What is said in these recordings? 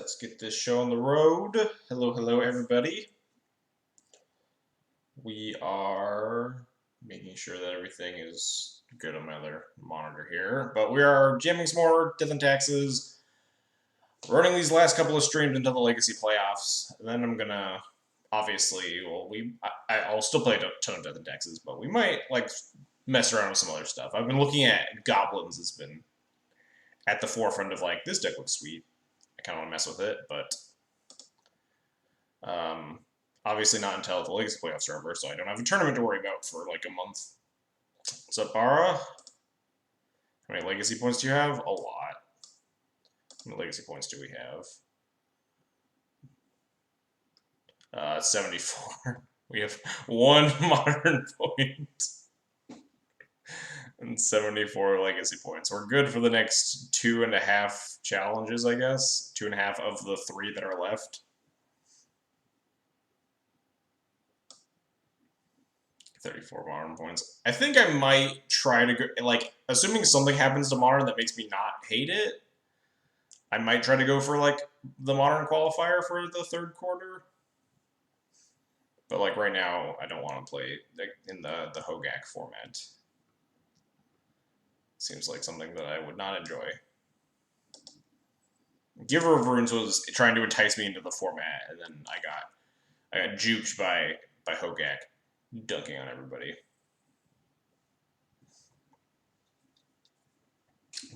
Let's get this show on the road. Hello, everybody. We are making sure that everything is good on my other monitor here. But we are jamming some more Death and Taxes, running these last couple of streams until the Legacy playoffs. And then I'm gonna, obviously, I'll still play a ton of Death and Taxes, but we might mess around with some other stuff. I've been looking at Goblins has been at the forefront of this deck looks sweet. I kind of want to mess with it, but obviously not until the Legacy playoffs are over, so I don't have a tournament to worry about for a month. What's up, Bara? How many Legacy points do you have? A lot. How many Legacy points do we have? 74. We have 1 modern point and 74 Legacy points. We're good for the next 2.5 challenges, I guess. 2.5 of the 3 that are left. 34 modern points. I think I might try to go, assuming something happens to modern that makes me not hate it, I might try to go for, the modern qualifier for the 3rd quarter. But, right now, I don't want to play in the Hogak format. Seems like something that I would not enjoy. Giver of Runes was trying to entice me into the format, and then I got juked by Hogak, dunking on everybody.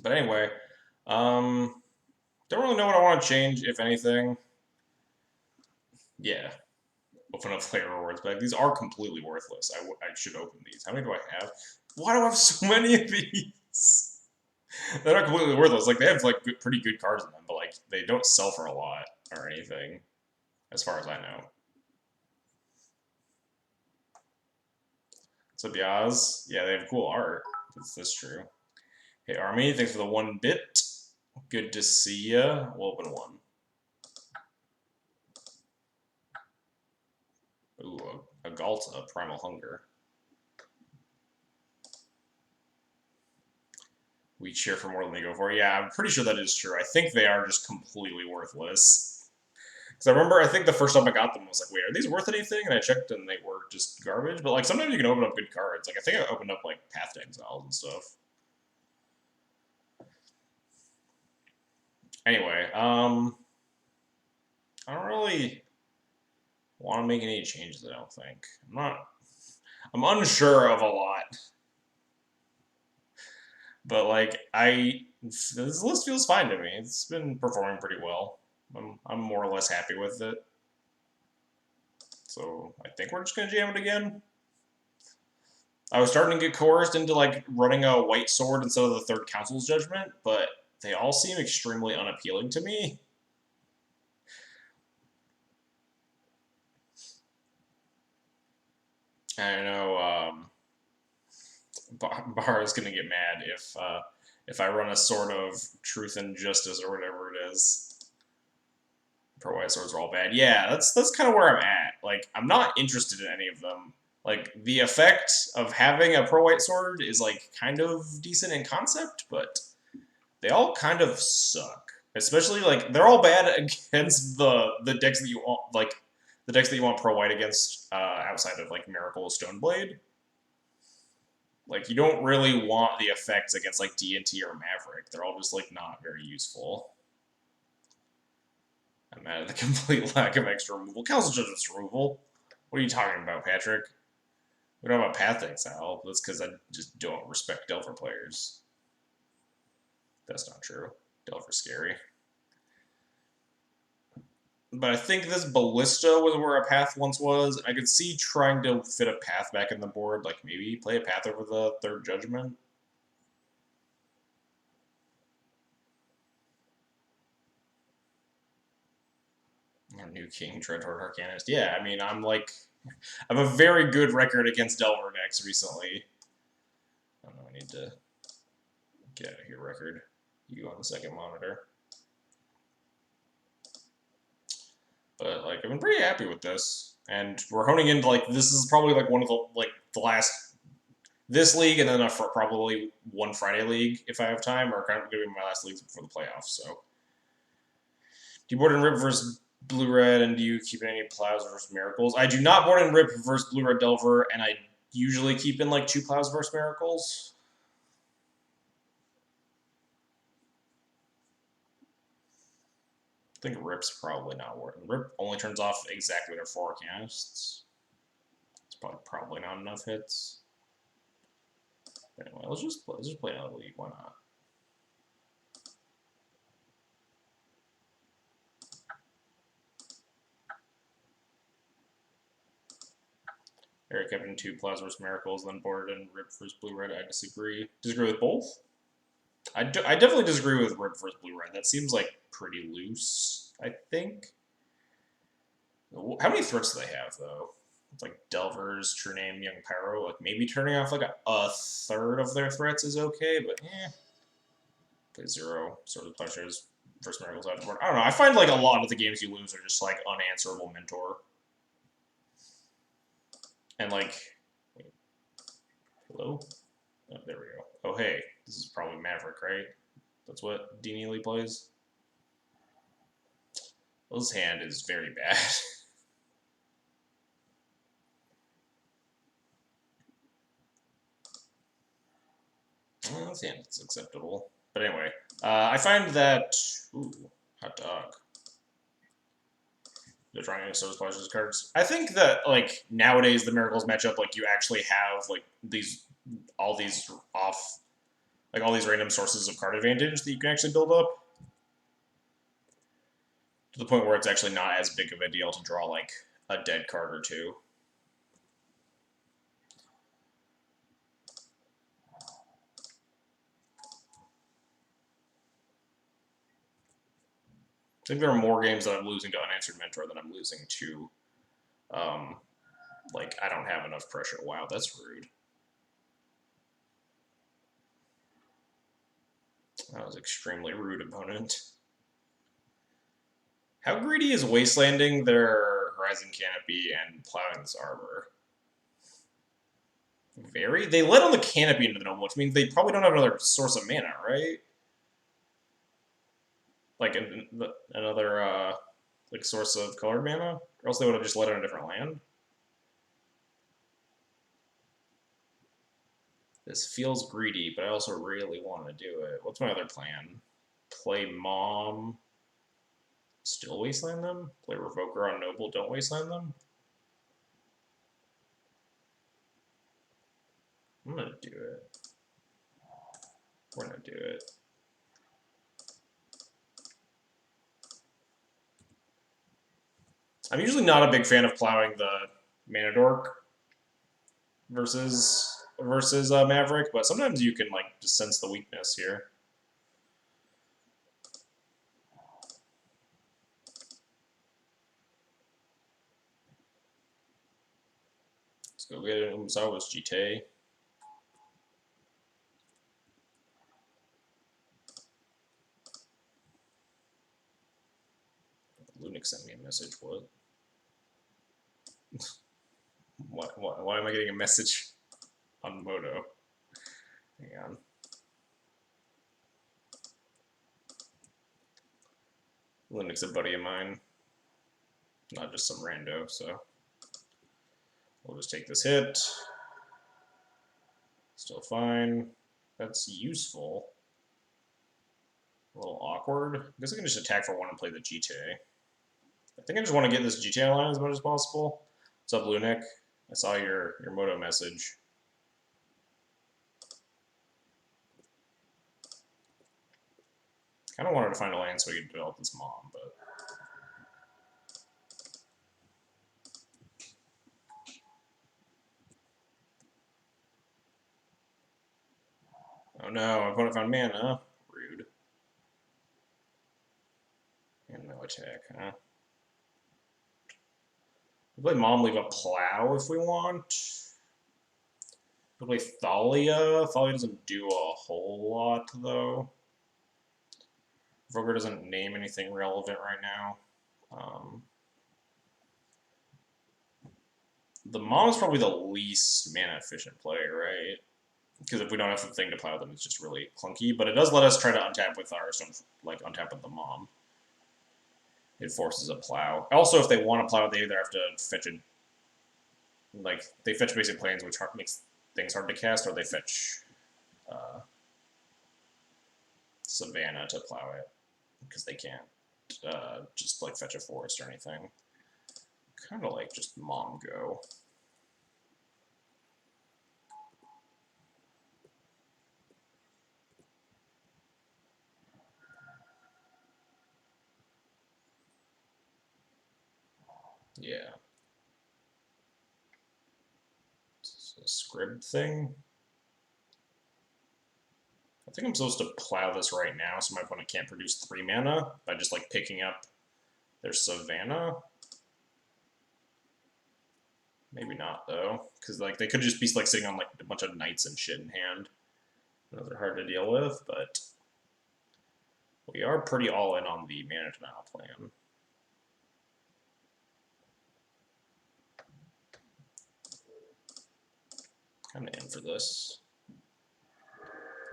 But anyway, don't really know what I want to change, if anything. Yeah. Open up player rewards back. These are completely worthless. I should open these. How many do I have? Why do I have so many of these? They're not completely worthless. They have pretty good cards in them, but they don't sell for a lot or anything, as far as I know. What's up, Yaz? Yeah, they have cool art. That's true. Hey, Army, thanks for the 1 bit. Good to see ya. We'll open 1. Ooh, a Galta, Primal Hunger. We cheer for more than they go for. Yeah, I'm pretty sure that is true. I think they are just completely worthless. Because I think the first time I got them, I was like, wait, are these worth anything? And I checked and they were just garbage. But sometimes you can open up good cards. I think I opened up Path to Exiles and stuff. Anyway, I don't really want to make any changes, I don't think. I'm unsure of a lot. But this list feels fine to me. It's been performing pretty well. I'm more or less happy with it. So I think we're just gonna jam it again. I was starting to get coerced into running a white sword instead of the 3rd Council's Judgment, but they all seem extremely unappealing to me. I know Bar is gonna get mad if I run a Sword of Truth and Justice or whatever it is. Pro white swords are all bad. Yeah, that's kind of where I'm at. I'm not interested in any of them. The effect of having a pro white sword is kind of decent in concept, but they all kind of suck. Especially they're all bad against the decks that you want, the decks that you want pro white against outside of Miracle Stoneblade. You don't really want the effects against D&T or Maverick. They're all just not very useful. I'm mad at the complete lack of extra removal. Council Judgment's removal. What are you talking about, Patrick? We don't have a Path to Exile. That's because I just don't respect Delver players. That's not true. Delver's scary. But I think this Ballista was where a Path once was. I could see trying to fit a Path back in the board. Maybe play a Path over the 3rd Judgment. Our new king, Dreadhorde Arcanist. Yeah, I mean, I have a very good record against Delver decks recently. I don't know, I need to get out of here, record. You on the 2nd monitor. But, I've been pretty happy with this. And we're honing into, this is probably, one of the last... This league, and then probably one Friday league, if I have time, are kind of going to be my last leagues before the playoffs, so... Do you board and rip versus blue-red, and do you keep any plows versus miracles? I do not board and rip versus blue-red delver, and I usually keep in like 2 plows versus miracles. I think rip's probably not working. Rip only turns off exactly their forecasts. It's probably not enough hits. But anyway, let's just play another league. Why not? Eric kept in 2 Plasma's Miracles, then boarded and Rip versus Blue Red. I disagree. Disagree with both? I definitely disagree with Rip versus Blue Red. That seems like pretty loose, I think. How many threats do they have, though? It's like Delvers, True Name, Young Pyro. Like, maybe turning off like a third of their threats is okay, but eh. Play 0, Swords of Plowshares, first Miracles out of board. I don't know. I find like a lot of the games you lose are just like unanswerable Mentor. And like, wait, hello? Oh, there we go. Oh, hey, this is probably Maverick, right? That's what D&T League plays? Well, his hand is very bad. Well, his hand is acceptable. But anyway, I find that... Ooh, hot dog. They're trying to service players cards. I think that like nowadays the Miracles matchup, like you actually have like all these random sources of card advantage that you can actually build up to the point where it's actually not as big of a deal to draw like a dead card or two. I think there are more games that I'm losing to Unanswered Mentor than I'm losing to, like, I don't have enough pressure. Wow, that's rude. That was extremely rude, opponent. How greedy is Wastelanding their Horizon Canopy and plowing this Arbor? Very? They let on the Canopy into the Noble, which means they probably don't have another source of mana, right? Like another like source of colored mana, or else they would have just let it on a different land. This feels greedy, but I also really want to do it. What's my other plan? Play Mom, still wasteland them? Play Revoker on Noble, don't wasteland them? I'm gonna do it. We're gonna do it. I'm usually not a big fan of plowing the Mana Dork versus Maverick, but sometimes you can like just sense the weakness here. Let's go get it. Umazawa's GT. Lunik sent me a message. What? Why am I getting a message on Moto? Hang on. Lunik's a buddy of mine, not just some rando, so we'll just take this hit. Still fine. That's useful. A little awkward. I guess I can just attack for 1 and play the GTA. I think I just want to get this GTA line as much as possible. What's up, Lunik? I saw your Moto message. Kind of wanted to find a land so we could develop this Mom, but... Oh no, my opponent found mana. Rude. And no attack, huh? We play Mom, leave a plow if we want. We play Thalia. Thalia doesn't do a whole lot, though. Vroger doesn't name anything relevant right now. The Mom is probably the least mana efficient play, right? Because if we don't have the thing to plow them, it's just really clunky. But it does let us try to untap with our stone, like untap with the Mom. It forces a plow. Also, if they want to plow, they either have to fetch a they fetch basic planes, which makes things hard to cast, or they fetch Savannah to plow it because they can't just like fetch a forest or anything. Kind of like just Mom Go. Yeah. It's a scrib thing. I think I'm supposed to plow this right now, so my opponent can't produce 3 mana by just like picking up their Savannah. Maybe not though, because like they could just be like sitting on like a bunch of knights and shit in hand. Those are hard to deal with, but we are pretty all in on the mana denial plan. Kind of in for this.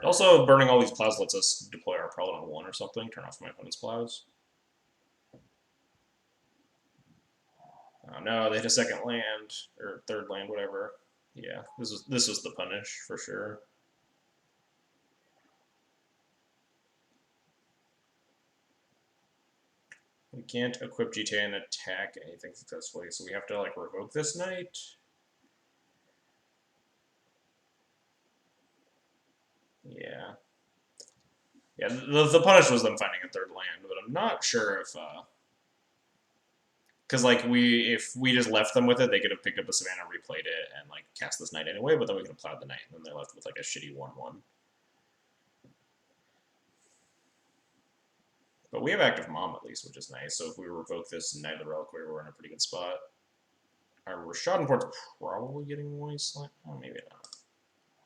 Also, burning all these plows lets us deploy our Prelate on 1 or something, turn off my opponent's plows. Oh no, they hit a second land, or third land, whatever. Yeah, this was the punish, for sure. We can't equip GTA and attack anything successfully, so we have to like revoke this knight. Yeah. Yeah, the punish was them finding a third land, but I'm not sure if because like if we just left them with it, they could have picked up a Savannah, replayed it, and like cast this knight anyway. But then we could have plowed the knight, and then they're left with like a shitty 1/1. But we have active Mom at least, which is nice. So if we revoke this Knight of the Reliquary, we're in a pretty good spot. Our Rashad probably getting Wasteland. Oh, maybe not.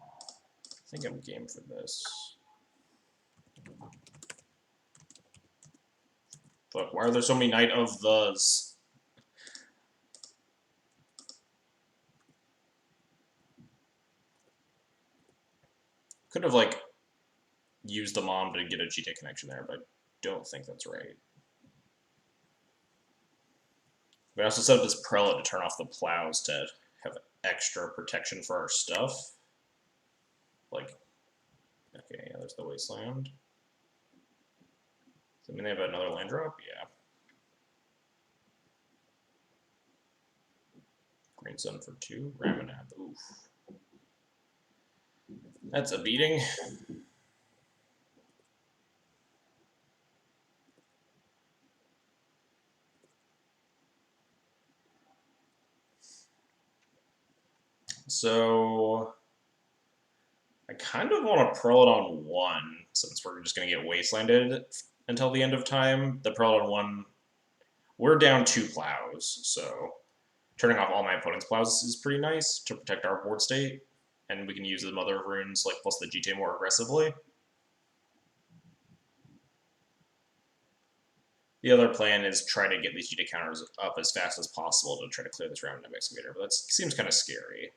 I think I'm game for this. Look, why are there so many Knight of Thes? Could have like used the Mom to get a GTA connection there, but I don't think that's right. We also set up this Prelate to turn off the plows to have extra protection for our stuff. Like, okay, yeah, there's the Wasteland. Does that mean they have another land drop? Yeah. Green Sun for 2. Ramanab. Oof. That's a beating. So I kind of want to Prelate on 1, since we're just going to get Wastelanded until the end of time. The Prelate on 1, we're down 2 plows, so turning off all my opponent's plows is pretty nice to protect our board state, and we can use the Mother of Runes like plus the GTA more aggressively. The other plan is try to get these GTA counters up as fast as possible to try to clear this Ramanab Excavator, but that seems kind of scary.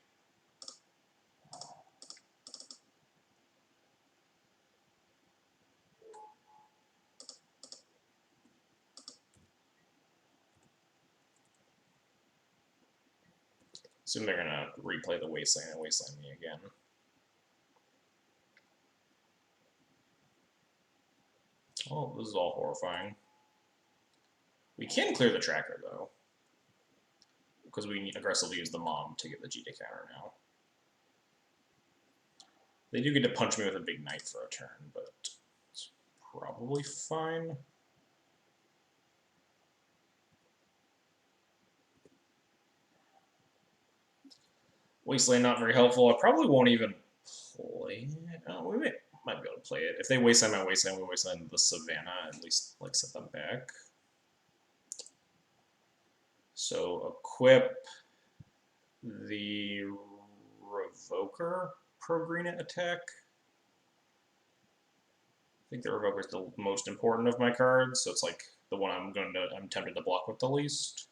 Assume they're gonna replay the Wasteland and Wasteland me again. Oh, this is all horrifying. We can clear the tracker, though. Because we can aggressively use the Mom to get the GTA counter now. They do get to punch me with a big knight for a turn, but it's probably fine. Wasteland not very helpful. I probably won't even play it. Oh, we might be able to play it. If they Wasteland my Wasteland, we Wasteland the Savannah, at least like set them back. So equip the Revoker pro green attack. I think the Revoker is the most important of my cards, so it's like the one I'm tempted to block with the least.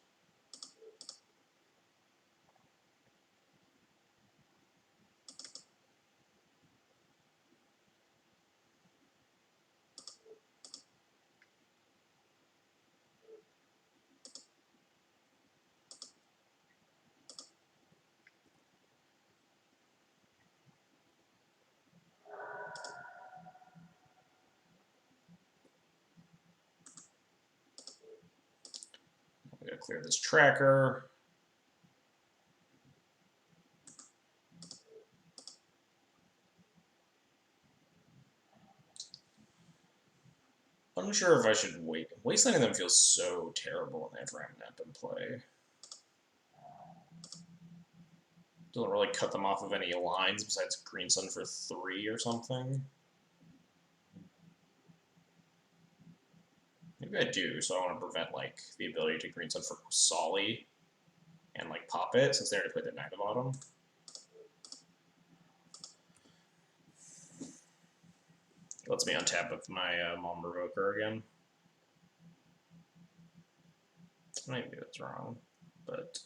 Gotta clear this tracker. Unsure if I should wait. Wastelanding them feels so terrible when they have Ramanap in play. Doesn't really cut them off of any lines besides Green Sun for 3 or something. Maybe I do, so I want to prevent like the ability to Green Sun for Solly and like pop it since they already played the Magna Bottom. Lets me untap with my Mom Revoker again. Maybe that's wrong, but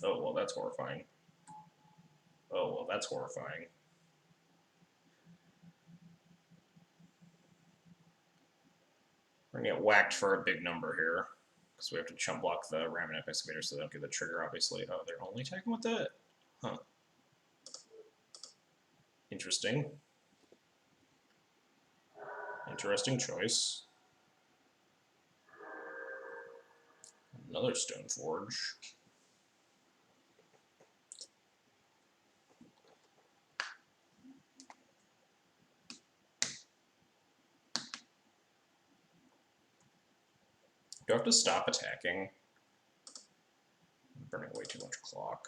oh well, that's horrifying. Oh well, that's horrifying. We're gonna get whacked for a big number here because we have to chump block the Ramanap Excavator so they don't get the trigger. Obviously, oh, they're only attacking with that. Huh. Interesting. Interesting choice. Another Stone Forge. Do I have to stop attacking? I'm burning way too much clock.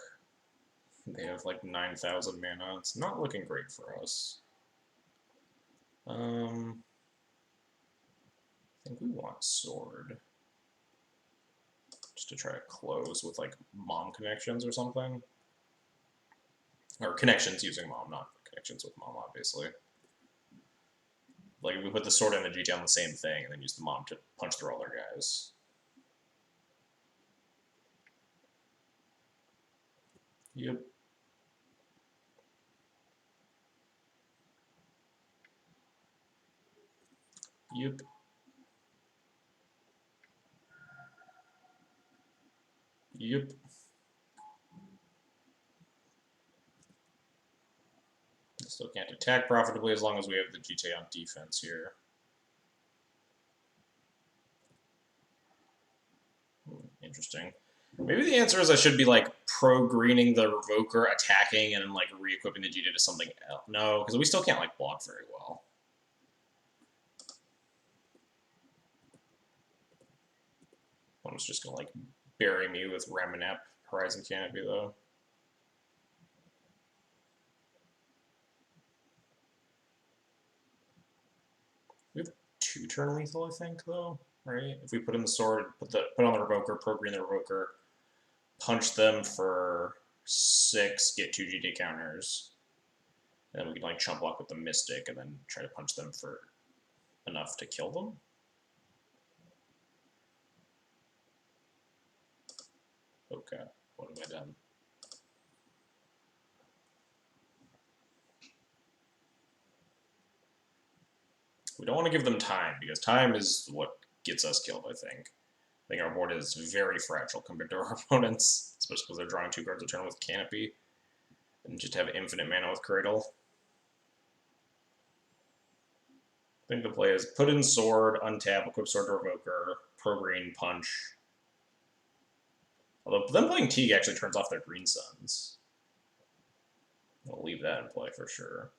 They have like 9,000 mana. It's not looking great for us. I think we want Sword. Just to try to close with like Mom connections or something. Or connections using Mom, not connections with Mom, obviously. Like, we put the Sword and the GT on the same thing, and then use the Mom to punch through all their guys. Yep. Yep. Yep. Still can't attack profitably as long as we have the GTA on defense here. Interesting. Maybe the answer is I should be like pro-greening the Revoker, attacking, and then like re-equipping the GTA to something else. No, because we still can't like block very well. One was just gonna like bury me with Ramanap Horizon Canopy though. We have 2 turn lethal, I think, though, right? If we put in the sword, put on the Revoker, pro-green the Revoker, punch them for 6, get 2 GT counters, and then we can like chump block with the Mystic and then try to punch them for enough to kill them. Okay, what have I done? We don't want to give them time, because time is what gets us killed, I think. I think our board is very fragile compared to our opponents, especially because they're drawing 2 cards a turn with Canopy, and just have infinite mana with Cradle. I think the play is put in Sword, untap, equip Sword to Revoker, pro-green, punch. Although them playing Teague actually turns off their Green Suns. We'll leave that in play for sure.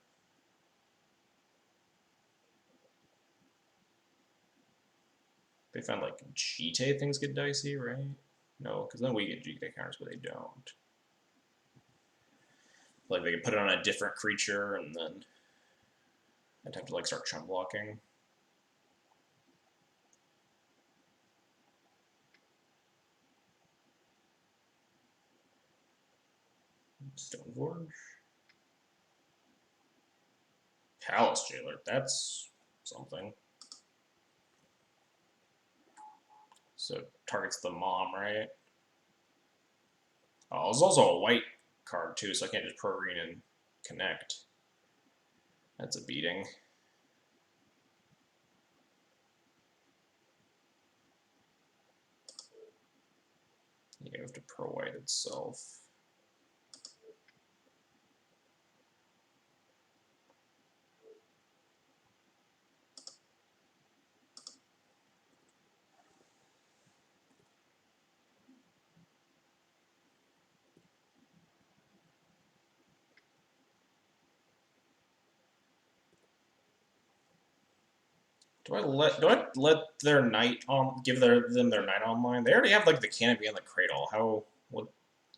They found like GT things get dicey, right? No, because then we get GT counters, but they don't. Like they could put it on a different creature, and then I'd have to like start chump blocking. Stoneforge. Palace Jailer, that's something. So targets the Mom, right? Oh, there's also a white card too, so I can't just pro-green and connect. That's a beating. You have to pro-white itself. Do I let their knight on give them their knight online? They already have like the canopy and the cradle. What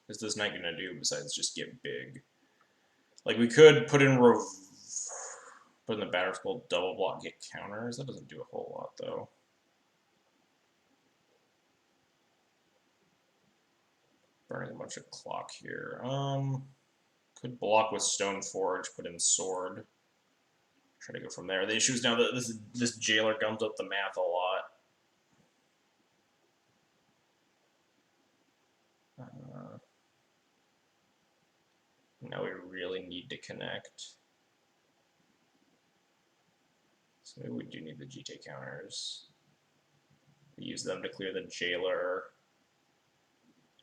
is this knight gonna do besides just get big? Like we could put in the batter school double block get counters. That doesn't do a whole lot though. Burning a bunch of clock here. Could block with Stone Forge, put in sword. Try to go from there. The issue is now that this jailer gums up the math a lot. Now we really need to connect. So maybe we do need the GT counters. We use them to clear the jailer.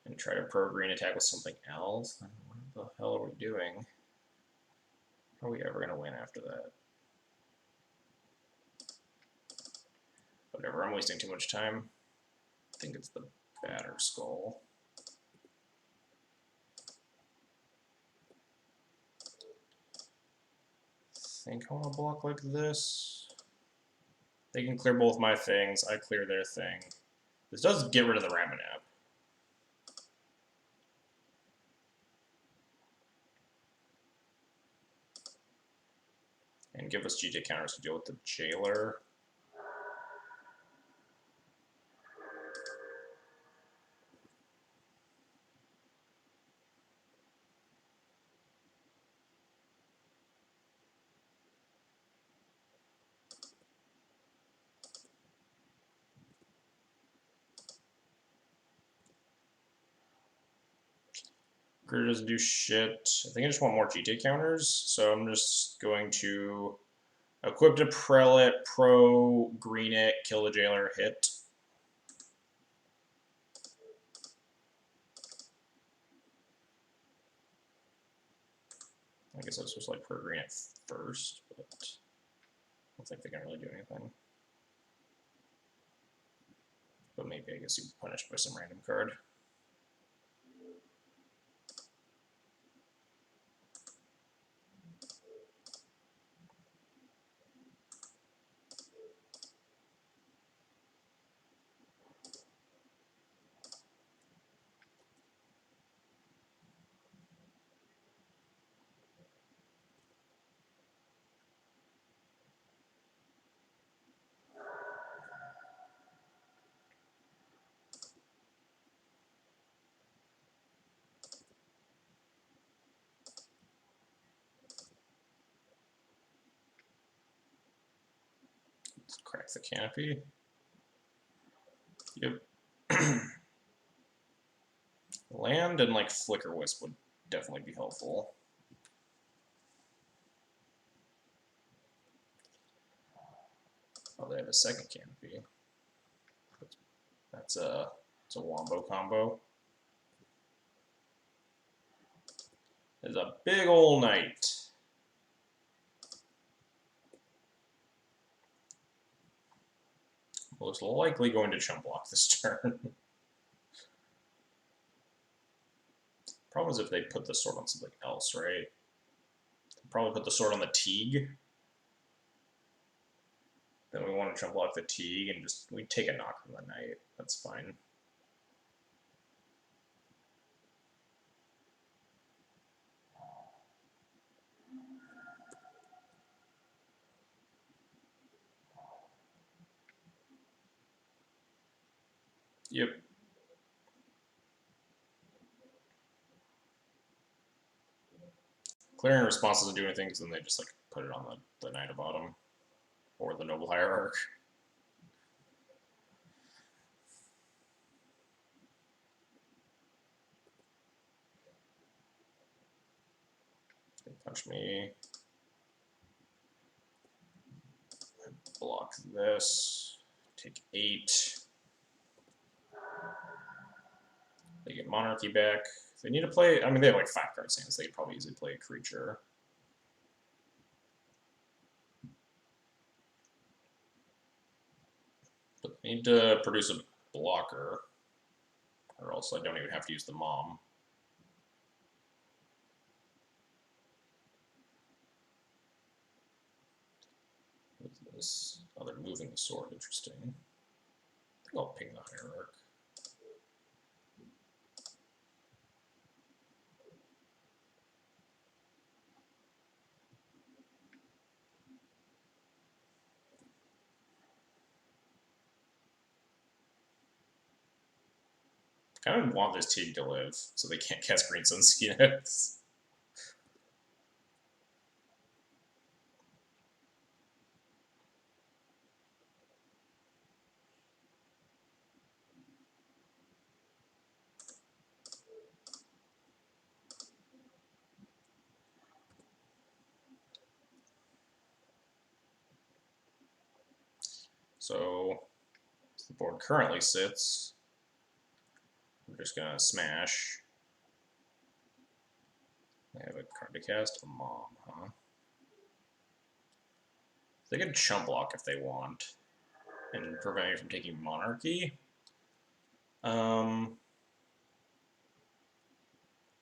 And try to pro-green attack with something else. What the hell are we doing? How are we ever going to win after that? Whatever, I'm wasting too much time. I think it's the batter skull. I think I want to block like this. They can clear both my things. I clear their thing. This does get rid of the Ramanap. And give us GJ counters to deal with the jailer. Grid doesn't do shit. I think I just want more GT counters, so I'm just going to equip to prelate, pro, green it, kill the jailer, hit. I guess I was supposed to like pro green it first, but I don't think they can really do anything. But maybe I guess you punished by some random card. Let's crack the canopy. Yep. Land and like Flicker Wisp would definitely be helpful. Oh, they have a second canopy. It's a wombo combo. There's a big ol' knight. Most likely going to chump block this turn. Problem is if they put the sword on something else, right? They'll probably put the sword on the Teague. Then we want to chump block the Teague and just we take a knock from the knight. That's fine. Yep. Clearing response doesn't do anything because then they just like put it on the Knight of Bottom or the Noble Hierarch. They punch me. Block this. Take 8. They get Monarchy back. If they need to play, I mean, they have like 5 card stands. They could probably easily play a creature. But they need to produce a blocker, or else I don't even have to use the Mom. What's this? Oh, they're moving the sword. Interesting. I think I'll ping the hierarch. I kind of want this team to live, so they can't cast Green Sun units. So, the board currently sits. We're just gonna smash. I have a card to cast. A Mom, huh? They can chump block if they want, and prevent me from taking Monarchy. I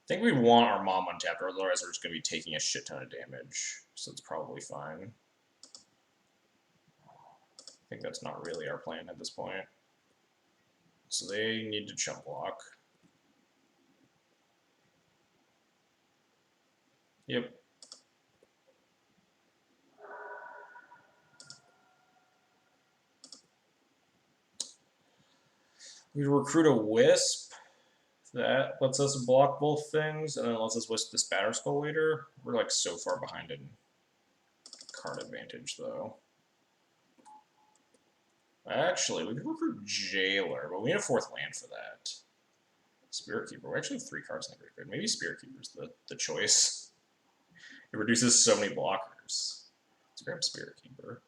think we want our Mom untapped, or otherwise we're just going to be taking a shit ton of damage, so it's probably fine. I think that's not really our plan at this point. So they need to chump block. Yep. We recruit a Wisp. That lets us block both things, and then lets us Wisp this Batterskull later. We're like so far behind in card advantage, though. Actually, we could recruit Jailer, but we need a 4th land for that. Spirit Keeper. We actually have 3 cards in the graveyard. Maybe Spirit Keeper's the choice. It reduces so many blockers. Let's grab Spirit Keeper.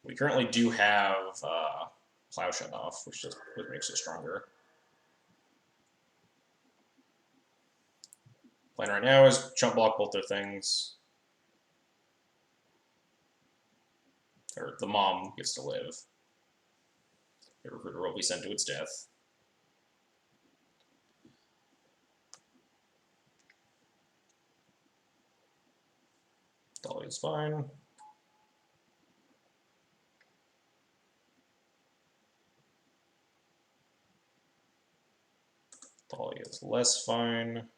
We currently do have Plow Shut Off, which makes it stronger. Plan right now is chump block both their things. Or the Mom gets to live. The recruiter will be sent to its death. Dolly is fine. Dolly is less fine.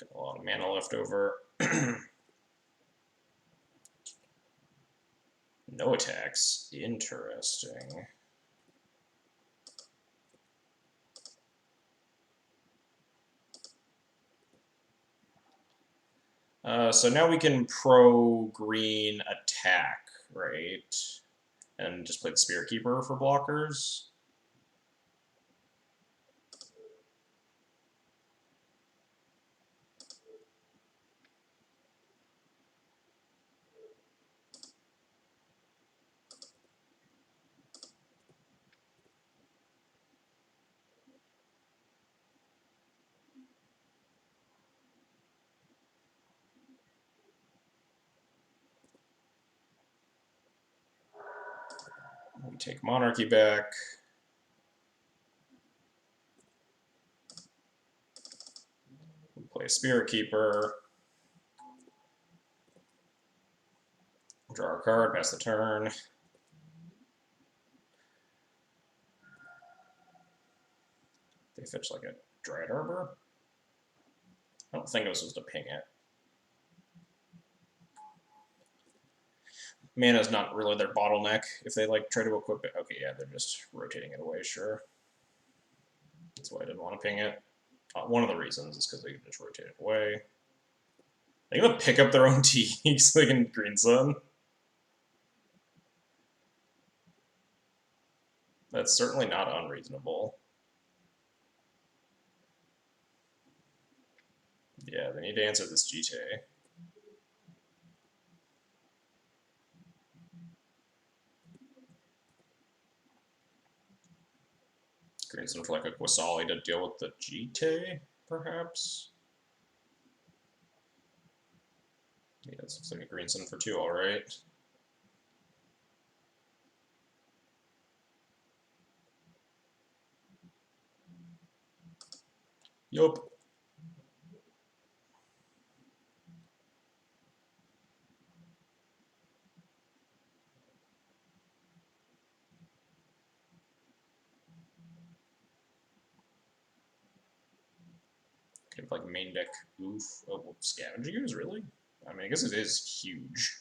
Got a lot of mana left over. No attacks. Interesting. So now we can pro-green attack, right? And just play the Spirit Keeper for blockers. We take Monarchy back. We play Spirit Keeper. Draw a card, pass the turn. They fetch like a Dryad Arbor. I don't think I was supposed to ping it. Mana's not really their bottleneck. If they like try to equip it, okay, yeah, they're just rotating it away, sure. That's why I didn't want to ping it. One of the reasons is because they can just rotate it away. They're gonna pick up their own Teague so they can Green Sun. That's certainly not unreasonable. Yeah, they need to answer this GTA. Greenson for like a Quasali to deal with the Jite, perhaps? Yeah, this looks like a Greenson for 2, alright. Yup. Kind of like main deck oof. Oh, well, Scavengers, really? I mean, I guess it is huge.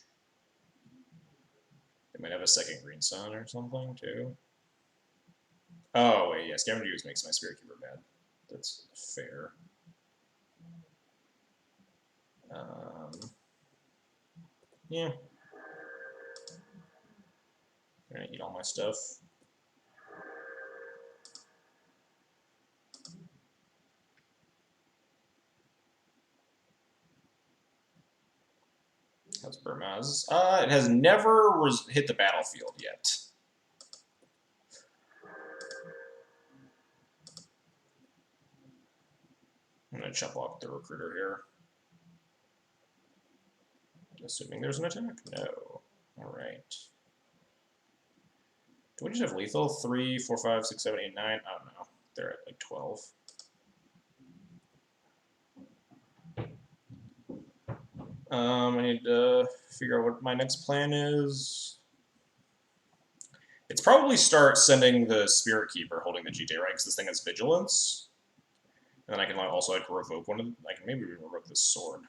They might have a second Green Sun or something, too. Oh, wait, yeah, Scavengers makes my Spirit Keeper bad. That's fair. Yeah. I'm gonna eat all my stuff. That's Burmaz. It has never hit the battlefield yet. I'm gonna chop off the recruiter here. Assuming there's an attack? No. Alright. Do we just have lethal? 3, 4, 5, 6, 7, 8, 9? I don't know. They're at like 12. I need to figure out what my next plan is. It's probably start sending the Spirit Keeper holding the GT, right? Because this thing has Vigilance. And then I can also like revoke one of them. I can maybe revoke this sword.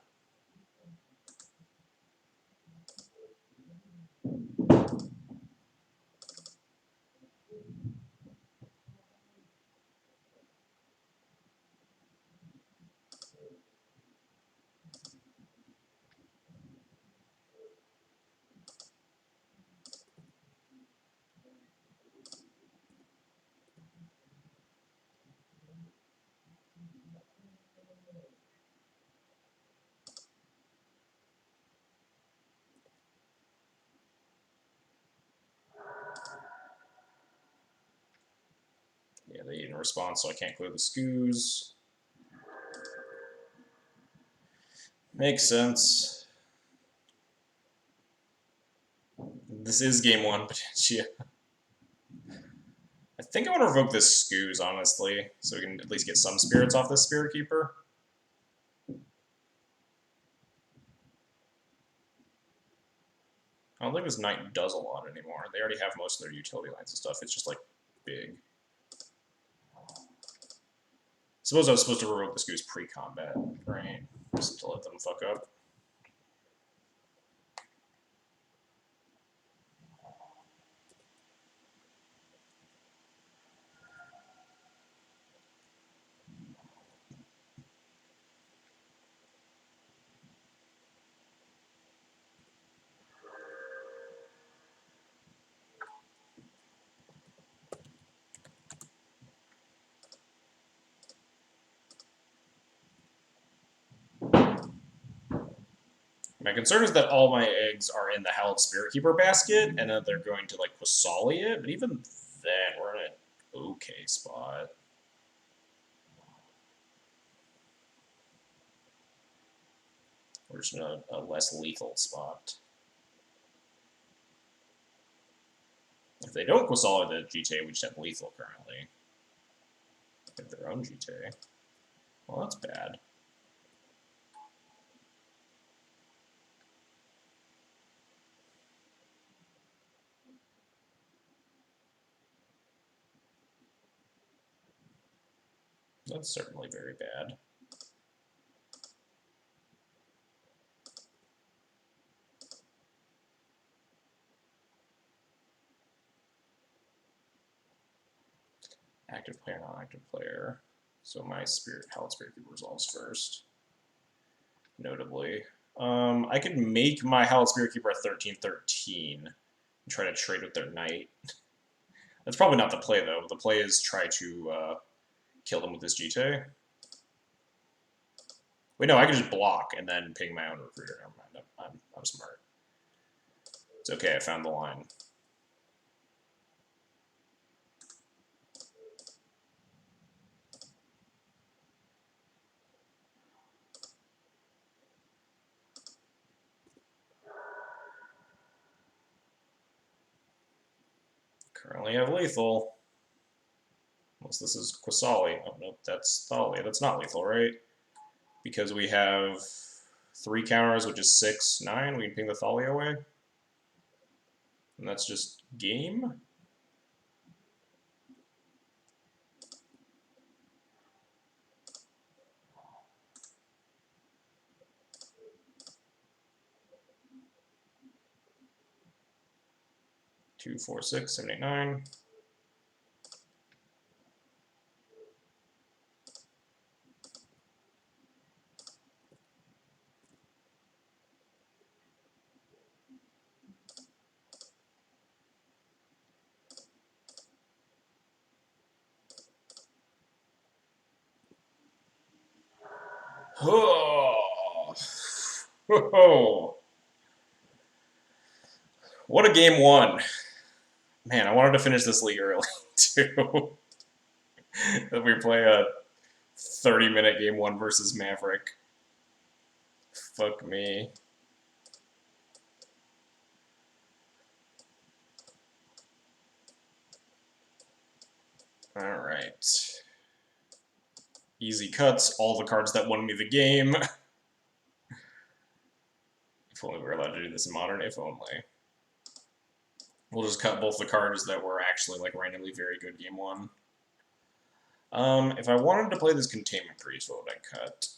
Yeah, they didn't respond, so I can't clear the scoos. Makes sense. This is game 1, but yeah. I think I want to revoke this scoos, honestly, so we can at least get some spirits off this Spirit Keeper. I don't think this knight does a lot anymore. They already have most of their utility lines and stuff. It's just, like, big. Suppose I was supposed to revoke the scoos pre-combat, right? Just to let them fuck up. My concern is that all my eggs are in the Hallowed Spirit Keeper basket, and that they're going to, like, Quasali it, but even then, we're in an okay spot. We're just in a less lethal spot. If they don't Quasali the GTA, we just have lethal currently. They have their own GTA. Well, that's bad. That's certainly very bad. Active player, non-active player. So my Hallowed Spirit Keeper resolves first. Notably. I could make my Hallowed Spirit Keeper a 13/13 and try to trade with their knight. That's probably not the play, though. The play is try to kill them with this GTA. Wait, no, I can just block and then ping my own recruiter. Never mind, I'm smart. It's okay, I found the line. Currently have lethal. Unless this is Quasali. Oh, no, that's Thalia. That's not lethal, right? Because we have 3 counters, which is 6, 9. We can ping the Thalia away. And that's just game. Two, 4, 6, 7, 8, 9. Oh. Oh. What a game 1. Man, I wanted to finish this league early, too. That we play a 30-minute game 1 versus Maverick. Fuck me. Alright. Easy cuts, all the cards that won me the game. If only we were allowed to do this in Modern, if only. We'll just cut both the cards that were actually like randomly very good game 1. If I wanted to play this Containment Priest, what would I cut?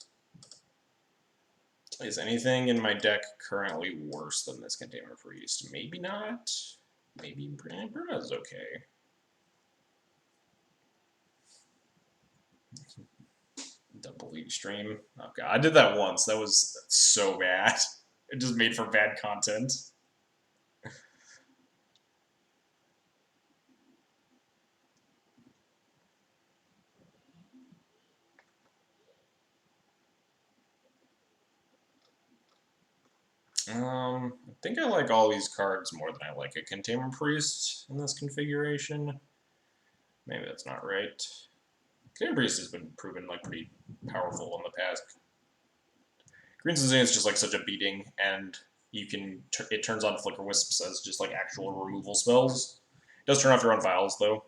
Is anything in my deck currently worse than this Containment Priest? Maybe not. Maybe Bruna's okay. Double league stream. Oh god, I did that once. That was so bad. It just made for bad content. I think I like all these cards more than I like a Containment Priest in this configuration. Maybe that's not right. Containment Priest has been proven like pretty powerful in the past. Green Suzanne is just like such a beating, and you can it turns on Flicker Wisps as just like actual removal spells. It does turn off your own vials though.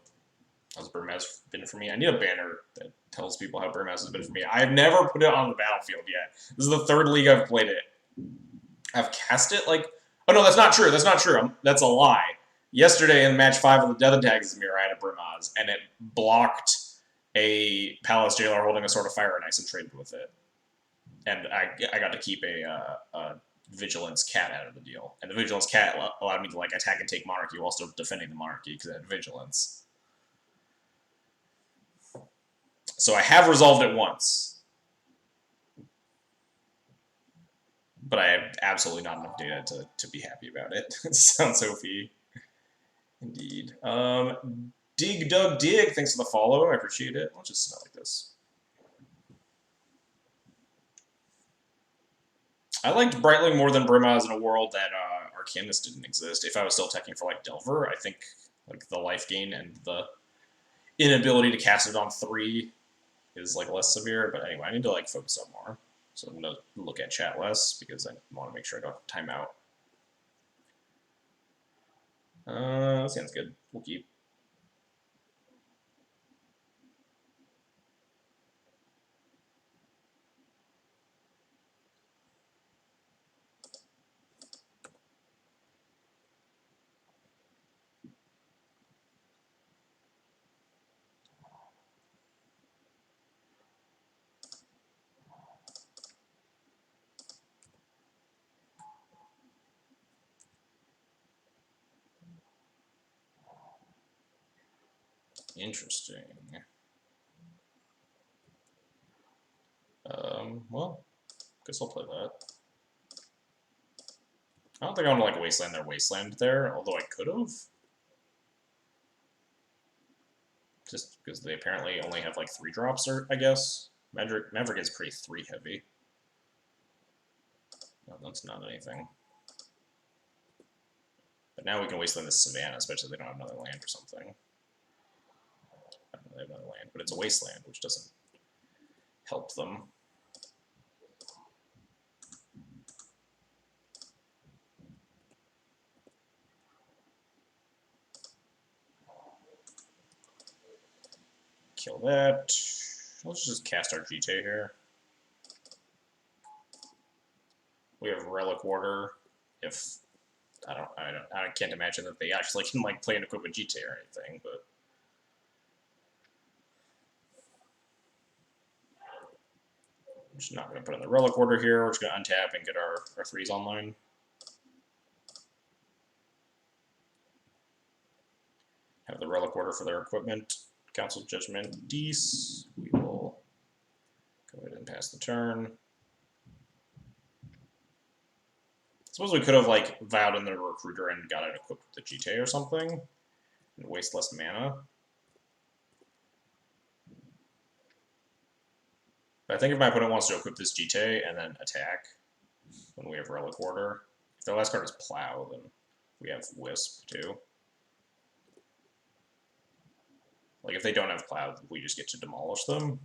How's Burmaz been for me? I need a banner that tells people how Burmaz has been for me. I've never put it on the battlefield yet. This is the 3rd league I've played it. I've cast it like... Oh no, that's not true. That's not true. That's a lie. Yesterday in match 5 of the Death Tags mirror, I had a Burmaz, and it blocked a Palace Jailer holding a Sword of Fire and Ice and traded with it. And I got to keep a Vigilance Cat out of the deal. And the Vigilance Cat allowed me to like attack and take Monarchy while still defending the Monarchy because it had Vigilance. So I have resolved it once. But I have absolutely not enough data to be happy about it. It sounds OP. Indeed. Dig Dug Dig, thanks for the follow. I appreciate it. Let's just smell like this. I liked Brightling more than Brimaz in a world that Arcanist didn't exist. If I was still teching for like Delver, I think like the life gain and the inability to cast it on 3 is like less severe. But anyway, I need to like focus up more. So I'm gonna look at chat less because I want to make sure I don't have time out. That sounds good. We'll keep. Interesting. Well, guess I'll play that. I don't think I want to like wasteland their wasteland there, although I could have. Just because they apparently only have like 3 drops, or I guess. Maverick is pretty 3 heavy. No, that's not anything. But now we can wasteland this Savannah, especially if they don't have another land or something. I don't know, they have another land, but it's a wasteland, which doesn't help them. Kill that. Let's just cast our GT here. We have Relic Warder. If I can't imagine that they actually can like play and equip a GT or anything, but I'm just not going to put in the Relic Warder here. We're just going to untap and get our 3s online. Have the Relic Warder for their equipment. Council Judgment, Dees. We will go ahead and pass the turn. Suppose we could have like vowed in the Recruiter and got it equipped with the GT or something, and waste less mana. But I think if my opponent wants to equip this GT and then attack when we have Relic Warder, if their last card is Plow, then we have Wisp too. Like if they don't have Plow, we just get to demolish them.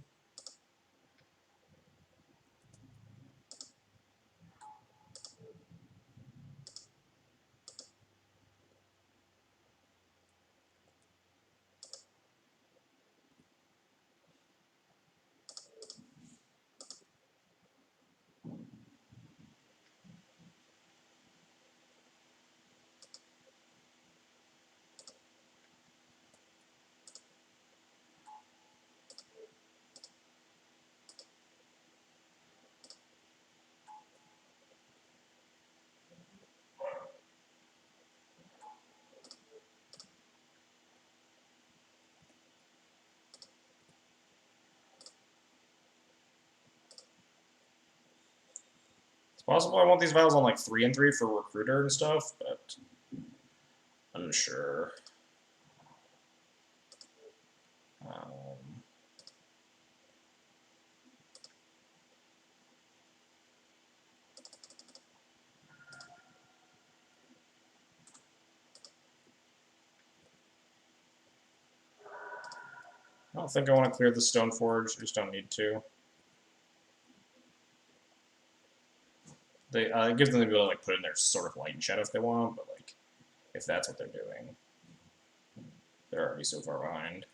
It's possible I want these vials on like 3 and 3 for Recruiter and stuff, but I'm unsure. I don't think I want to clear the Stoneforge. I just don't need to. They it gives them the ability to like put in their sort of light and shadow if they want, but like if that's what they're doing, they're already so far behind.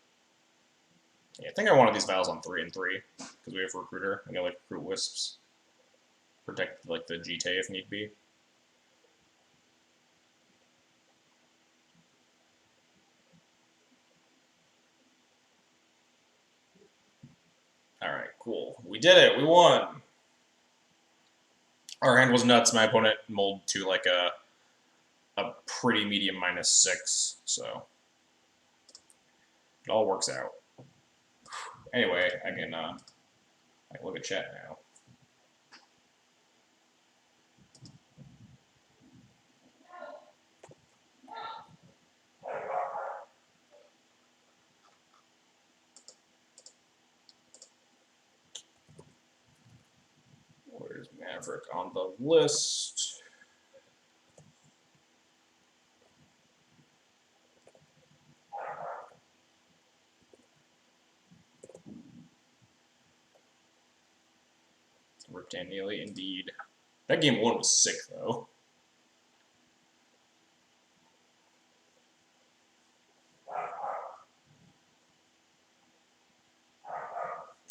Yeah, I think I wanted these vials on 3 and 3 because we have Recruiter. I'm gonna like recruit Wisps, protect like the GT if need be. All right, cool. We did it. We won. Our hand was nuts. My opponent mulled to like a pretty medium -6, so it all works out. Anyway, I can look at chat now. Where's Maverick on the list? Ripped Neely, indeed. That game 1 was sick, though.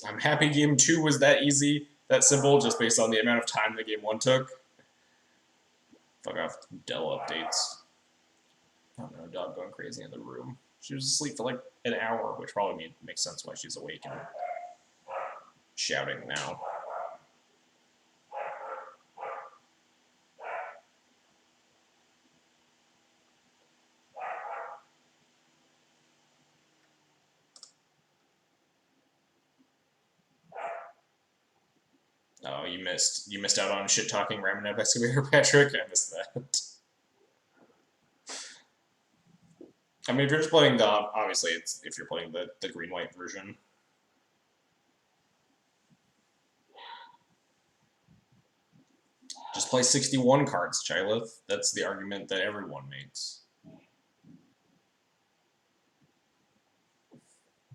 I'm happy game 2 was that easy, that simple, just based on the amount of time that game 1 took. Fuck off, Dell updates. I don't know, dog going crazy in the room. She was asleep for like an hour, which probably makes sense why she's awake and shouting now. Oh, you missed out on shit talking Ramonab Excavator, Patrick. I missed that. I mean, if you're just playing the obviously it's if you're playing the green white version. Just play 61 cards, Chylith. That's the argument that everyone makes.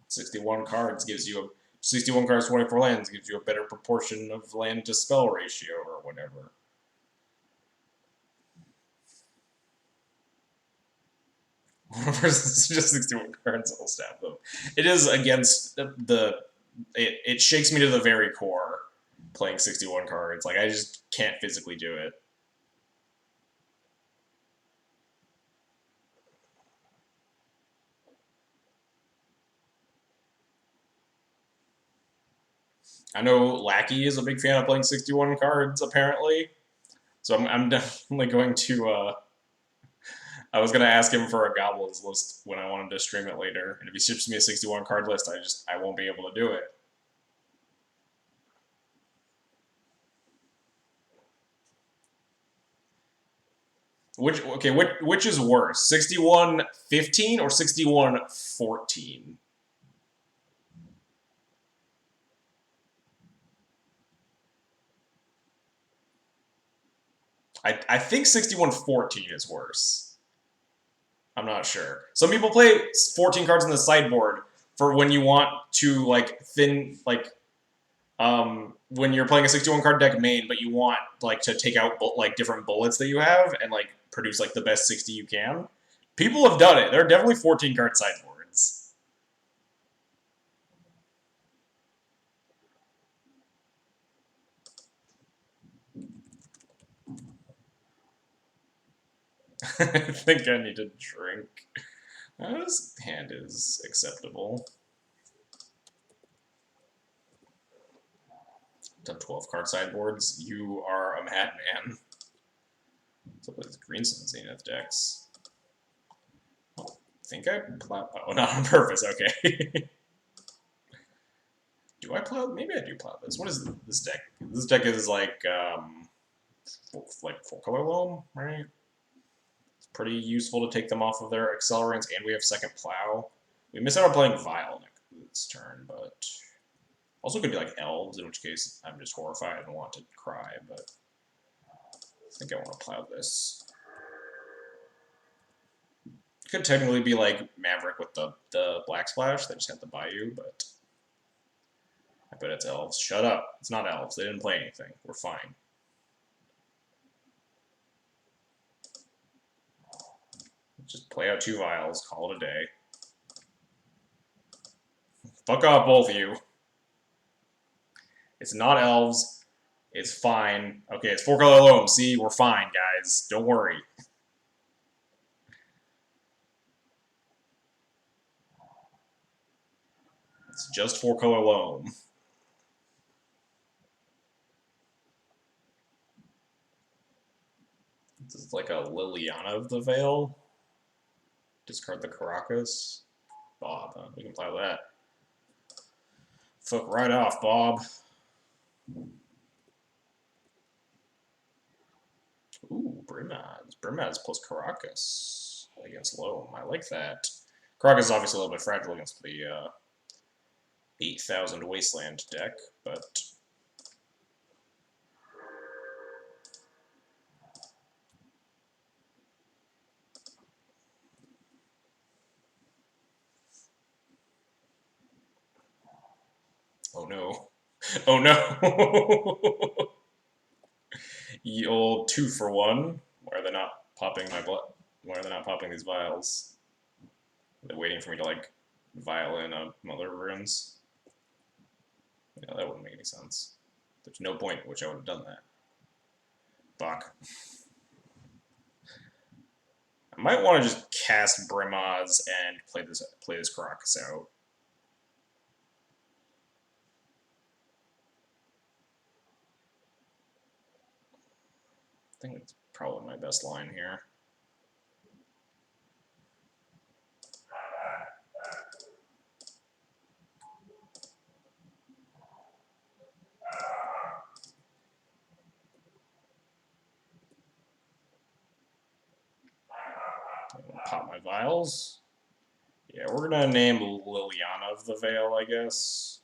61 cards gives you a 61 cards, 24 lands gives you a better proportion of land to spell ratio or whatever. versus just 61 cards, I'll stab them. It is against it shakes me to the very core playing 61 cards. Like, I just can't physically do it. I know Lackey is a big fan of playing 61 cards, apparently. So I'm definitely going to. I was gonna ask him for a goblins list when I want him to stream it later, and if he ships me a 61 card list, I won't be able to do it. Which is worse, 61-15 or 61-14? I think 61-14 is worse. I'm not sure. Some people play 14 cards in the sideboard for when you want to when you're playing a 61 card deck main, but you want like to take out like different bullets that you have and like produce like the best 60 you can. People have done it. There are definitely 14 card sideboards. I think I need to drink. This hand is acceptable. Done 12 card sideboards. You are a madman. So with Greenstone Zenith decks. I think I plow. Oh, not on purpose. Okay. Do I plow? Maybe I do plow this. What is this deck? This deck is like full color loam, right? It's pretty useful to take them off of their accelerants, and we have second plow. We miss out on playing Vile next turn, but also could be like elves, in which case I'm just horrified and want to cry. But I think I want to plow this. Could technically be like Maverick with the Black Splash that just had the Bayou, but I bet it's elves. Shut up. It's not elves. They didn't play anything. We're fine. Just play out 2 vials, call it a day. Fuck off, both of you. It's not elves. It's fine. Okay, it's 4-color loam. See, we're fine, guys. Don't worry. It's just 4-color loam. This is like a Liliana of the Veil. Discard the Caracas. Bob, huh? We can play that. Fuck right off, Bob. Ooh, Brimaz. Brimaz plus Caracas against Loam. I like that. Caracas is obviously a little bit fragile against the 8,000 Wasteland deck, but oh no. Oh no. Ye old 2-for-1. Why are they not popping my blood? Why are they not popping these vials? Are they waiting for me to like vial in a Mother of Runes? Yeah, that wouldn't make any sense. There's no point at which I would have done that. Fuck. I might want to just cast Brimaz and play this Caracas out. I think it's probably my best line here. Pop my vials. Yeah, we're gonna name Liliana of the Veil, I guess.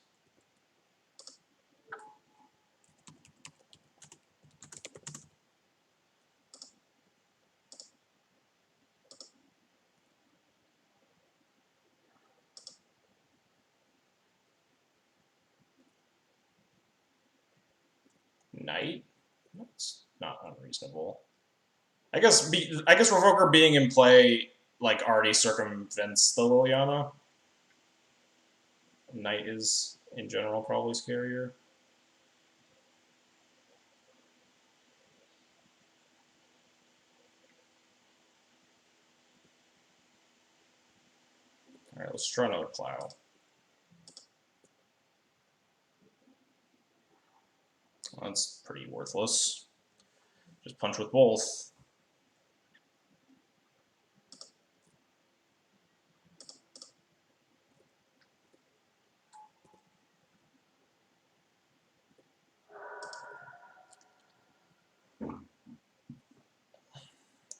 Knight? That's not unreasonable. I guess Revoker being in play like already circumvents the Liliana. Knight is in general probably scarier. All right, let's try another plow. That's pretty worthless. Just punch with both.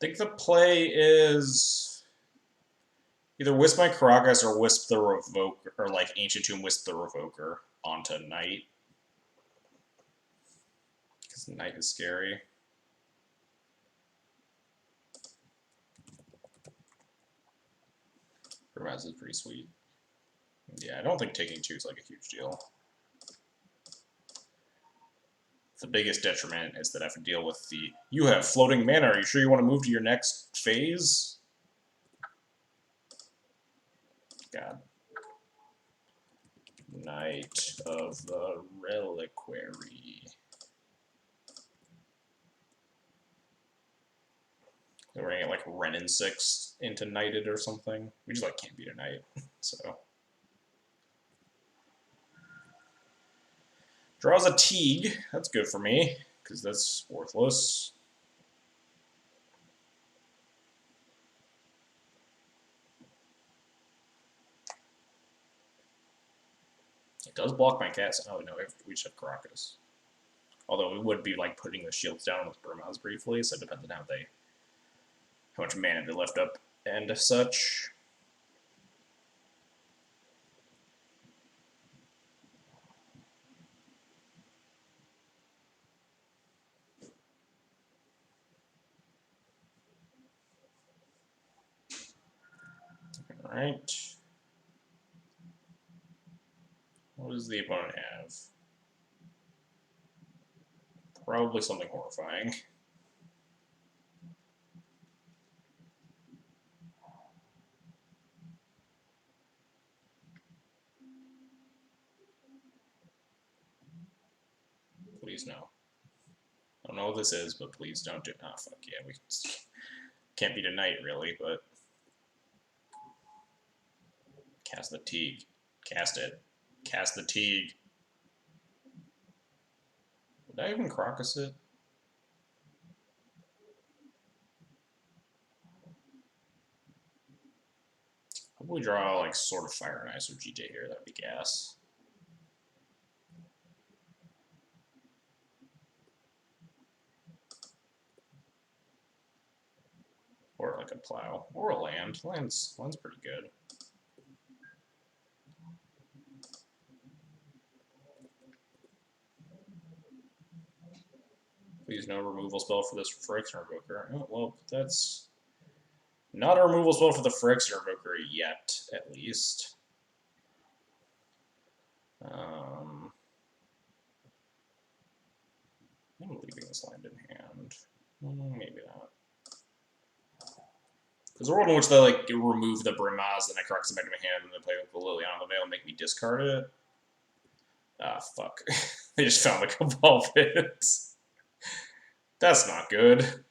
I think the play is either Wisp my Caracas or Wisp the Revoker, or like Ancient Tomb Wisp the Revoker onto Knight. Because Knight is scary. Grimaz is pretty sweet. Yeah, I don't think taking 2 is like a huge deal. The biggest detriment is that I have to deal with the, you have floating mana, are you sure you want to move to your next phase? God. Knight of the Reliquary. We're gonna get like Ren and 6 into Knighted or something. We just like can't beat a Knight, so. Draws a Teague. That's good for me, because that's worthless. It does block my cast. Oh no, we just have Caracas. Although we would be like putting the shields down with Burmaz briefly, so it depends on how much mana they left up and such. Alright. What does the opponent have? Probably something horrifying. Please no. I don't know what this is, but please don't do it. Ah, fuck yeah, we can't beat a Knight really, but cast the Teague. Cast it. Cast the Teague. Would I even Crocus it? Probably draw like Sword of Fire and Ice or GJ here. That'd be gas. Or like a plow. Or a land. Land's pretty good. Please no removal spell for this Phyrexian Invoker. Oh, well, that's not a removal spell for the Phyrexian Invoker yet, at least. I'm leaving this land in hand. Maybe not. Because the world in which they like remove the Brimaz, then I correct it back to my hand, and then play with the Liliana Veil and make me discard it. Ah, fuck. They just found the Cabal Pit. That's not good.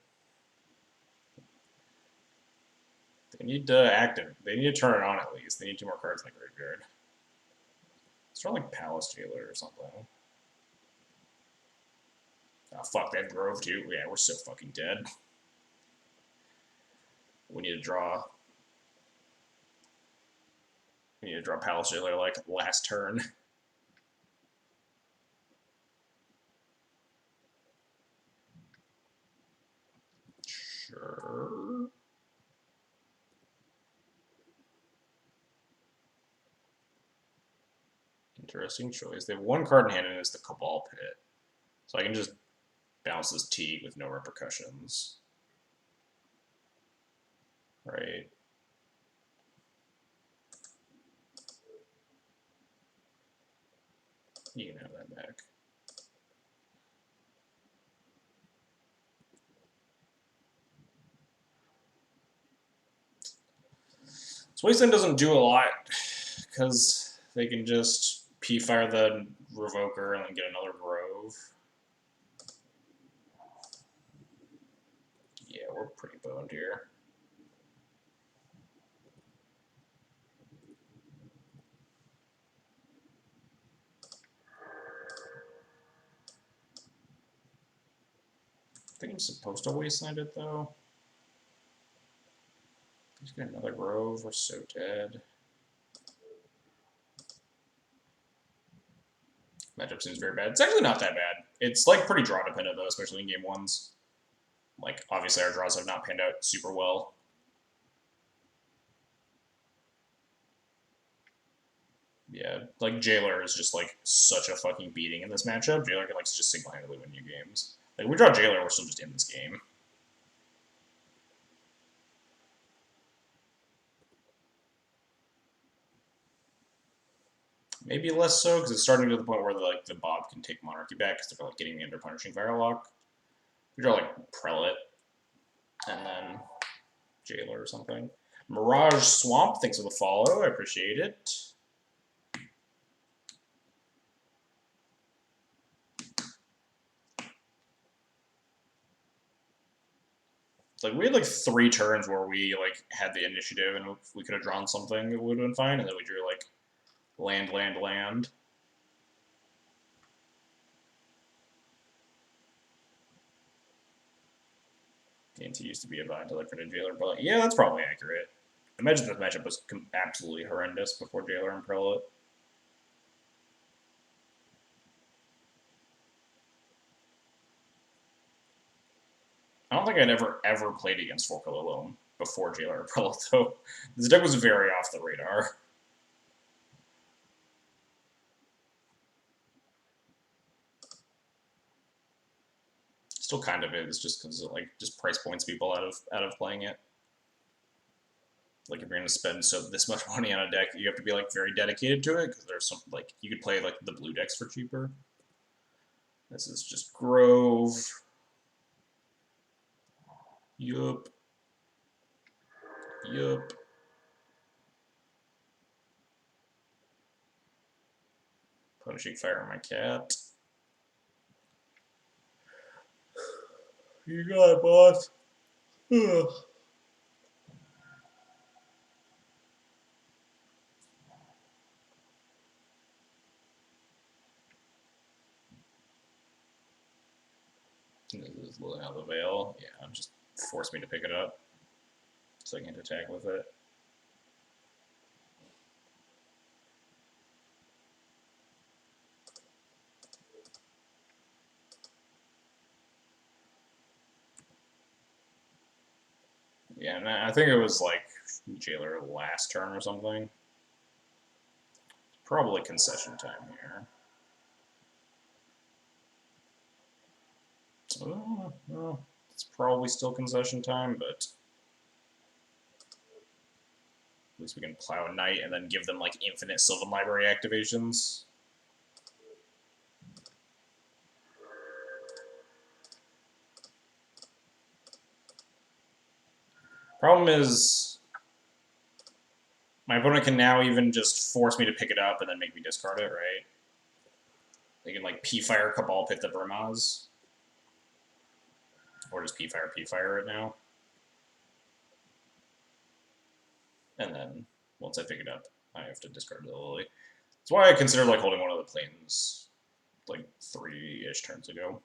They need to activate. They need to turn it on at least. They need 2 more cards in the graveyard. Let's try like Palace Jailer or something. Ah, fuck, they have Grove too. Yeah, we're so fucking dead. We need to draw. We need to draw Palace Jailer like last turn. Sure. Interesting choice. They have 1 card in hand and it's the Cabal Pit. So I can just bounce this Teague with no repercussions. Right. You can have that back. So Wasteland doesn't do a lot because they can just P-fire the Revoker and then get another Grove. Yeah, we're pretty boned here. I think I'm supposed to Wasteland it though. He's got another Grove. We're so dead. Matchup seems very bad. It's actually not that bad. It's like pretty draw dependent though, especially in game ones. Like obviously our draws have not panned out super well. Yeah, like Jailer is just like such a fucking beating in this matchup. Jailer can like just single-handedly win you games. Like we draw Jailer, we're still just in this game. Maybe less so because it's starting to the point where the Bob can take Monarchy back because they're like getting the under punishing Firelock. We draw like Prelate and then Jailer or something. Mirage Swamp, thanks for the follow. I appreciate it. Like we had like 3 turns where we like had the initiative and if we could have drawn something, it would have been fine. And then we drew like land, land, land. D&T used to be a bind to like for the Jailer, but like, yeah, that's probably accurate. Imagine this matchup was absolutely horrendous before Jailer and Prelate. I don't think I'd ever played against 4-color alone before Jailer or Prelate, though. This deck was very off the radar. Still kind of is, just because it like just price points people out of playing it. Like if you're gonna spend this much money on a deck, you have to be like very dedicated to it because there's some like you could play like the blue decks for cheaper. This is just Grove. Yup. Yup. Punishing Fire on my cat. You got it, boss. Ugh. This is losing out the veil. Yeah, just force me to pick it up so I can attack with it. Yeah, and I think it was like Jailer last turn or something. Probably concession time here. Oh, well, it's probably still concession time, but at least we can plow a knight and then give them like infinite Sylvan Library activations. Problem is, my opponent can now even just force me to pick it up and then make me discard it, right? They can like P-Fire Cabal Pit the Vermaz. Or just P-Fire it now. And then, once I pick it up, I have to discard the Lily. That's why I consider like holding one of the planes like 3-ish turns ago.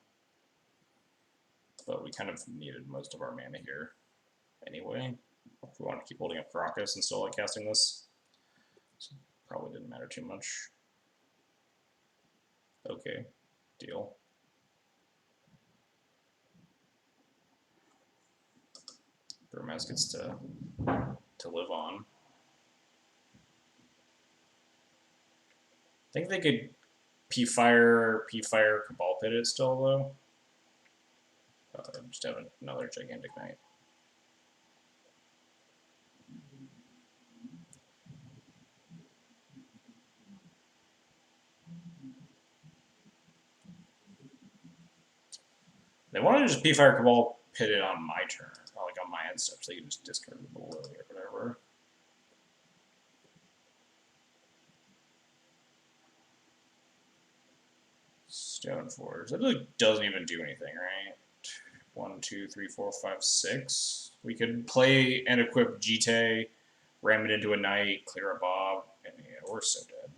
But we kind of needed most of our mana here anyway. If we want to keep holding up Caracas and still like casting this. So probably didn't matter too much. Okay, deal. Vermaz gets to live on. I think they could P-Fire Cabal Pit it still, though. Just have another Gigantic Knight. They wanted to just P-Fire Cabal Pit it on my turn, like on my end steps, so you can just discard the Lily or whatever. Stoneforge. That really doesn't even do anything, right? 1, 2, 3, 4, 5, 6. We could play and equip Jite, ram it into a knight, clear a Bob, and yeah, we're so dead.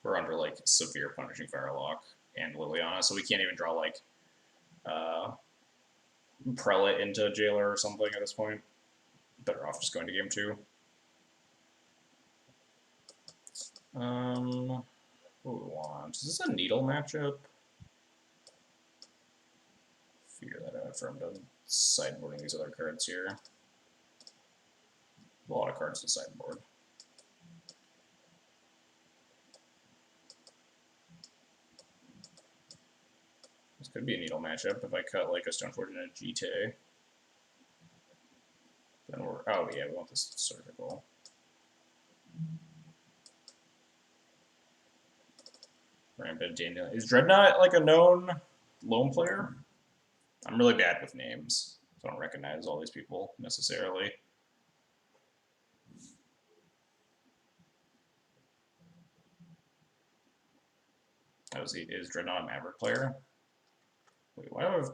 We're under like severe punishing Firelock and Liliana, so we can't even draw like Prelate into Jailer or something at this point. Better off just going to game 2. What do we want? Is this a Needle matchup? Figure that out after I'm done sideboarding these other cards here. A lot of cards to sideboard. This could be a Needle matchup if I cut like a Stoneforge and a Jite. Then we're, oh yeah, we want this Surgical. Rampant Daniel. Is Dreadnought like a known lone player? I'm really bad with names, so I don't recognize all these people necessarily. Is Dreadnought a Maverick player? Wait, why do I have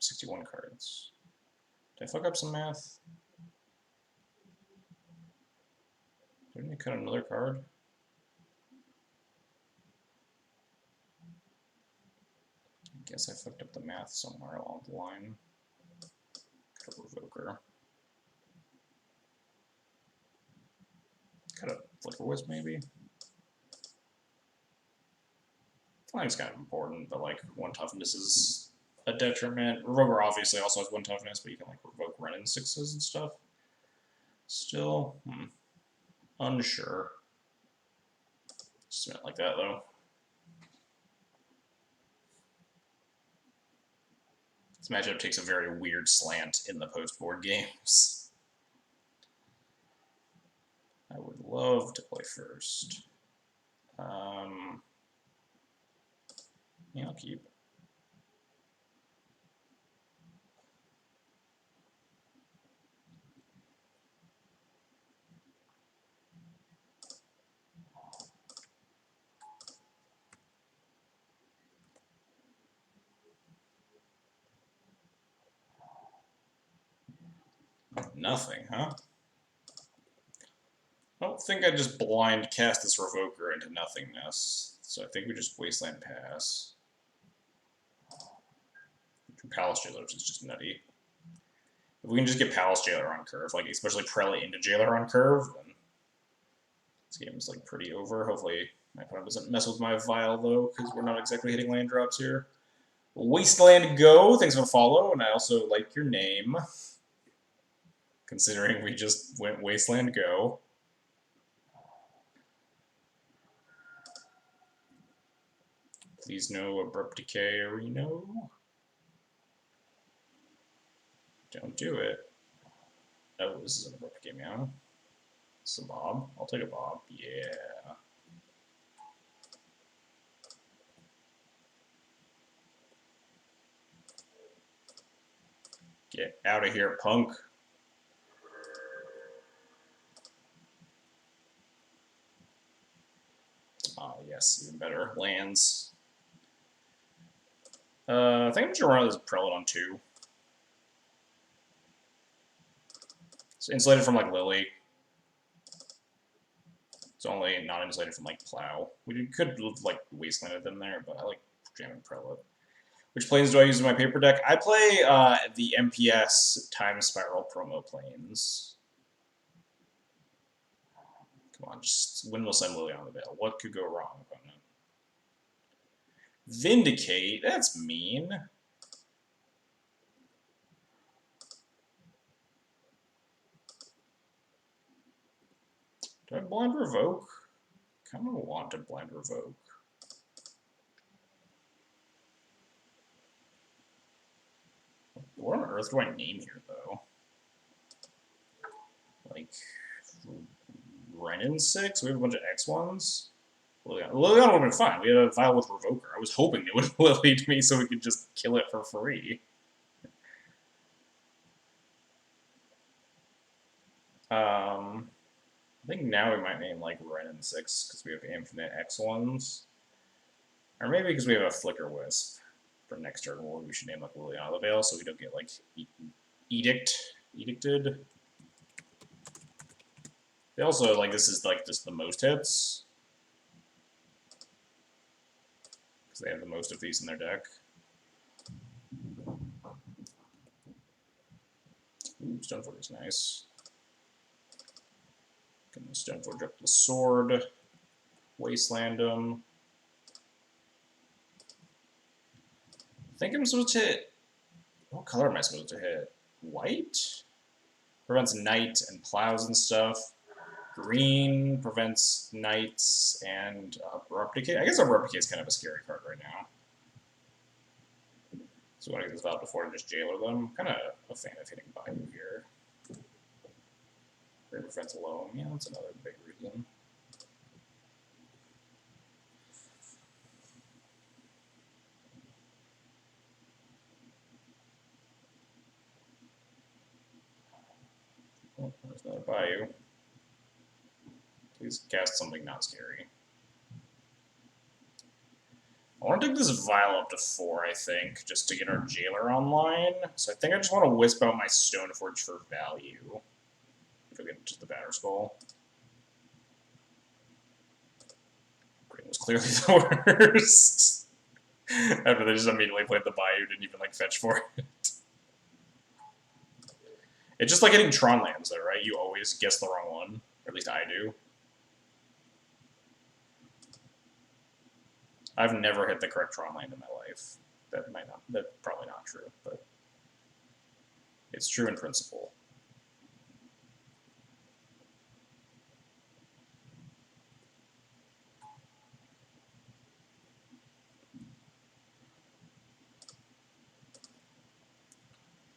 61 cards? Did I fuck up some math? Do I need to cut another card? I guess I fucked up the math somewhere along the line. Cut a Revoker. Cut a Flicker Wisp, maybe? I think it's kind of important, but like 1 toughness is a detriment. Revoker obviously also has 1 toughness, but you can like revoke Renin 6s and stuff. Still, unsure. Just meant like that though. This matchup takes a very weird slant in the post-board games. I would love to play first. Yeah, I'll keep. Nothing, huh? I don't think I just blind cast this Revoker into nothingness, so I think we just Wasteland Pass. Palace Jailers is just nutty. If we can just get Palace Jailer on curve, like especially Prelate into Jailer on curve, then this game is like pretty over. Hopefully my opponent doesn't mess with my Vial though, because we're not exactly hitting land drops here. Wasteland Go, thanks for the follow, and I also like your name. Considering we just went Wasteland Go. Please no Abrupt Decay or Reno. Don't do it. Oh, this is an Abrupt Decay meow. This is a Bob. I'll take a Bob. Yeah. Get out of here, punk. Oh, yes, even better. Lands. I think I'm just going to run this Prelate on 2. It's insulated from, like, Lily. It's only not insulated from, like, Plow. We could, like, Wastelanded them there, but I like jamming Prelate. Which planes do I use in my paper deck? I play the MPS Time Spiral promo planes. Come on, just Windmill Send Lily on the Veil. What could go wrong, opponent? Vindicate? That's mean. Do I blind revoke? I kind of want to blind revoke. What on earth do I name here, though? Like, Renin 6? We have a bunch of X1s? Liliana would have been fine. We had a Vial with Revoker. I was hoping they would have Lilied me so we could just kill it for free. I think now we might name like Ren and 6 because we have infinite X ones. Or maybe because we have a Flicker Wisp for next turn, we should name like Liliana the Veil so we don't get like edicted. They also like this is like just the most hits because they have the most of these in their deck. Ooh, Stoneforge is nice. Can Stoneforge up the sword, Wasteland him. I think I'm supposed to hit. What color am I supposed to hit? White? Prevents night and plows and stuff. Green prevents knights and Abrupt Decay. I guess Abrupt Decay is kind of a scary card right now. So we want to get this out before and just jailer them. Kind of a fan of hitting Bayou here. Green prevents alone. Yeah, that's another big reason. Oh, there's another Bayou. Please cast something not scary. I want to take this Vial up to 4, I think, just to get our Jailer online. So I think I just want to wisp out my Stoneforge for value. If we get to the Batterskull. Green was clearly the worst. After they just immediately played the Bayou, didn't even like fetch for it. It's just like hitting Tron lands though, right? You always guess the wrong one. Or at least I do. I've never hit the correct Tron land in my life. That's probably not true, but it's true in principle.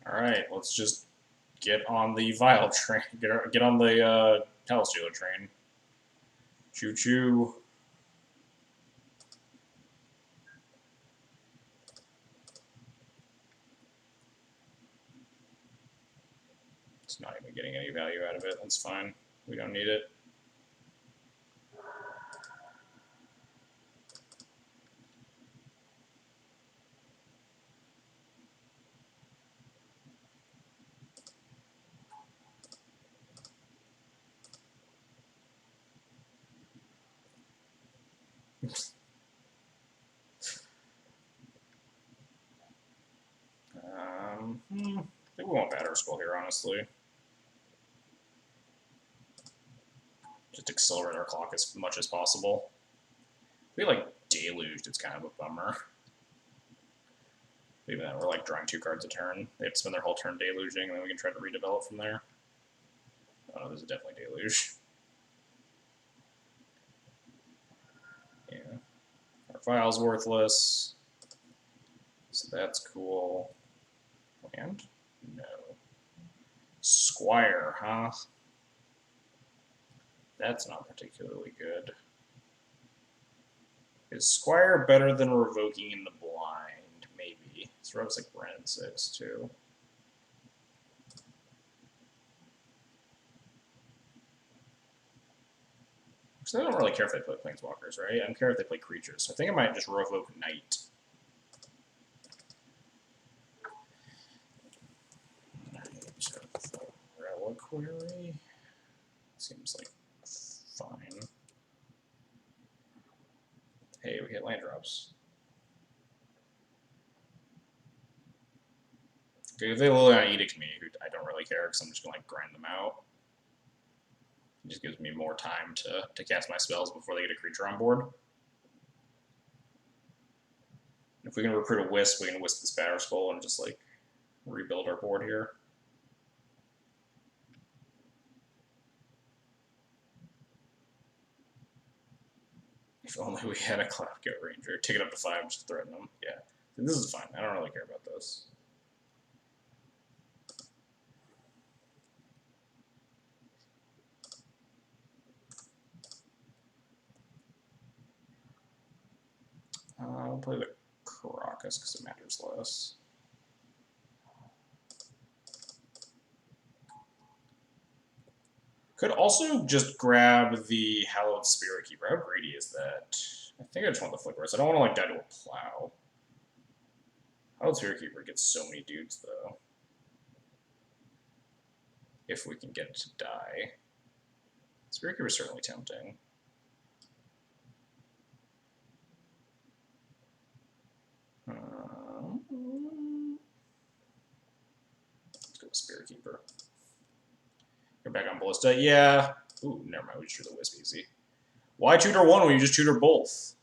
Alright, let's just get on the Vial train. Get on the Talus Jailer train. Choo choo. It's not even getting any value out of it. That's fine. We don't need it. I think we want Batterskull here, honestly. Just accelerate our clock as much as possible. If we like deluged, it's kind of a bummer. Even then, we're like drawing 2 cards a turn. They have to spend their whole turn deluging, and then we can try to redevelop from there. Oh, no, this is definitely deluge. Yeah. Our file's worthless. So that's cool. And? No. Squire, huh? That's not particularly good. Is Squire better than Revoking in the Blind? Maybe. This rubs like Ren 6 too. So I don't really care if they play Planeswalkers, right? I don't care if they play creatures. So I think I might just Revoke Knight. Reliquary seems like fine. Hey, we hit land drops. Okay, if they Liliana Edict me, I don't really care because I'm just gonna like grind them out. It just gives me more time to cast my spells before they get a creature on board. If we can recruit a Wisp, we can Wisp this Batterskull and just like rebuild our board here. If only we had a Cloud Goat Ranger. Take it up to 5, just threaten them. Yeah. This is fine. I don't really care about this. I'll play the Caracas because it matters less. Could also just grab the Hallowed Spirit Keeper. How greedy is that? I think I just want the Flickerous. I don't want to, like, die to a Plow. Hallowed Spirit Keeper gets so many dudes, though. If we can get it to die. Spirit Keeper is certainly tempting. Let's go with Spirit Keeper. Go back on Ballista. Yeah. Ooh, never mind. We just drew the Wisp easy. Why tutor one when you just tutor both?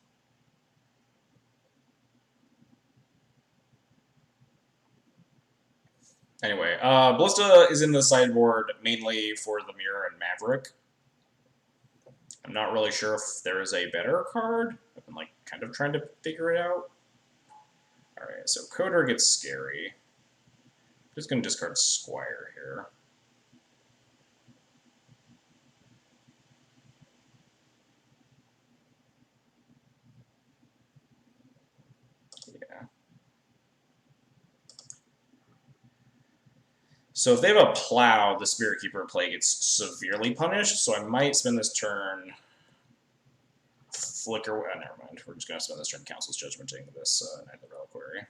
Anyway, Ballista is in the sideboard mainly for the Mirror and Maverick. I'm not really sure if there is a better card. I've been, like, kind of trying to figure it out. Alright, so Coder gets scary. Just gonna discard Squire here. Yeah. So if they have a Plow, the Spirit Keeper play gets severely punished, so I might spend this turn Flicker. Oh, never mind. We're just going to spend this turn Council's Judgmenting this Nightly Reliquary.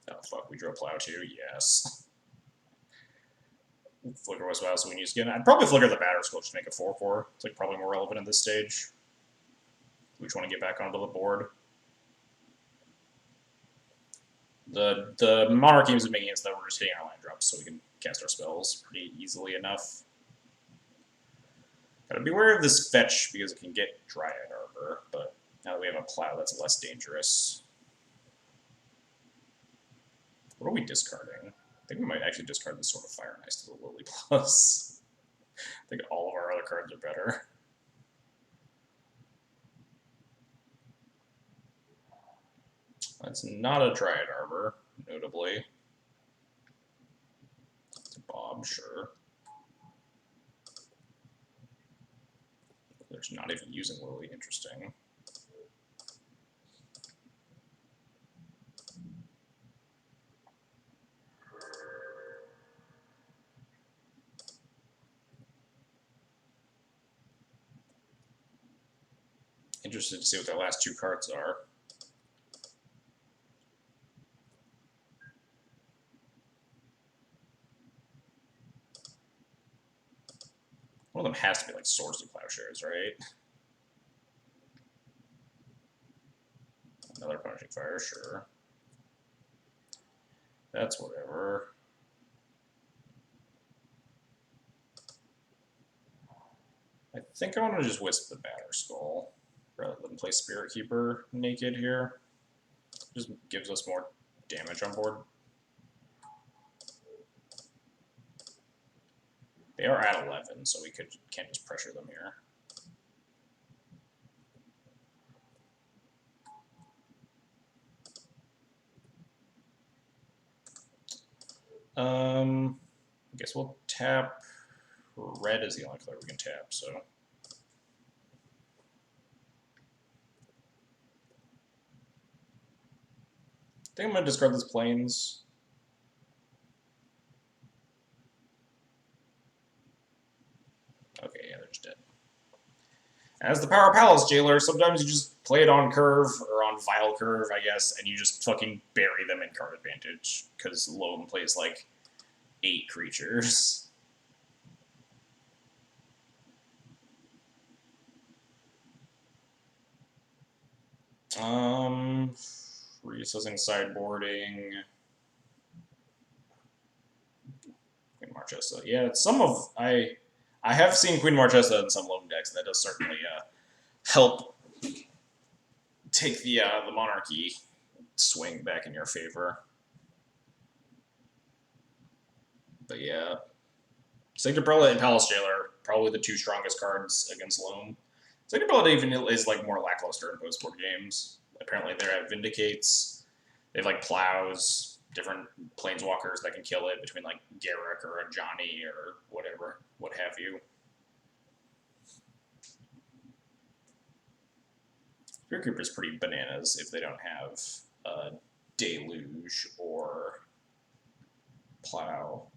Oh, fuck. We drew a Plow too? Yes. Flicker was Vow, so we need skin. I'd probably Flicker the Batter Skull just to make a 4-4. It's, like, probably more relevant at this stage. We just want to get back onto the board. The Monarchy is making it so that we're just hitting our land drops so we can cast our spells pretty easily enough. Gotta be aware of this fetch because it can get Dryad Arbor, but now that we have a Plow, that's less dangerous. What are we discarding? I think we might actually discard this Sword of Fire and Ice to the Lily Plus. I think all of our other cards are better. That's not a Dryad Arbor, notably. It's a Bob, sure. There's not even using Lily, interesting. Interested to see what their last two cards are. One of them has to be like Swords of Plowshares, right? Another Punishing Fire, sure. That's whatever. I think I want to just Wisp the Batter Skull rather than play Spirit Keeper naked here. Just gives us more damage on board. They are at 11, so we can't just pressure them here. I guess we'll tap. Red is the only color we can tap, so. I think I'm going to discard this Plains. Okay, yeah, they're just dead. As the Power Palace Jailer, sometimes you just play it on curve, or on Vile Curve, I guess, and you just fucking bury them in card advantage, because Loam plays like 8 creatures. Reassessing sideboarding. Queen Marchesa. Yeah, some of I have seen Queen Marchesa in some Loam decks, and that does certainly help take the Monarchy swing back in your favor. But yeah, Sanctum Prelate and Palace Jailer, probably the 2 strongest cards against Loam. Sanctum Prelate even is like more lackluster in post-board games. Apparently they have Vindicates, they have like Plows, different planeswalkers that can kill it between like Garruk or a Johnny or whatever, what have you. Spirit Creeper is pretty bananas if they don't have Deluge or Plow.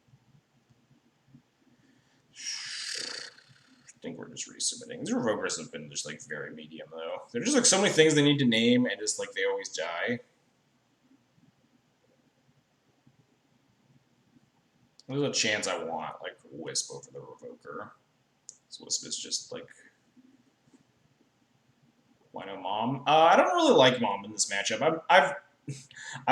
I think we're just resubmitting. These Revokers have been just like very medium though. They're just like so many things they need to name and just like they always die. There's a chance I want like Wisp over the Revoker. So Wisp is just like, why no Mom? I don't really like Mom in this matchup. I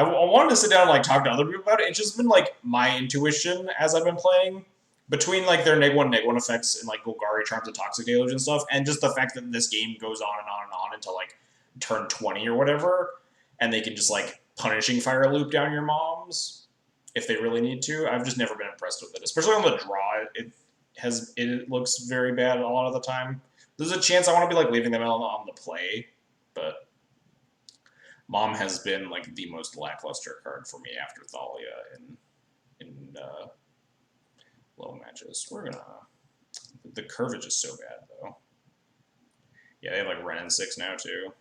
wanted to sit down and like talk to other people about it. It's just been like my intuition as I've been playing between like their neg1 effects and like Golgari Charms and Toxic Deluge and stuff, and just the fact that this game goes on and on and on until like turn 20 or whatever, and they can just like punishing fire loop down your moms if they really need to. I've just never been impressed with it, especially on the draw. It looks very bad a lot of the time. There's a chance I want to be like leaving them on the play, but Mom has been like the most lackluster card for me after Thalia in low matches. We're gonna. The curvage is so bad though. Yeah, they have like Ren and 6 now too.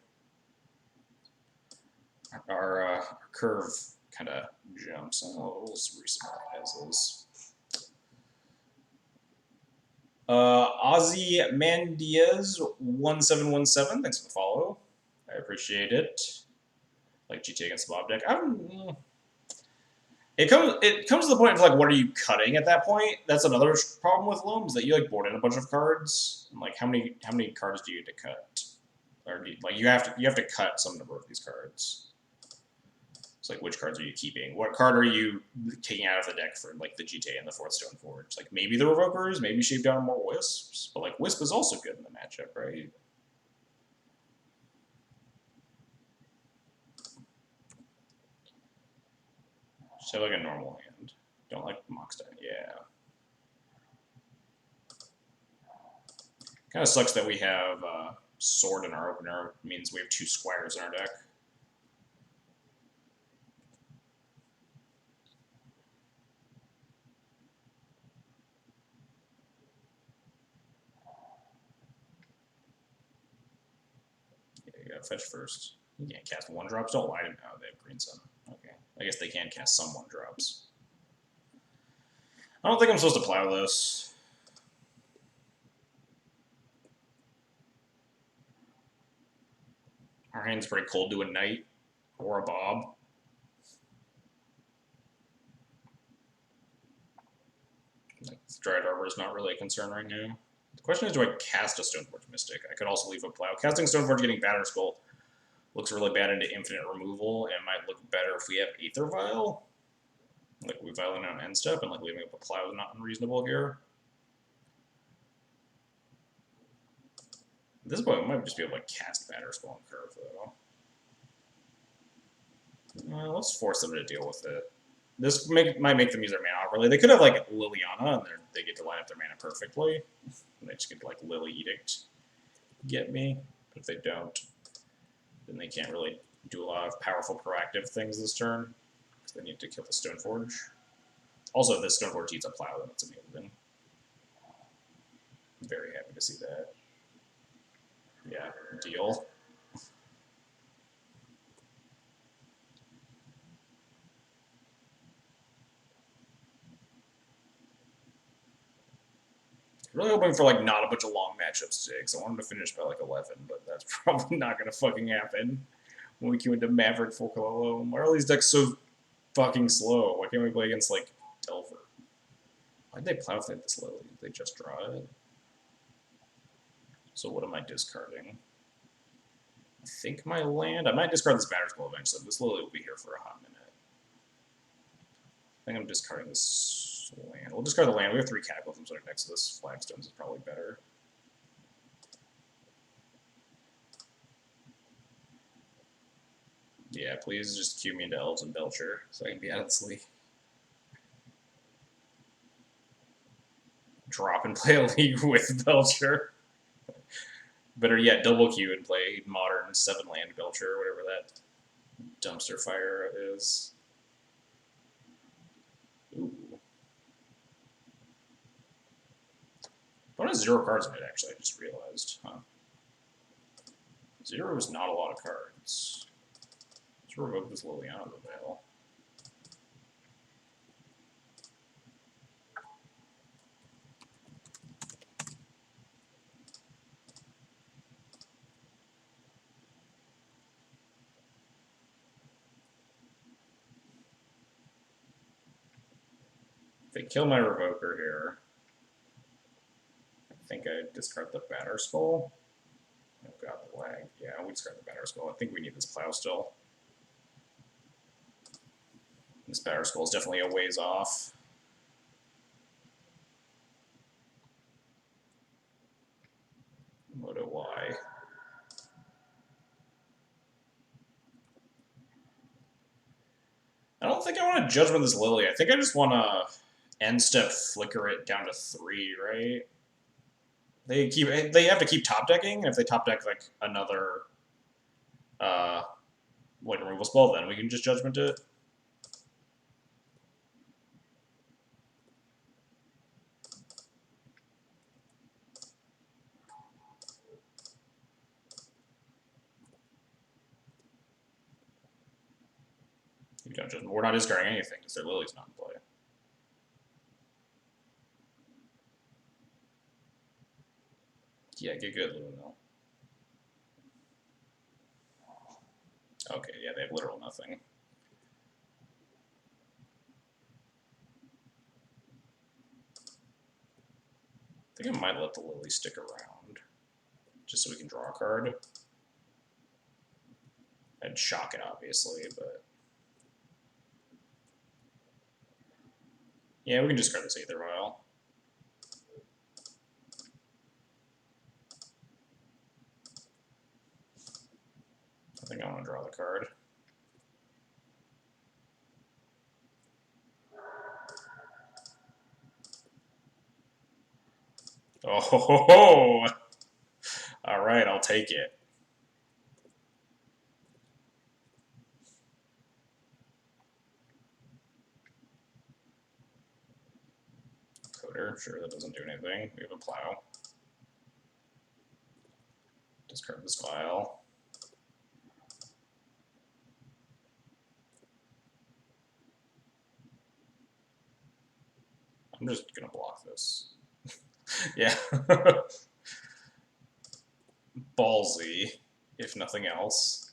Our curve kind of jumps. Oh, we'll resubmit as is. Ozzy Mandiaz 1717. Thanks for the follow. I appreciate it. Like GTA against the Bob deck. It comes to the point of like, what are you cutting at that point? That's another problem with Loam, is that you like board in a bunch of cards. And, like how many cards do you get to cut? Or you have to cut some number of these cards. It's like, which cards are you keeping? What card are you taking out of the deck for like the GTA and the 4th Stoneforge? Like maybe the Revokers, maybe shave down more Wisps, but like Wisp is also good in the matchup, right? Just have like a normal hand. Don't like Moxstein, yeah. Kind of sucks that we have Sword in our opener. It means we have 2 Squires in our deck. Yeah, you gotta fetch first. You can't cast 1-drops. Don't lie to me. Oh, they have Green Sun. Okay. I guess they can cast some 1-drops. I don't think I'm supposed to plow this. Our hand's pretty cold to a Knight or a Bob. Like, Dryad Arbor is not really a concern right now. The question is, do I cast a Stoneforge Mystic? I could also leave a plow. Casting Stoneforge getting Batterskull looks really bad into infinite removal, and might look better if we have Aether Vial. Like, we violate on end step, and like leaving up a plow is not unreasonable here. At this point, we might just be able to cast Batterskull and curve, though. Let's force them to deal with it. This might make them use their mana overlay. They could have like Liliana, and they get to line up their mana perfectly. And they just get to like Lily Edict get me. But if they don't, then they can't really do a lot of powerful proactive things this turn, because they need to kill the Stoneforge. Also, if this Stoneforge eats a plow, then it's amazing. I'm very happy to see that. Yeah, deal. Really hoping for like not a bunch of long matchups today, because I wanted to finish by like 11, but that's probably not gonna fucking happen when we queue into Maverick full color. Why are all these decks so fucking slow? Why can't we play against like Delver? Why'd they plow through this Lily? Did they just draw it? So what am I discarding? I think my land. I might discard this Batterskull eventually. This Lily will be here for a hot minute. I think I'm discarding this land. We'll discard the land. We have 3 Cataclysms right next to this. Flagstones is probably better. Yeah, please just cue me into Elves and Belcher so I can be out of the sleep. Drop and play a league with Belcher. Better yet, double queue and play modern 7-land Belcher, whatever that dumpster fire is. What is 0 cards in it, actually? I just realized. Huh. 0 is not a lot of cards. Let's revoke this Lily out of the veil. If they kill my Revoker here, I think I discard the Batter Skull. Oh god, the lag. Yeah, we discard the Batter Skull. I think we need this Plow still. This Batter Skull is definitely a ways off. Moto Y. I don't think I want to Judgment this Lily. I think I just want to end step flicker it down to 3, right? They have to keep top decking, and if they top deck like another removal spell, then we can just Judgment it. You don't Judgment. We're not discarding anything because their Lily's not in play. Yeah, get good, Luminol. Okay, yeah, they have literal nothing. I think I might let the Lily stick around, just so we can draw a card. I'd shock it, obviously, but... yeah, we can discard this Aether Vial. I think I want to draw the card. Oh ho ho ho! Alright, I'll take it. Coder, sure, that doesn't do anything. We have a Plow. Discard this Vial. I'm just gonna block this. Yeah. Ballsy, if nothing else.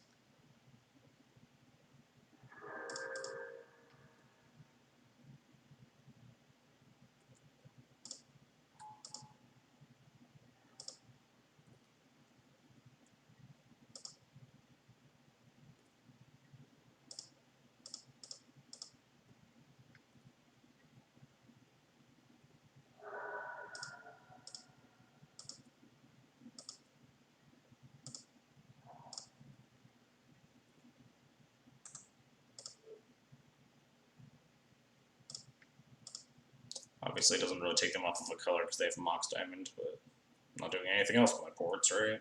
Obviously, it doesn't really take them off of a color because they have Mox Diamond, but I'm not doing anything else with my ports, right?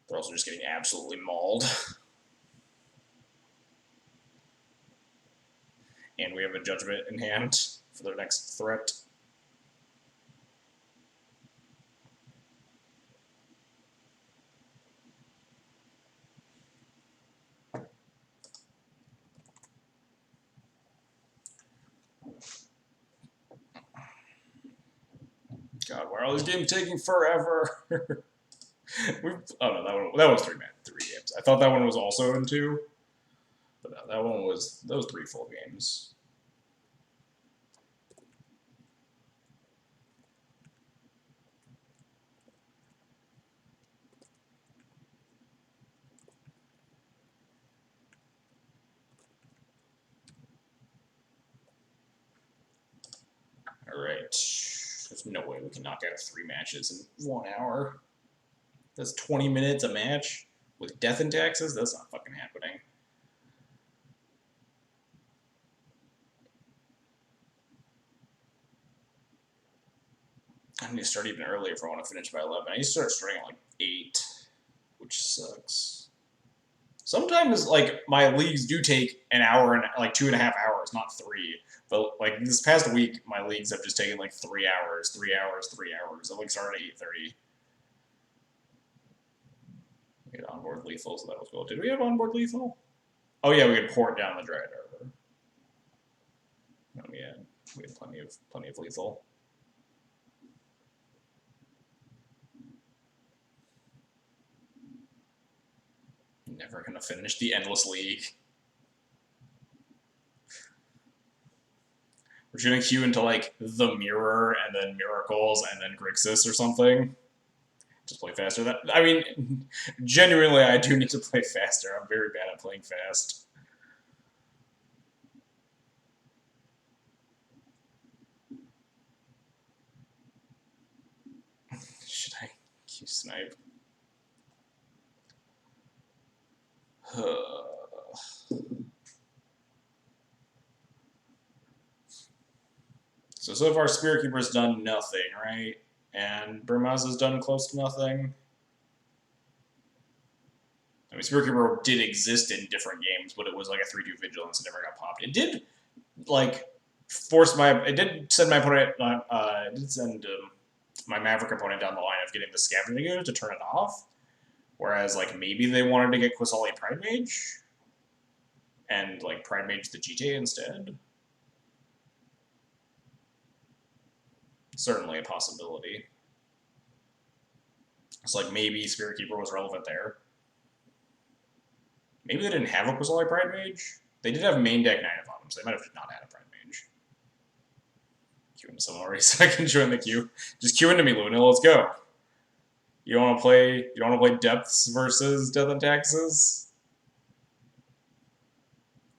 They're also just getting absolutely mauled. And we have a Judgment in hand for their next threat. God, why are all these games taking forever? Oh no, that was 3 games. I thought that one was also in 2, but no, that was 3 full games. All right, there's no way we can knock out 3 matches in 1 hour. That's 20 minutes a match with death and taxes. That's not fucking happening. I need to start even earlier if I want to finish by 11. I need to start starting at like 8, which sucks. Sometimes, like, my leagues do take an hour and, like, 2.5 hours, not 3. But, like, this past week, my leagues have just taken, like, 3 hours, 3 hours, 3 hours. I, like, started at 8:30. We had onboard lethal, so that was cool. Did we have onboard lethal? Oh, yeah, we could port down the Dread Arbor. No, we had plenty of lethal. Never gonna finish the endless league. We're gonna queue into like the Mirror and then Miracles and then Grixis or something. Just play faster. That I mean, genuinely, I do need to play faster. I'm very bad at playing fast. Should I queue snipe? So far, Spirit Keeper's done nothing, right? And Burmaz has done close to nothing. I mean, Spirit Keeper did exist in different games, but it was like a 3-2 Vigilance and never got popped. It did, like, it did send my opponent, it did send my Maverick opponent down the line of getting the Scavenger to turn it off. Whereas, like, maybe they wanted to get Quasali Pride Mage and, like, Pride Mage the GTA instead. Certainly a possibility. It's like maybe Spirit Keeper was relevant there. Maybe they didn't have a Quasali Pride Mage. They did have main deck 9 of them, so they might have not had a Pride Mage. Queue into someone already so I can join the queue. Just queue into me, Luna. Let's go. You don't want to play? You don't want to play Depths versus Death and Taxes?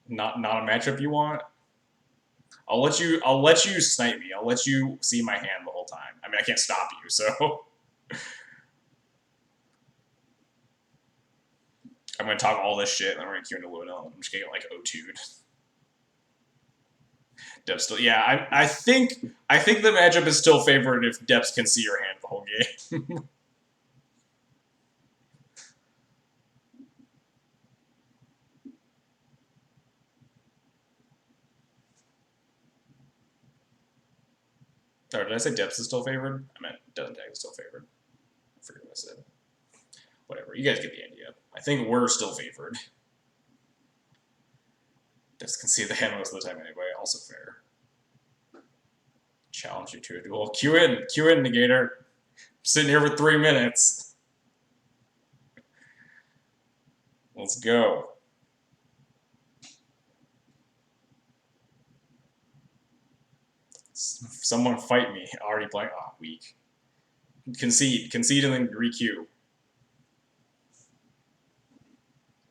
Not a matchup you want? I'll let you snipe me. I'll let you see my hand the whole time. I mean, I can't stop you, so I'm gonna talk all this shit, and then we're gonna queue into Luna, and I'm just gonna get like O2'd. Depths still, yeah. I think the matchup is still favored if Depths can see your hand the whole game. Sorry, did I say Depths is still favored? I meant Doesn't Tag is still favored. I forget what I said. Whatever, you guys get the idea. I think we're still favored. Depths can see the hand most of the time anyway, also fair. Challenge you to a duel. Queue in, Negator. I'm sitting here for 3 minutes. Let's go. Someone fight me. Already playing. Oh, weak. Concede and then re-queue.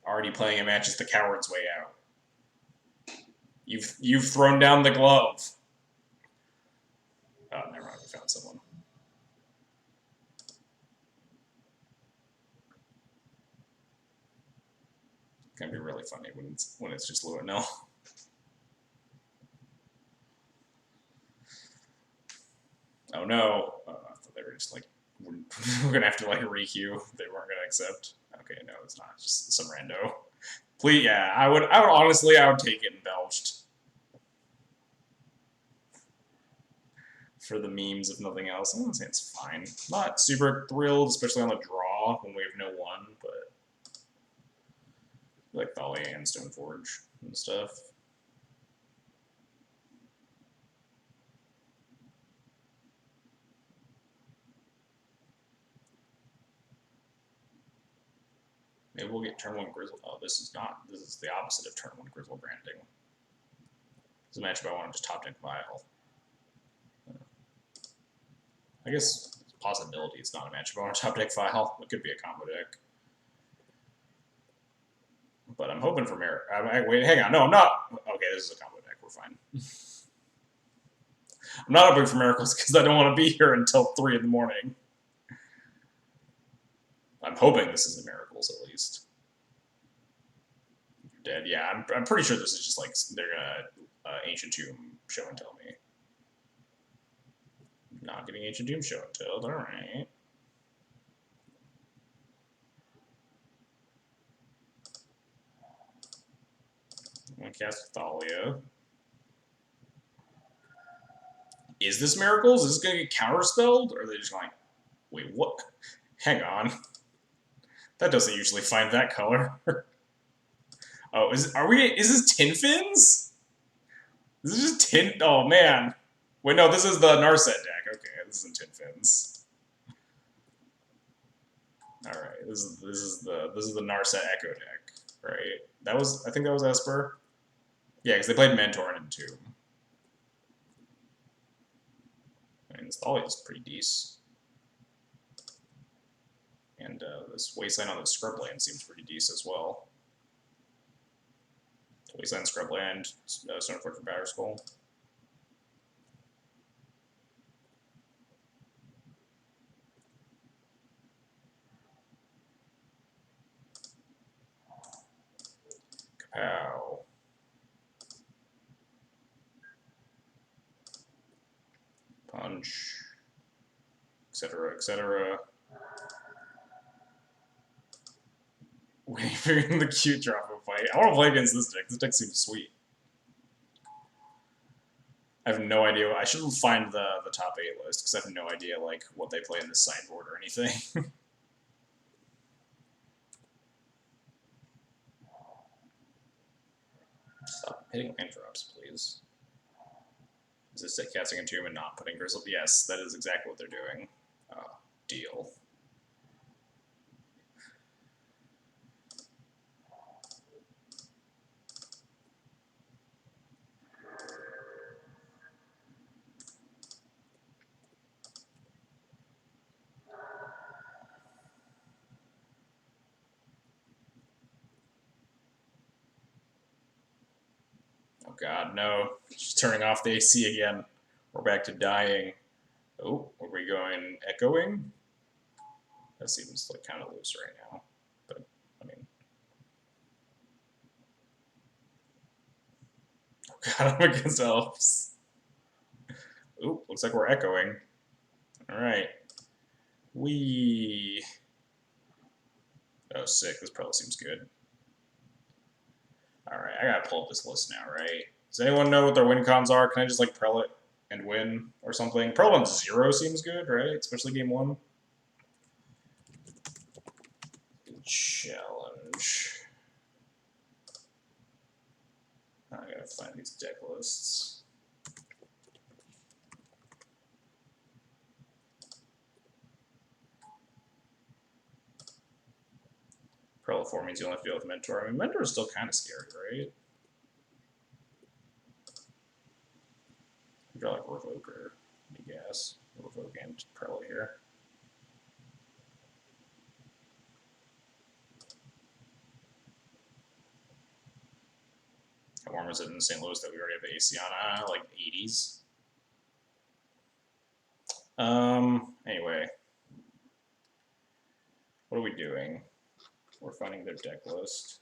Already playing a match is the coward's way out. You've thrown down the glove. Oh, never mind. We found someone. It's gonna be really funny when it's just Luanil. Oh no! I thought they were just like we're gonna have to like re-queue. They weren't gonna accept. Okay, no, it's not. Just some rando. Please, yeah, I would honestly, I would take it and belched. For the memes, if nothing else. I'm gonna say it's fine. Not super thrilled, especially on the draw when we have no one, but I like Volley and Stoneforge and stuff. Maybe we'll get turn 1 Grizzle. Oh, this is the opposite of turn 1 Grizzle branding. It's a matchup I want to just top deck Vile. I guess possibility it's not a matchup I want to top deck Vile. It could be a combo deck. But I'm hoping for Merit. Wait, hang on. No, I'm not. Okay, this is a combo deck. We're fine. I'm not hoping for miracles because I don't want to be here until 3 in the morning. I'm hoping this is the miracles at least. You're dead. Yeah, I'm pretty sure this is just like they're gonna Ancient Tomb show and tell me. Not getting Ancient Tomb show and tell. All right. I'm gonna cast Thalia. Is this Miracles? Is this gonna get counterspelled? Or are they just going, wait, what? Hang on. That doesn't usually find that color. Oh, is this Tin Fins? This is just Tin. Oh man. Wait, no, this is the Narset deck. Okay, this isn't Tin Fins. All right, this is the Narset Echo deck, right? I think that was Esper. Yeah, because they played Mentor and Entomb. I mean, this Thalia is pretty decent. And this Wasteland on the Scrubland seems pretty decent as well. Wasteland, Scrubland, Stoneforge for Batterskull. Kapow. Punch. Etc., etc. Waving the cute drop of fight. I want to play against this deck. This deck seems sweet. I have no idea. I should find the top 8 list because I have no idea like what they play in this sideboard or anything. Stop hitting land drops, please. Is this casting Entomb and not putting Grizzle? Yes, that is exactly what they're doing. Deal. Oh god, no. She's turning off the AC again. We're back to dying. Oh, are we going echoing? That seems like kind of loose right now. But, I mean... Oh god, I'm against elves. Ooh, looks like we're echoing. Alright. Oh, sick. This probably seems good. Alright, I gotta pull up this list now, right? Does anyone know what their win cons are? Can I just, like, prel it and win or something? Prel on 0 seems good, right? Especially game 1. Challenge. I gotta find these deck lists. Prel 4 means you only have to deal with Mentor. I mean, Mentor is still kind of scary, right? Draw like Revoker, I guess. Revoke and Prel here. How warm is it in St. Louis that we already have the AC on? Like 80s. Anyway. What are we doing? We're finding their deck list.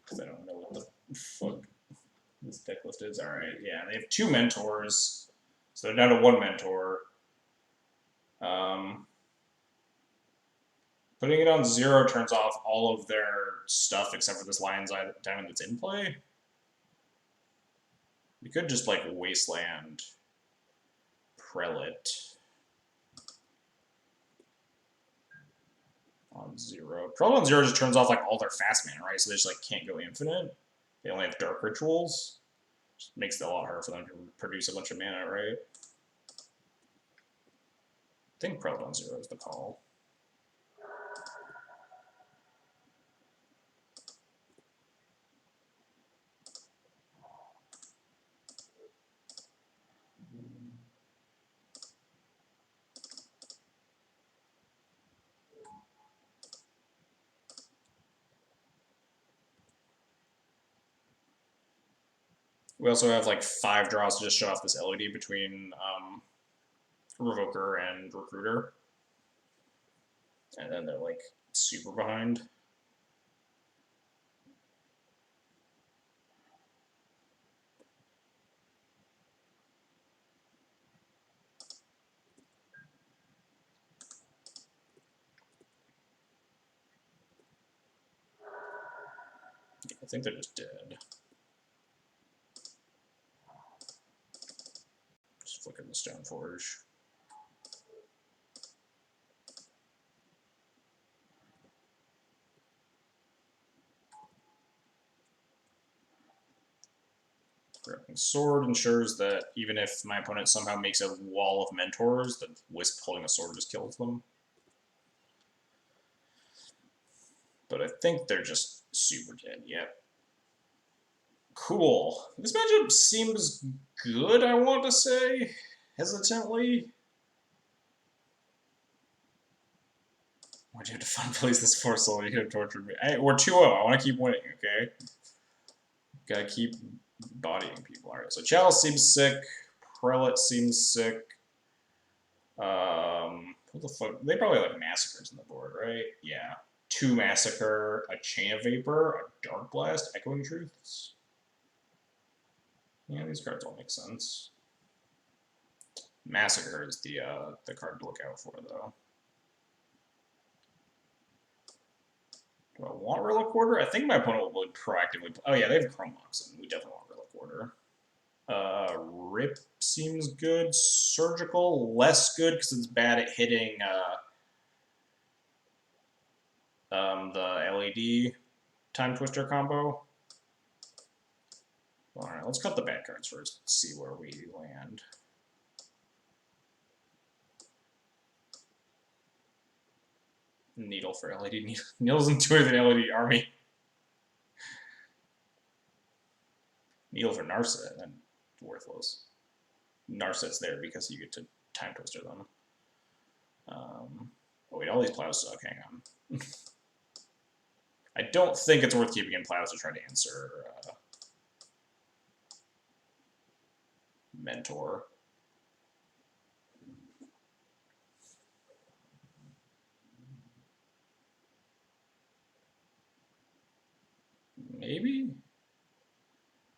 Because I don't know what the fuck this deck list is. Alright, yeah, they have 2 mentors. So they're down to 1 mentor. Putting it on 0 turns off all of their stuff except for this Lion's Eye Diamond that's in play. We could just, like, Wasteland Prelate on 0. Prelate on 0 just turns off, like, all their fast mana, right? So they just, like, can't go infinite. They only have Dark Rituals. Just makes it a lot harder for them to produce a bunch of mana, right? I think Prelate on 0 is the call. We also have like 5 draws to just shut off this LED between Revoker and Recruiter. And then they're like super behind. I think they're just dead. Just look at the Stone Forge. Grabbing Sword ensures that even if my opponent somehow makes a wall of Mentors, the Wisp holding a sword just kills them. But I think they're just super dead, yep. Cool. This matchup seems good, I want to say, hesitantly. Why'd you have to fun place this Force Soul? You could have tortured me. Hey, we're 2-0. I want to keep winning, okay? Gotta keep bodying people. Alright, so Chalice seems sick. Prelate seems sick. What the fuck? They probably have like Massacres on the board, right? Yeah. 2 Massacre, a Chain of Vapor, a Dark Blast, Echoing Truths. Yeah, these cards all make sense. Massacre is the card to look out for, though. Do I want Relic Order? I think my opponent will proactively... Oh yeah, they have Chrome Mox, and we definitely want Relic Order. Rip seems good. Surgical, less good because it's bad at hitting the LED Time Twister combo. Alright, let's cut the bad cards first, see where we land. Needle for LED. Needle's intuitive than LED army. Needle for Narset, and then worthless. Narset's there because you get to Time Twister them. Oh wait, all these plows suck, hang on. I don't think it's worth keeping in plows to try to answer Mentor. Maybe?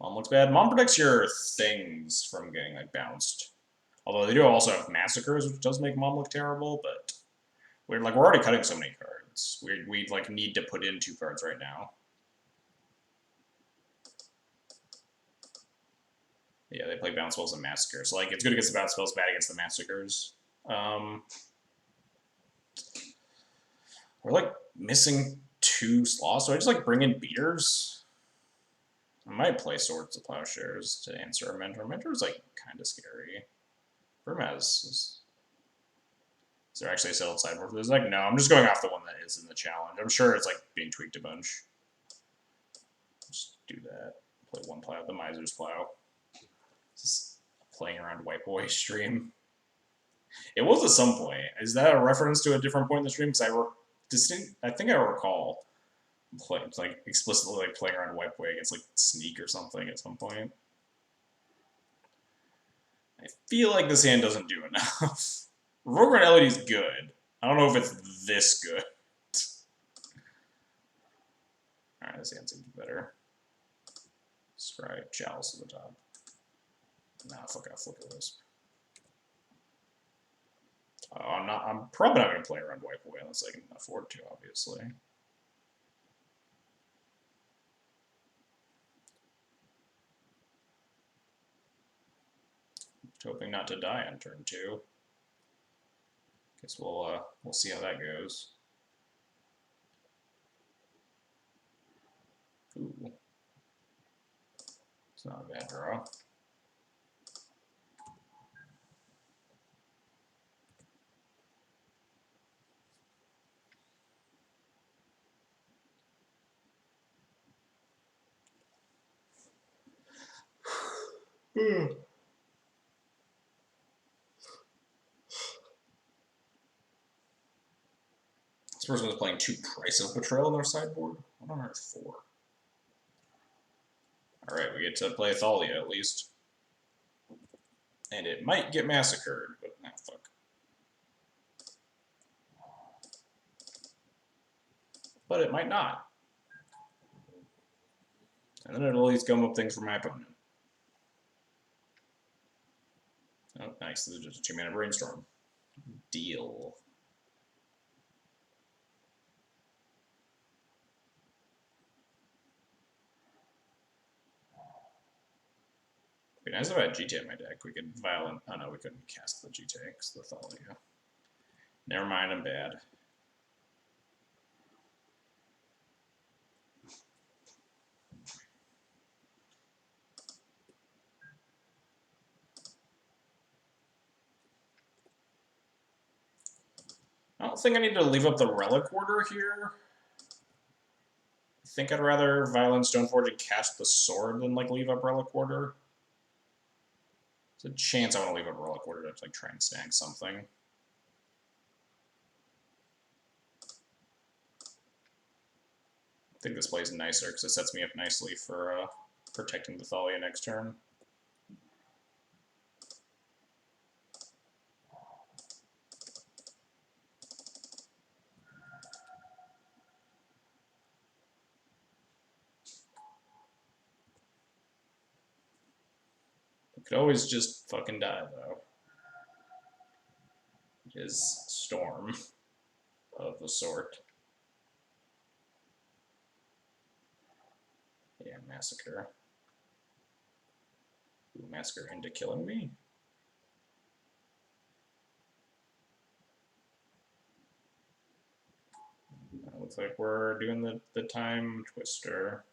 Mom looks bad. Mom protects your things from getting like bounced. Although they do also have Massacres, which does make Mom look terrible, but we're already cutting so many cards. We like need to put in 2 cards right now. Yeah, they play Bounce Spells and Massacre. So like it's good against the Bounce Spells, bad against the Massacres. We're like missing 2 slots, so I just like bring in Beaters. I might play Swords to Plowshares to answer a Mentor. Mentor's like kind of scary. Vermez is there actually a settled sideboard for this? Like, no, I'm just going off the one that is in the challenge. I'm sure it's like being tweaked a bunch. Just do that. Play 1 plow, the Miser's Plow. Just playing around White Boy stream. It was at some point. Is that a reference to a different point in the stream? Because I think I recall like explicitly like playing around White Boy against like Sneak or something at some point. I feel like this hand doesn't do enough. Rogue LED is good. I don't know if it's this good. Alright, this hand seems better. Scry, Chalice at the top. Nah, fuck off, Flicker Wisp. I'm probably not going to play around White Boy unless I can afford to, obviously. Just hoping not to die on turn 2. Guess we'll see how that goes. Ooh. It's not a bad draw. This person was playing 2 Price of Betrayal on their sideboard. What on earth for? Alright, we get to play Thalia at least. And it might get massacred, but nah, fuck. But it might not. And then it'll at least gum up things for my opponent. Oh, nice. This is just a 2-mana Brainstorm. Deal. Be nice if I had GTA in my deck. We could violent. Oh no, we couldn't cast the GTA because the Thalia. Never mind, I'm bad. I don't think I need to leave up the Relic Order here. I think I'd rather Violent Stoneforge and cast the sword than like leave up Relic Order. There's a chance I want to leave up Relic Order to like try and snag something. I think this plays nicer because it sets me up nicely for protecting the Thalia next turn. Could always just fucking die, though. It is Storm of the sort. Yeah, Massacre. Ooh, Massacre into killing me? Looks like we're doing the Time Twister.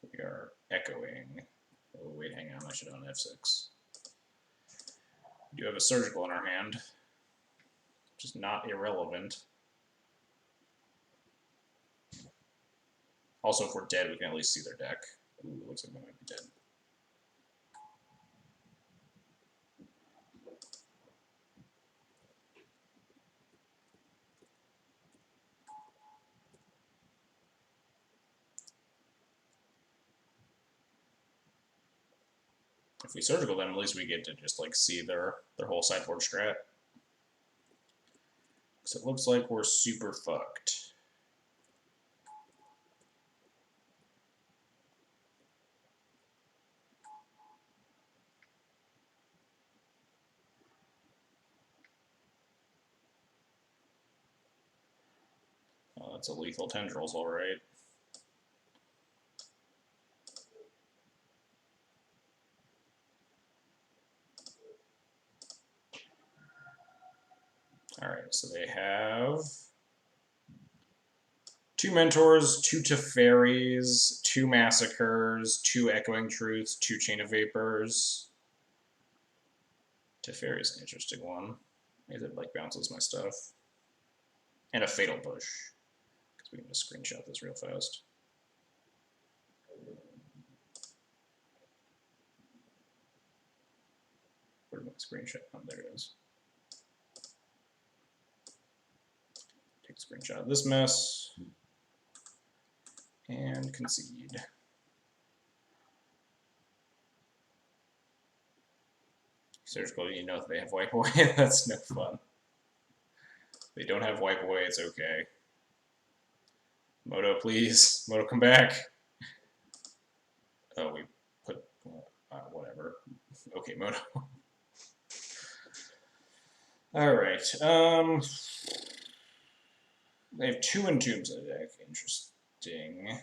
We are echoing. Oh, wait, hang on. I should own F6. We do have a Surgical in our hand, which is not irrelevant. Also, if we're dead, we can at least see their deck. Ooh, looks like we might be dead. If we Surgical them, at least we get to just like see their whole sideboard strat. So it looks like we're super fucked. Oh, that's a Lethal Tendrils, alright. Alright, so they have 2 Mentors, 2 Teferis, 2 Massacres, 2 Echoing Truths, 2 Chain of Vapors. Teferi's an interesting one. Maybe it like bounces my stuff. And a Fatal Push. Because we can just screenshot this real fast. Where'd my screenshot? Oh, there it is. Take a screenshot of this mess. And concede. Surgical, you know if they have wipe away, that's no fun. If they don't have wipe away, it's okay. Moto, please. Moto, come back. Oh, we put... whatever. Okay, Moto. Alright, they have 2 Entombs in the deck. Interesting.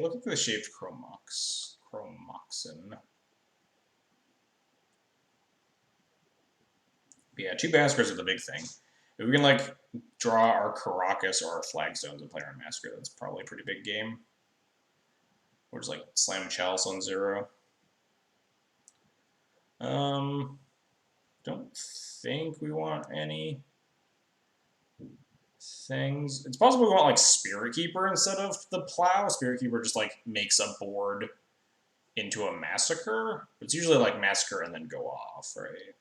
Look like they shaved Chromoxin. But yeah, 2 Massacres are the big thing. If we can, like, draw our Caracas or our Flagstones and play our Massacre, that's probably a pretty big game. Or just, like, slam Chalice on 0. Don't think we want any things. It's possible we want, like, Spirit Keeper instead of the Plow. Spirit Keeper just, like, makes a board into a Massacre. It's usually, like, Massacre and then go off, right?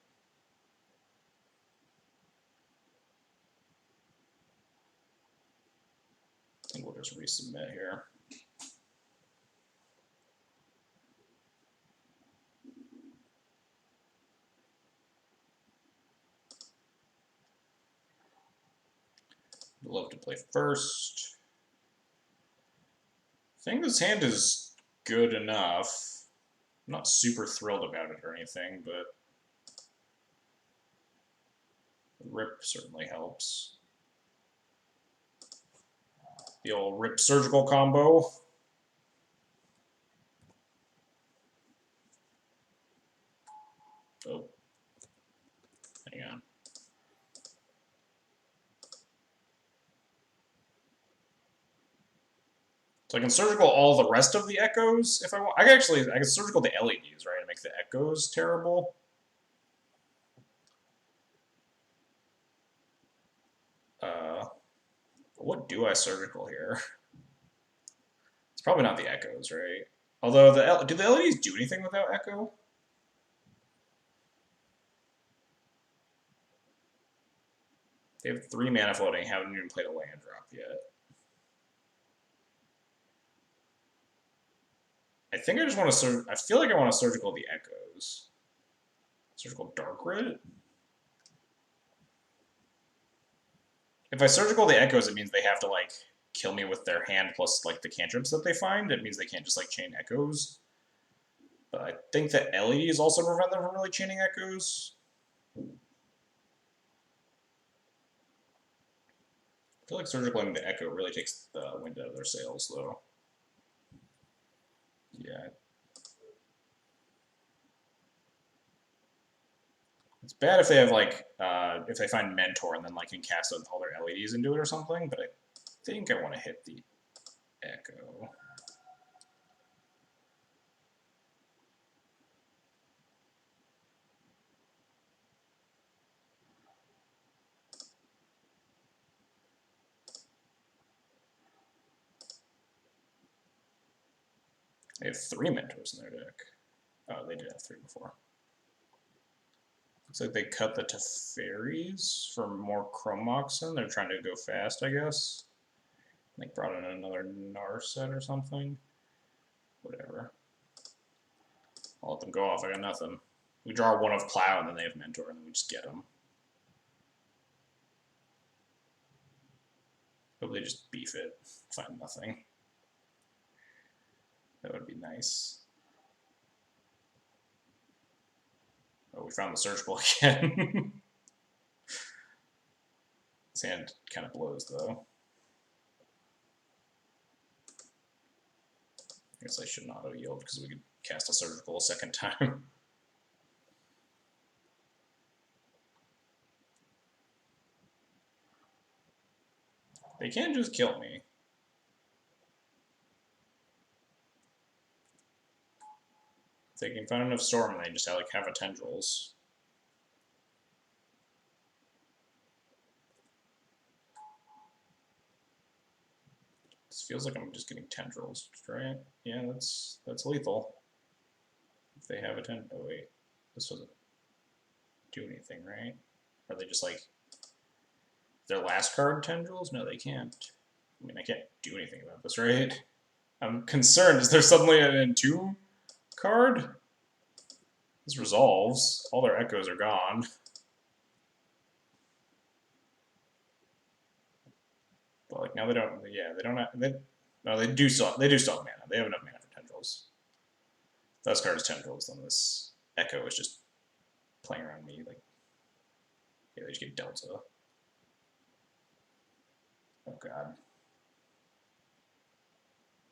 I think we'll just resubmit here. I'd love to play first. I think this hand is good enough. I'm not super thrilled about it or anything, but Rip certainly helps. The old rip surgical combo. Oh. Hang on. So I can surgical all the rest of the echoes if I want. I can surgical the LEDs, right, and make the echoes terrible. What do I surgical here? It's probably not the echoes, right? Although do the LEDs do anything without echo? They have 3 mana floating. Haven't even played a land drop yet. I think I just want to I feel like I want to surgical the echoes. Surgical Dark Red? If I surgical the echoes, it means they have to like kill me with their hand plus like the cantrips that they find. It means they can't just like chain echoes. But I think that LEDs also prevent them from really chaining echoes. I feel like surgicaling the echo really takes the wind out of their sails, though. Yeah. It's bad if they have like if they find Mentor and then like can cast all their LEDs into it or something. But I think I want to hit the echo. They have 3 Mentors in their deck. Oh, they did have 3 before. Looks like they cut the Teferis for more Chrome Moxen. They're trying to go fast, I guess. Like brought in another Narset or something. Whatever. I'll let them go off. I got nothing. We draw 1 of Plow and then they have Mentor and then we just get them. Hope they just beef it. Find nothing. That would be nice. Oh, we found the searchable again. This hand kind of blows, though. I guess I should not auto yield because we could cast a surgical a second time. They can't just kill me. If they can find enough storm, they just have a tendrils. This feels like I'm just getting tendrils, right? Yeah, that's lethal. If they have a oh wait, this doesn't do anything, right? Are they just like their last card tendrils? No, they can't. I mean, I can't do anything about this, right? I'm concerned. Is there suddenly an Entomb card? This resolves. All their echoes are gone. But like now they don't. Yeah, they don't have. No, they do still. They do still have mana. They have enough mana for tendrils. If this card is tendrils, then this echo is just playing around me. Like, yeah, they just get delta. Oh god.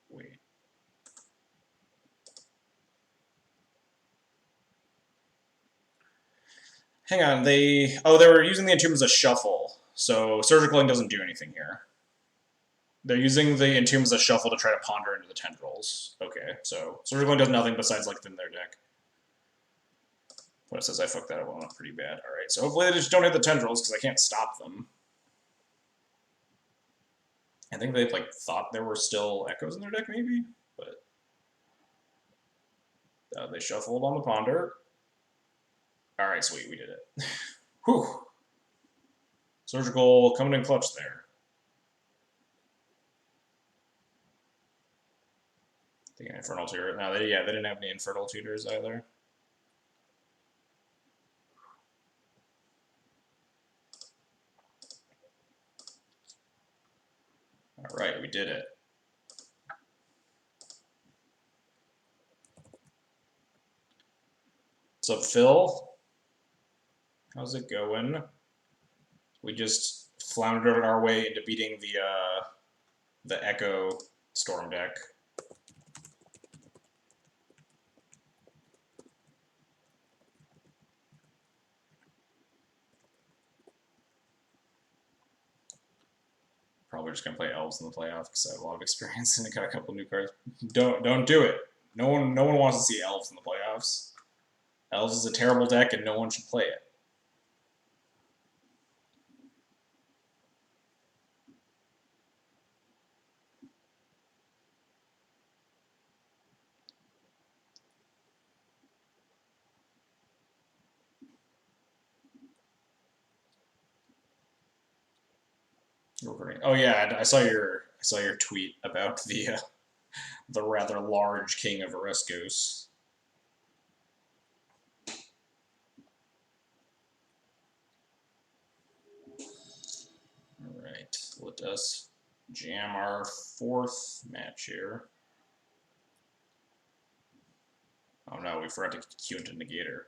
Wait. Hang on, they were using the Entomb as a shuffle, so Surgicaling doesn't do anything here. They're using the Entomb as a shuffle to try to ponder into the tendrils. Okay, so Surgicaling does nothing besides like thin their deck. But it says I fucked that up pretty bad. Alright, so hopefully they just don't hit the tendrils because I can't stop them. I think they like thought there were still echoes in their deck maybe, but they shuffled on the ponder. Alright, sweet, we did it. Whew. Surgical coming in clutch there. I think Infernal Tutor. No, they didn't have any Infernal Tutors either. Alright, we did it. What's up, Phil? How's it going? We just floundered our way into beating the Echo Storm deck. Probably just gonna play Elves in the playoff because I have a lot of experience and I got a couple new cards. Don't do it. No one wants to see Elves in the playoffs. Elves is a terrible deck and no one should play it. Oh yeah, I saw your tweet about the rather large King of Oreskos. All right, let us jam our fourth match here. Oh no, we forgot to queue into Negator.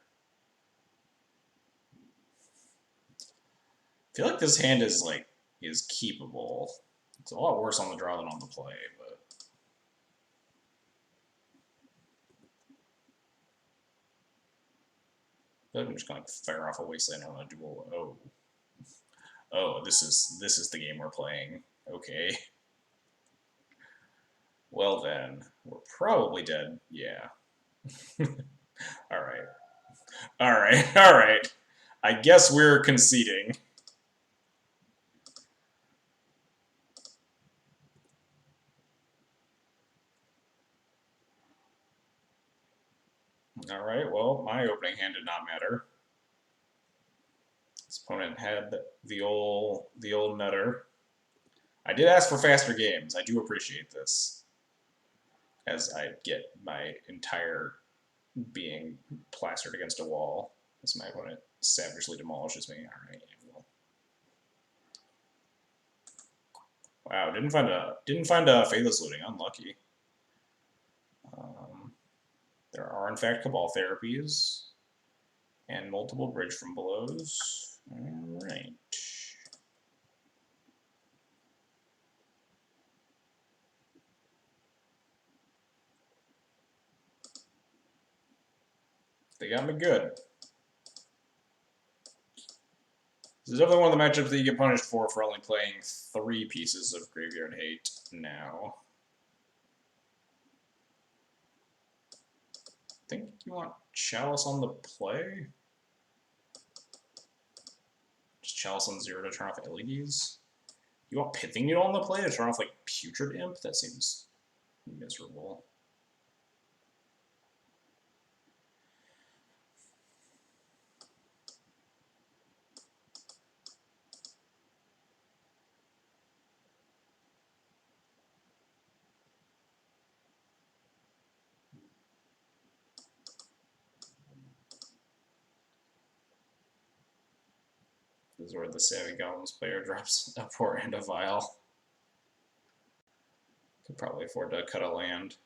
I feel like this hand is keepable. It's a lot worse on the draw than on the play, but I feel like I'm just gonna fire off a Wasteland on a duel. Oh, this is the game we're playing. Okay. Well then, we're probably dead. Yeah. All right. All right. All right. I guess we're conceding. All right. Well, my opening hand did not matter. This opponent had the old nutter. I did ask for faster games. I do appreciate this, as I get my entire being plastered against a wall as my opponent savagely demolishes me. All right. Well. Wow. Didn't find a Faithless Looting. Unlucky. There are in fact Cabal therapies and multiple Bridge from Belows. All right. They got me good. This is definitely one of the matchups that you get punished for only playing 3 pieces of Graveyard Hate now. I think you want Chalice on the play? Just Chalice on 0 to turn off LEDs? You want Pithing Needle on the play to turn off, like, Putrid Imp? That seems miserable. This is where the Savvy Golems player drops a port and a vial. Could probably afford to cut a land.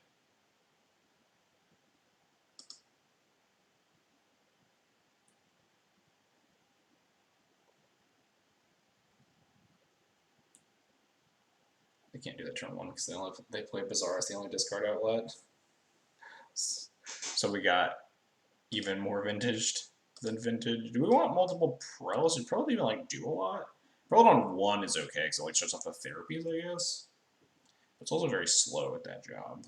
They can't do that turn 1 because they play Bazaar as the only discard outlet. So we got even more vintaged than vintage. Do we want multiple Prowls? Should probably even like do a lot. Prowling on 1 is okay because it like shuts off the therapies, I guess. But it's also very slow at that job.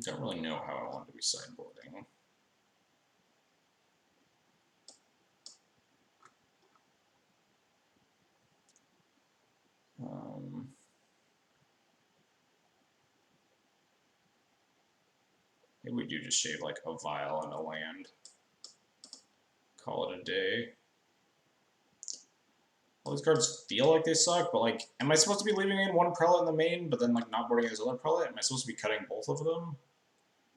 Don't really know how I want to be sideboarding. Maybe we do just shave like a vial and a land. Call it a day. All these cards feel like they suck, but like, am I supposed to be leaving in 1 prelate in the main, but then like not boarding his other prelate? Am I supposed to be cutting both of them?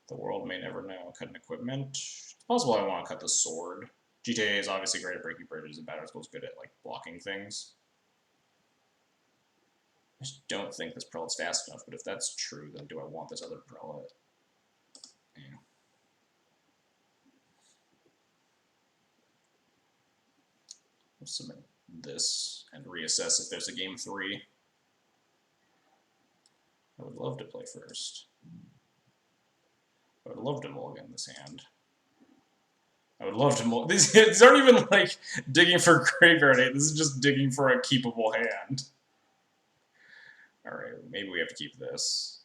The world may never know. Cutting equipment. It's possible I want to cut the sword. GTA is obviously great at breaking bridges, and Battle School's good at like blocking things. I just don't think this prelate's fast enough, but if that's true, then do I want this other prelate? Yeah. We'll submit this and reassess if there's a game 3. I would love to play first. I would love to mulligan this hand. I would love to these aren't even like digging for graveyard 8. This is just digging for a keepable hand. Alright, maybe we have to keep this.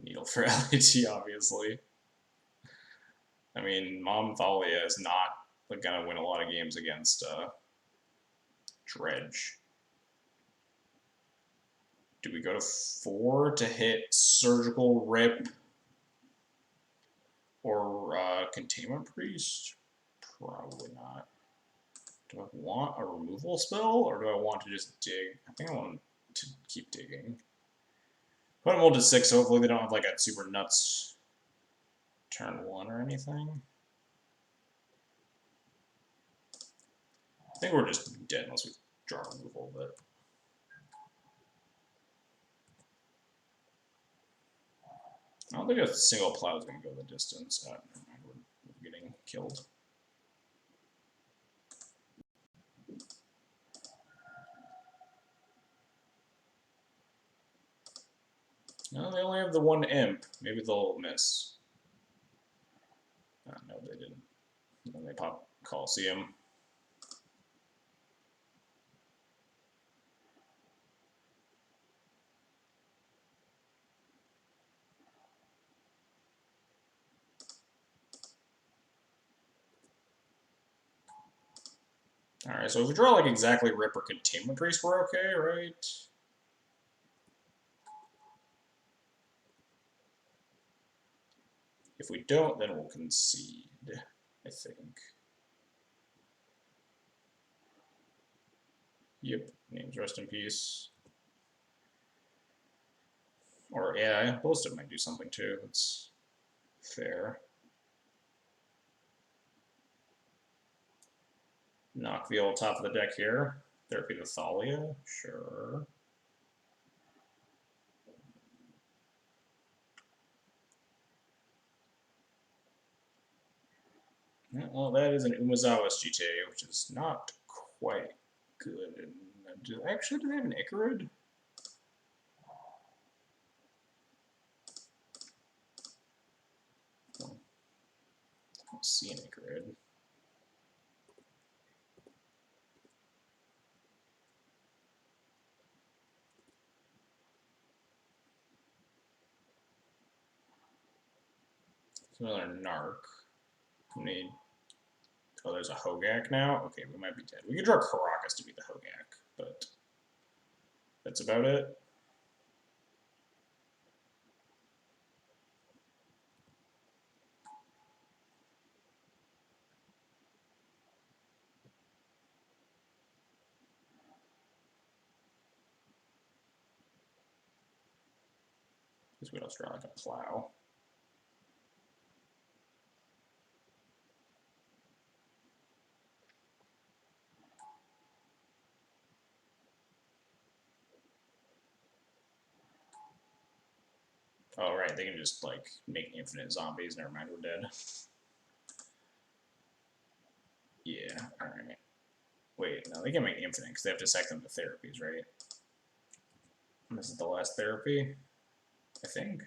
Needle for LAT, obviously. I mean, Mom Thalia is not like, gonna win a lot of games against Dredge. Do we go to 4 to hit Surgical Rip or Containment Priest? Probably not. Do I want a removal spell, or do I want to just dig? I think I want to keep digging. Put them all to 6, hopefully they don't have like a super nuts turn 1 or anything. I think we're just dead unless we draw removal, but... I don't think a single plow is going to go the distance. Never mind, we're getting killed. No, they only have the 1 imp. Maybe they'll miss. No, they didn't. And then they pop Coliseum. Alright, so if we draw like exactly Rip or Containment Priest, we're okay, right? If we don't, then we'll concede, I think. Yep, names rest in peace. Or, yeah, Ballista might do something too, that's fair. Knock the old top of the deck here. Therapy to Thalia, sure. Yeah, well, that is an Umezawa's GTA, which is not quite good. Actually, do they have an Icarid? I don't see an Icarid. Another Narc. We need... Oh, there's a Hogak now? Okay, we might be dead. We could draw Caracas to be the Hogak, but that's about it. Because we don't draw like a plow. Oh, right, they can just, like, make infinite zombies. Never mind, we're dead. Yeah, alright. Wait, no, they can make infinite because they have to sack them to therapies, right? And this is the last therapy, I think.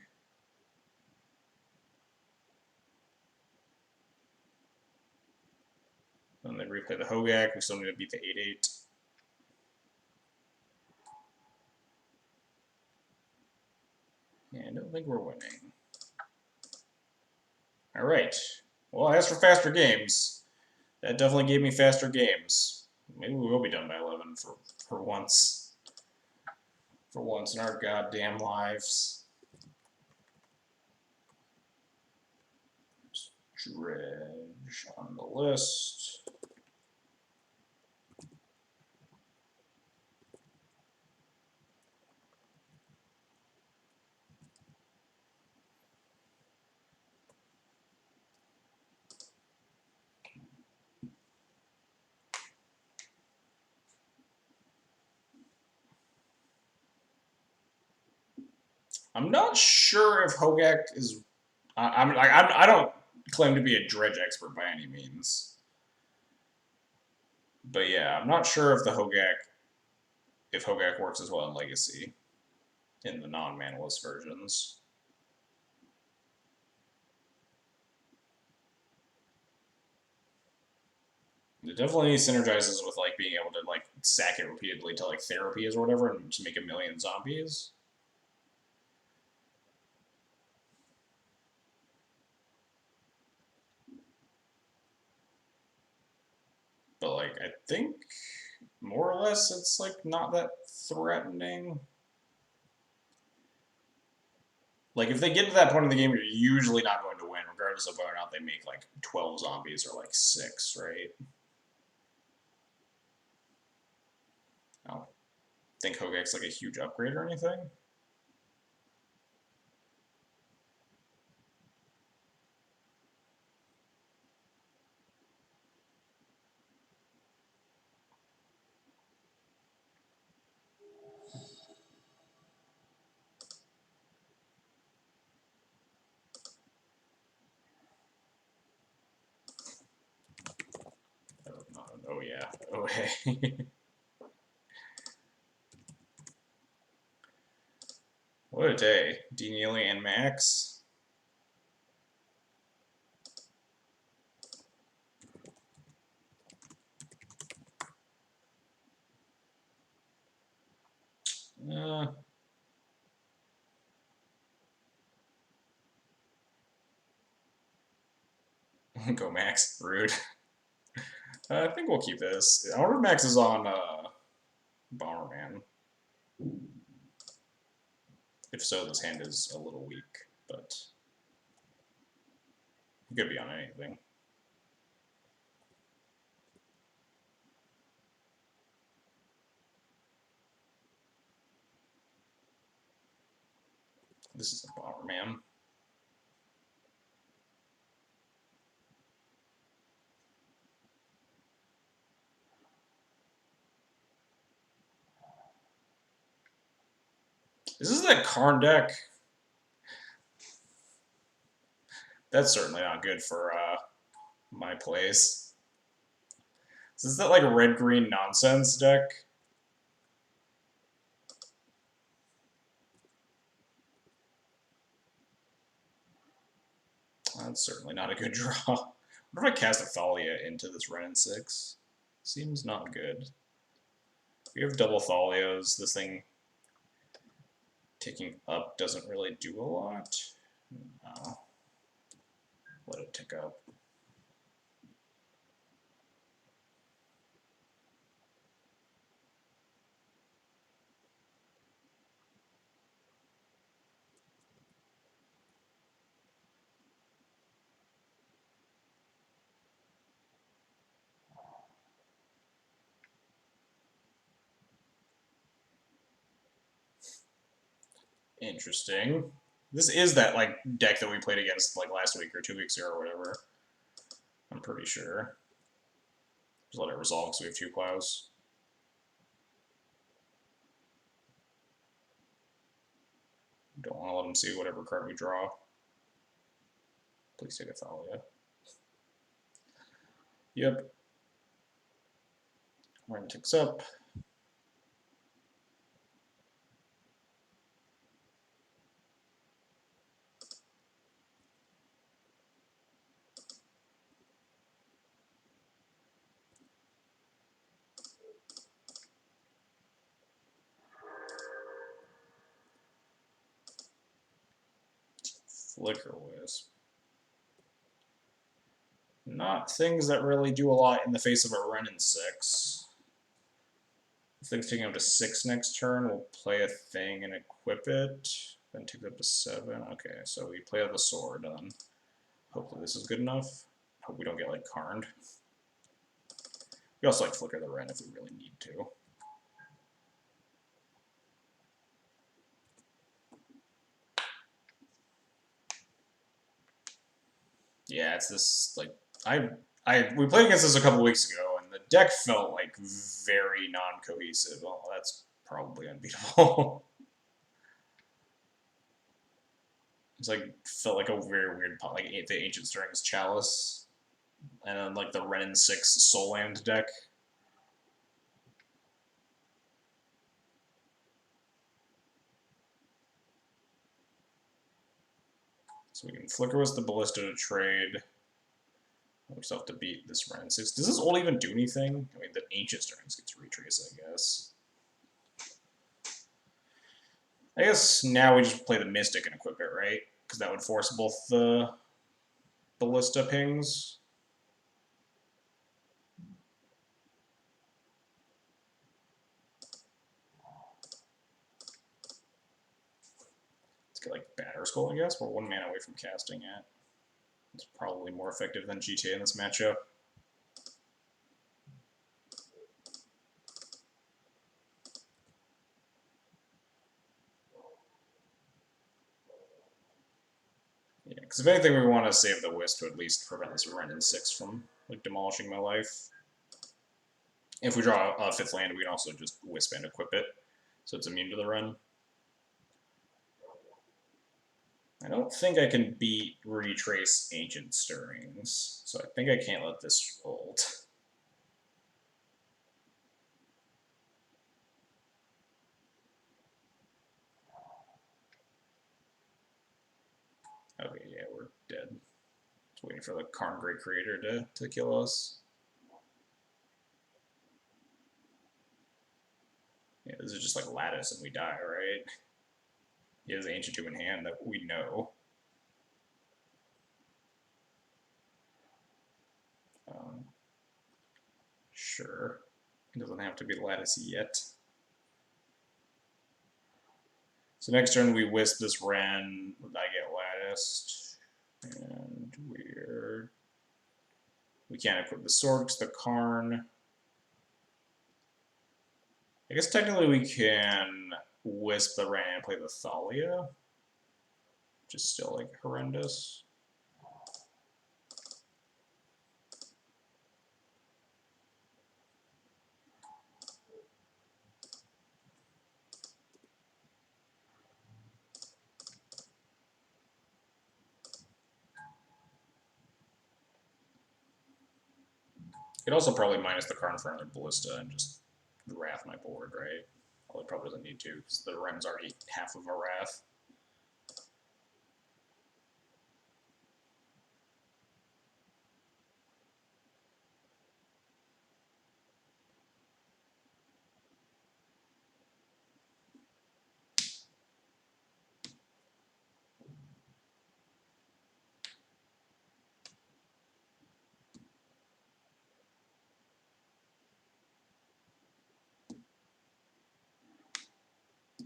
Then they replay the Hogak. We still need to beat the 8-8. Yeah, I don't think we're winning. Alright. Well, as for faster games, that definitely gave me faster games. Maybe we will be done by 11 for once. For once in our goddamn lives. Dredge on the list. I'm not sure if Hogak is. I don't claim to be a Dredge expert by any means. But yeah, I'm not sure if Hogak works as well in Legacy in the non-manaless versions. It definitely synergizes with like being able to like sack it repeatedly to like therapies or whatever and just make a million zombies. But like I think more or less it's like not that threatening. Like if they get to that point in the game, you're usually not going to win, regardless of whether or not they make like 12 zombies or like 6, right? I don't think Hogak's like a huge upgrade or anything. Oh yeah. Oh hey. What a day. D. Neely and Max. Uh, go Max. Rude. I think we'll keep this. I wonder if Max is on Bomberman. If so, this hand is a little weak, but he could be on anything. This is a Bomberman. This is that Karn deck. That's certainly not good for my place. This is that like red-green nonsense deck. That's certainly not a good draw. What if I cast a Thalia into this Renin 6? Seems not good. We have double Thalios. This thing ticking up doesn't really do a lot. No. Let it tick up. Interesting. This is that like deck that we played against like last week or 2 weeks ago or whatever. I'm pretty sure. Just let it resolve because we have 2 plows. Don't want to let him see whatever card we draw. Please take a Thalia. Yep. Run ticks up. Flicker Wisp. Not things that really do a lot in the face of a Renin 6. If things taking up to 6 next turn, we'll play a thing and equip it. Then take it up to 7. Okay, so we play out the sword on. Hopefully this is good enough. Hope we don't get like Karned. We also like Flicker the Ren if we really need to. Yeah, it's this like we played against this a couple weeks ago, and the deck felt like very non-cohesive. Oh, that's probably unbeatable. It's like felt like a very weird like the Ancient Strings Chalice, and then like the Renin 6 Soul Land deck. So we can Flicker with the Ballista to trade. We still have to beat this Ren 6. Does this ult even do anything? I mean, the Ancient Stirrings gets retraced, I guess. I guess now we just play the Mystic and equip it, right? Because that would force both the Ballista pings. Let's get like Batter Skull, I guess. We're 1 mana away from casting it. It's probably more effective than GTA in this matchup. Yeah, because if anything, we want to save the Wisp to at least prevent this Ren 6 from like demolishing my life. If we draw a 5th land, we can also just Wisp and equip it, so it's immune to the Ren. I don't think I can beat Retrace Ancient Stirrings, so I think I can't let this ult. Okay, yeah, we're dead. Just waiting for the Karn Great Creator to kill us. Yeah, this is just like Lattice and we die, right? He has Ancient Tomb in hand that we know. Sure. It doesn't have to be Lattice yet. So next turn we Wisp this Ren, I get Latticed. And we can't equip the sword because the Karn. I guess technically we can Wisp the Ren and play the Thalia, which is still like horrendous. It also probably minus the Karn for another Ballista and just Wrath my board, right? Well, it probably doesn't need to because the Ren's already half of a Wrath.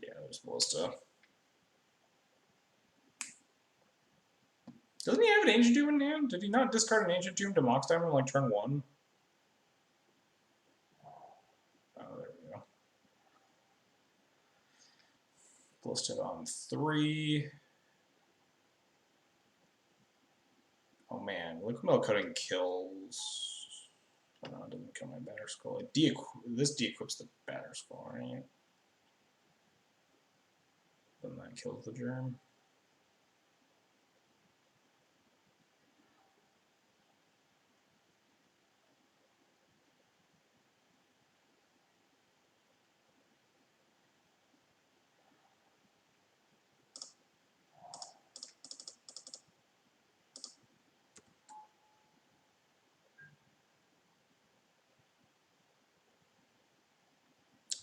Yeah, there's Ballista. Doesn't he have an Ancient Tomb in hand? Did he not discard an Ancient Tomb to Mox Diamond like turn 1? Oh, there we go. Ballista on 3. Oh man, Liquid Metal Cutting kills. Oh no, it doesn't kill my Batter Skull. This de-equips the Batter Skull, right? Then that kills the Germ.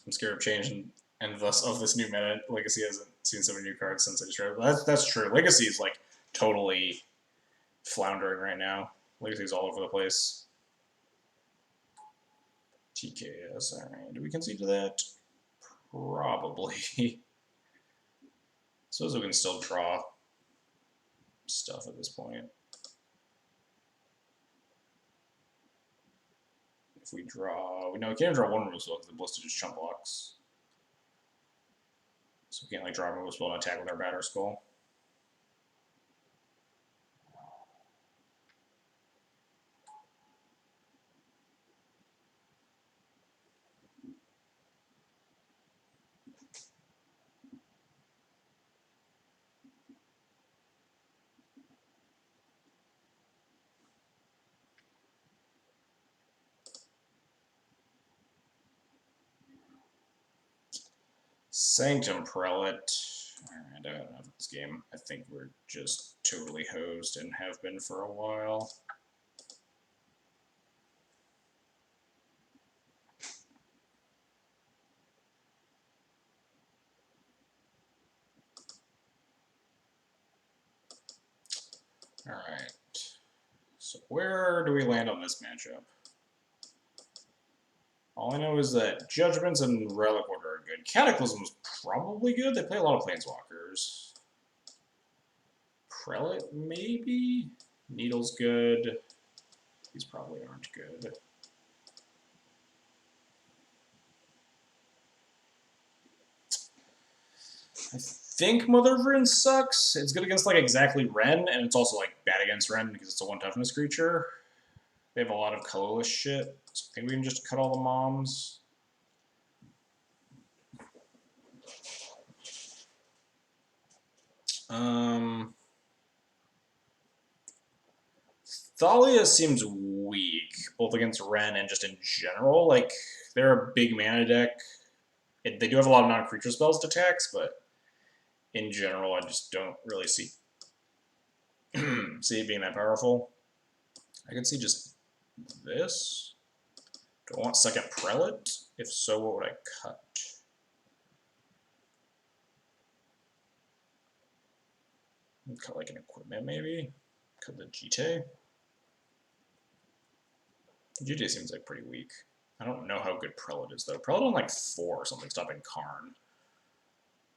I'm scared of changing and thus of this new meta. Legacy hasn't seen so many new cards since I just that's true. Legacy is like totally floundering right now. Legacy's all over the place. TKS, alright. Do we concede to that? Probably. Suppose we can still draw stuff at this point. If we draw, no, we can't draw one removal spell because the Ballista just chump blocks. So we can't like draw a removal spell and attack with our Batter Skull. Sanctum Prelate. Alright, I don't know this game. I think we're just totally hosed and have been for a while. Alright. So where do we land on this matchup? All I know is that Judgments and Relic Order are good. Cataclysm's probably good. They play a lot of Planeswalkers. Prelate, maybe? Needle's good. These probably aren't good. I think Mother of Ruin sucks. It's good against like exactly Ren, and it's also like bad against Ren because it's a 1 toughness creature. They have a lot of colorless shit, so I think we can just cut all the moms. Thalia seems weak, both against Ren and just in general. Like, they're a big mana deck. They do have a lot of non-creature spells to tax, but in general, I just don't really see see it being that powerful. I can see just this. Do I want second Prelate? If so, what would I cut? Cut like an equipment, maybe? Cut the GT? GT seems like pretty weak. I don't know how good Prelate is, though. Prelate on like 4 or something, stopping Karn.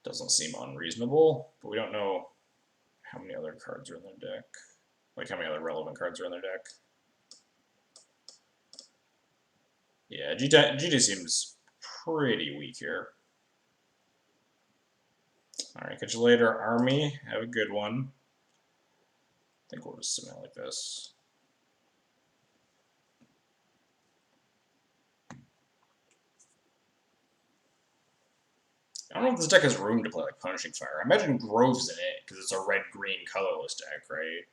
Doesn't seem unreasonable, but we don't know how many other cards are in their deck. Like, how many other relevant cards are in their deck. Yeah, GT seems pretty weak here. Alright, catch you later, Army. Have a good one. I think we'll just submit like this. I don't know if this deck has room to play like Punishing Fire. I imagine Grove's in it, because it's a red-green colorless deck, right?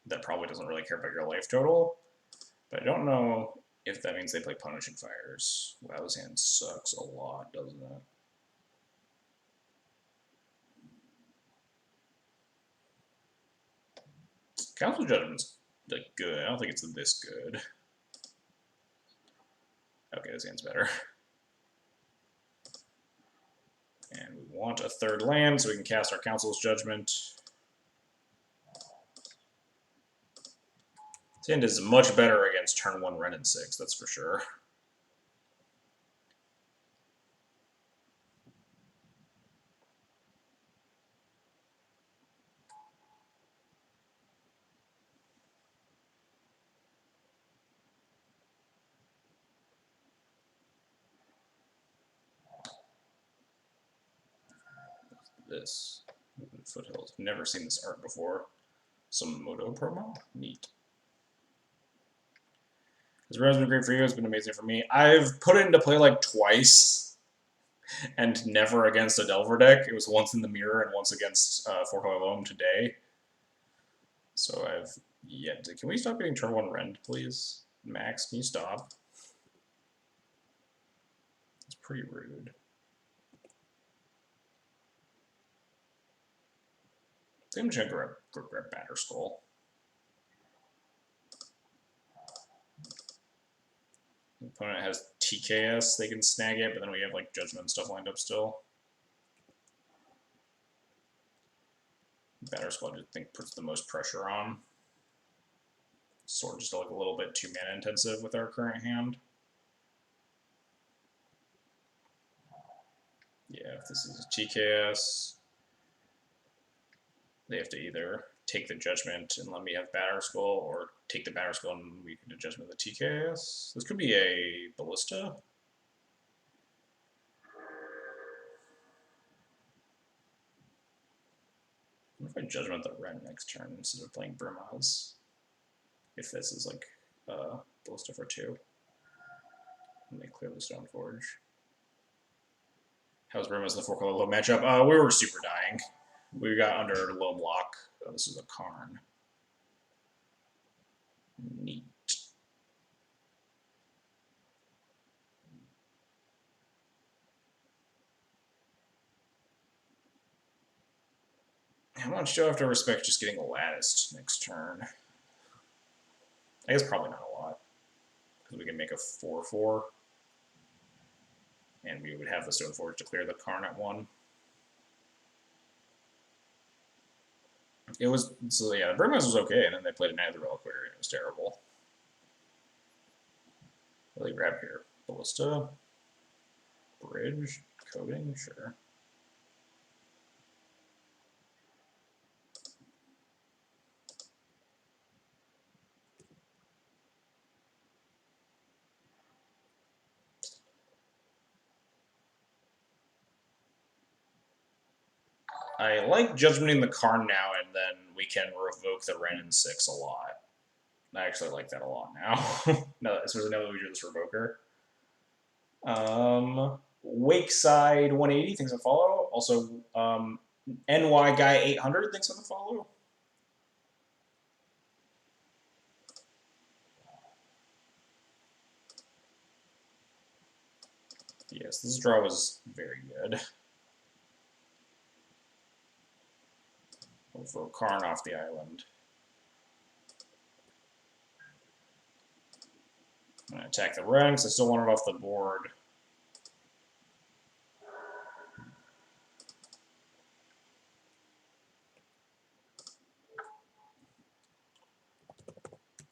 That probably doesn't really care about your life total. But I don't know if that means they play Punishing Fires. Wow, this hand sucks a lot, doesn't it? Council Judgment's like good. I don't think it's this good. Okay, this hand's better. And we want a 3rd land so we can cast our Council's Judgment. This hand is much better against turn 1 Ren and 6, that's for sure. This Foothills. Never seen this art before. Some Moto promo? Neat. This run has been great for you, it's been amazing for me. I've put it into play like twice, and never against a Delver deck. It was once in the mirror and once against Four-Color Loam today. So I've yet to... Can we stop getting turn 1 Rend, please? Max, can you stop? It's pretty rude. I think I'm just gonna grab Batterskull. The opponent has TKS, they can snag it, but then we have like Judgment and stuff lined up still. Batterskull, I think, puts the most pressure on. Sword just like a little bit too mana intensive with our current hand. Yeah, if this is a TKS, they have to either take the Judgment and let me have Batterskull, or take the Batterskull and we can do Judgment with the TKS. This could be a Ballista. What if I Judgment the Ren next turn instead of playing Brimaz? If this is like Ballista for 2. And they clear the Stoneforge. How's Brimaz in the 4-color low matchup? We were super dying. We got under low block. Oh, this is a Karn. Neat. How much do I have to respect just getting latticed next turn? I guess probably not a lot. Because we can make a 4/4. And we would have the Stoneforge to clear the Karn at 1. It was, so yeah, the Brimhouse was okay, and then they played a Knight of the Reliquary, and it was terrible. What do they grab here? Ballista? Bridge? Coding? Sure. I like judgmenting the Karn now, and then we can revoke the Ren in 6 a lot. I actually like that a lot now. No, especially now that we do this revoker. Wakeside 180 thinks I follow. Also, NY Guy 800 thinks I follow. Yes, this draw was very good. We'll throw Karn off the island. I'm going to attack the ranks. I still want it off the board.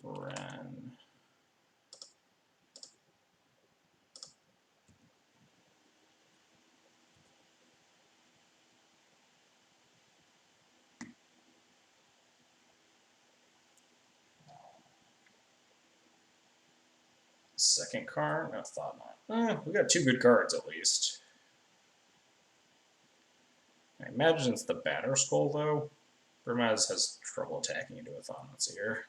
Ren. Second card? No, thought not. We got 2 good cards at least. I imagine it's the Batter Skull, though. Burmaz has trouble attacking into a Thanatos here.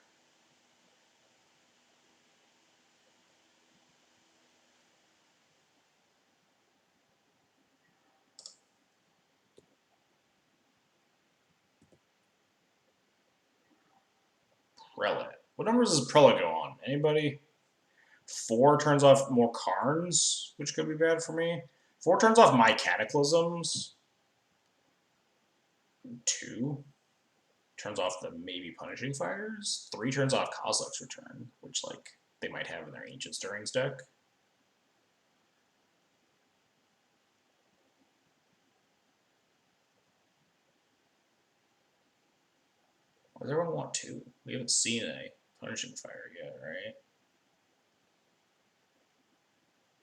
Prelate. What numbers does Prelate go on? Anybody? 4 turns off more Karns, which could be bad for me. 4 turns off my Cataclysms. 2 turns off the maybe Punishing Fires. 3 turns off Kozilek's Return, which like they might have in their Ancient Stirrings deck. Why does everyone want 2? We haven't seen a Punishing Fire yet, right?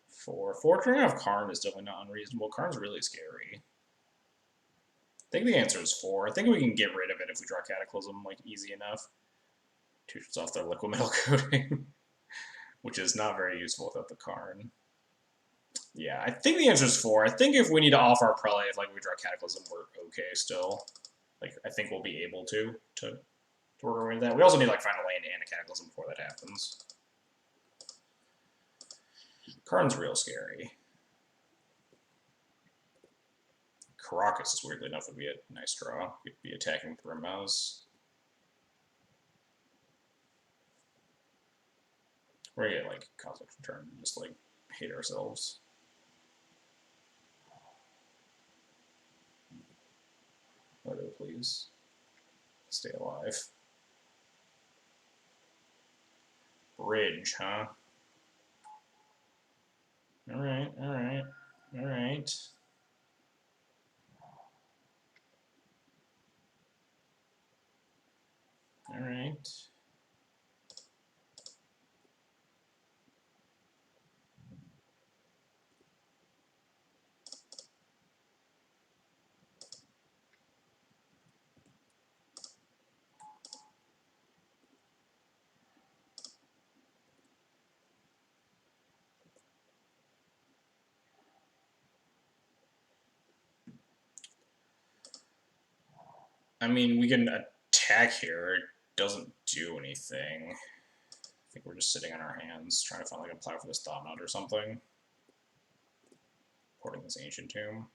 4. 4 turning off Karn is definitely not unreasonable. Karn's really scary. I think the answer is 4. I think we can get rid of it if we draw Cataclysm, like, easy enough. 2 turns off their Liquid Metal Coating, which is not very useful without the Karn. Yeah, I think the answer is 4. I think if we need to off our Prelate, if like we draw Cataclysm, we're okay still. Like, I think we'll be able to work our way into that. We also need like Final Land and a Cataclysm before that happens. Karn's real scary. Caracas is weirdly enough would be a nice draw. We'd be attacking with Brimhouse. We're gonna get like Kozilek's Return and just like hate ourselves. Odo, please. Stay alive. Bridge, huh? Alright, alright, alright. Alright. I mean, we can attack here. It doesn't do anything. I think we're just sitting on our hands, trying to find like a plow for this Thought Knot or something. Porting this Ancient Tomb.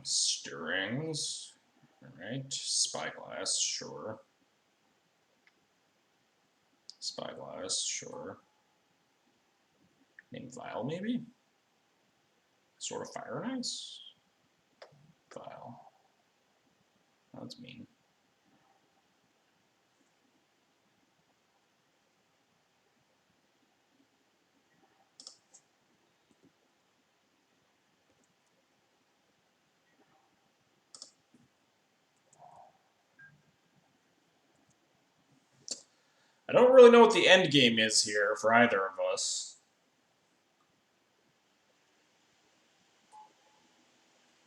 Stirrings. Alright, Spyglass, sure. Spyglass, sure. Name Vile, maybe? Sort of Fire and Ice? Vile. That's mean. I don't really know what the end game is here for either of us.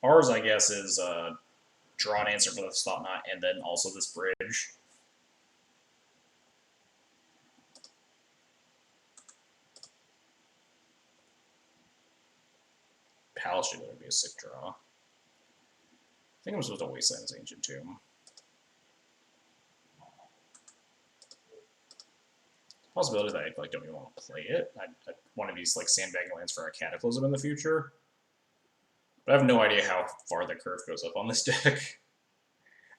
Ours, I guess, is draw an answer for the Thought Knot and then also this bridge. Palace Jailer would be a sick draw. I think I'm supposed to Wasteland this Ancient Tomb. Possibility that I don't even want to play it. I want to be like sandbagging lands for a Cataclysm in the future. But I have no idea how far the curve goes up on this deck.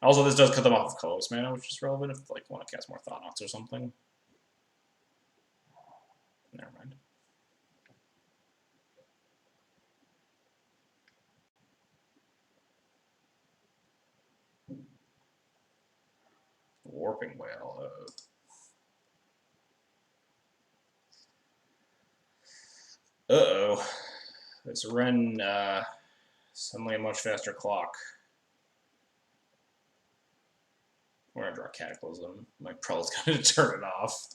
Also, this does cut them off of colorless mana, which is relevant if like want to cast more Thought Knots or something. Never mind. Warping Whale. Uh-oh. This Ren, suddenly a much faster clock. We're gonna draw Cataclysm. My Prell's gonna turn it off.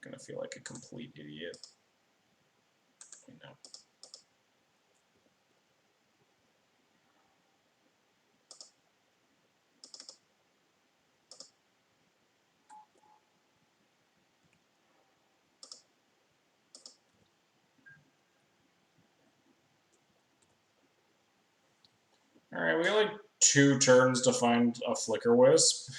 I'm gonna feel like a complete idiot. You know. Alright, we got like 2 turns to find a Flicker Wisp.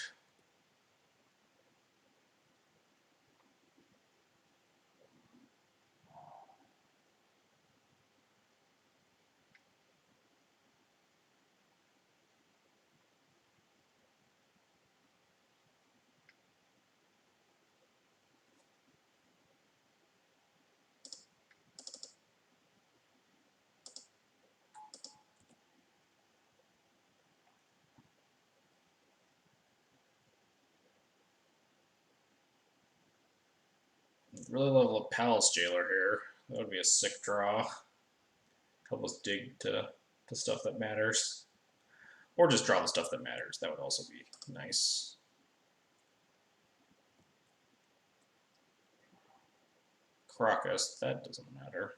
Really level up Palace Jailer here. That would be a sick draw. Help us dig to the stuff that matters. Or just draw the stuff that matters. That would also be nice. Crocus, that doesn't matter.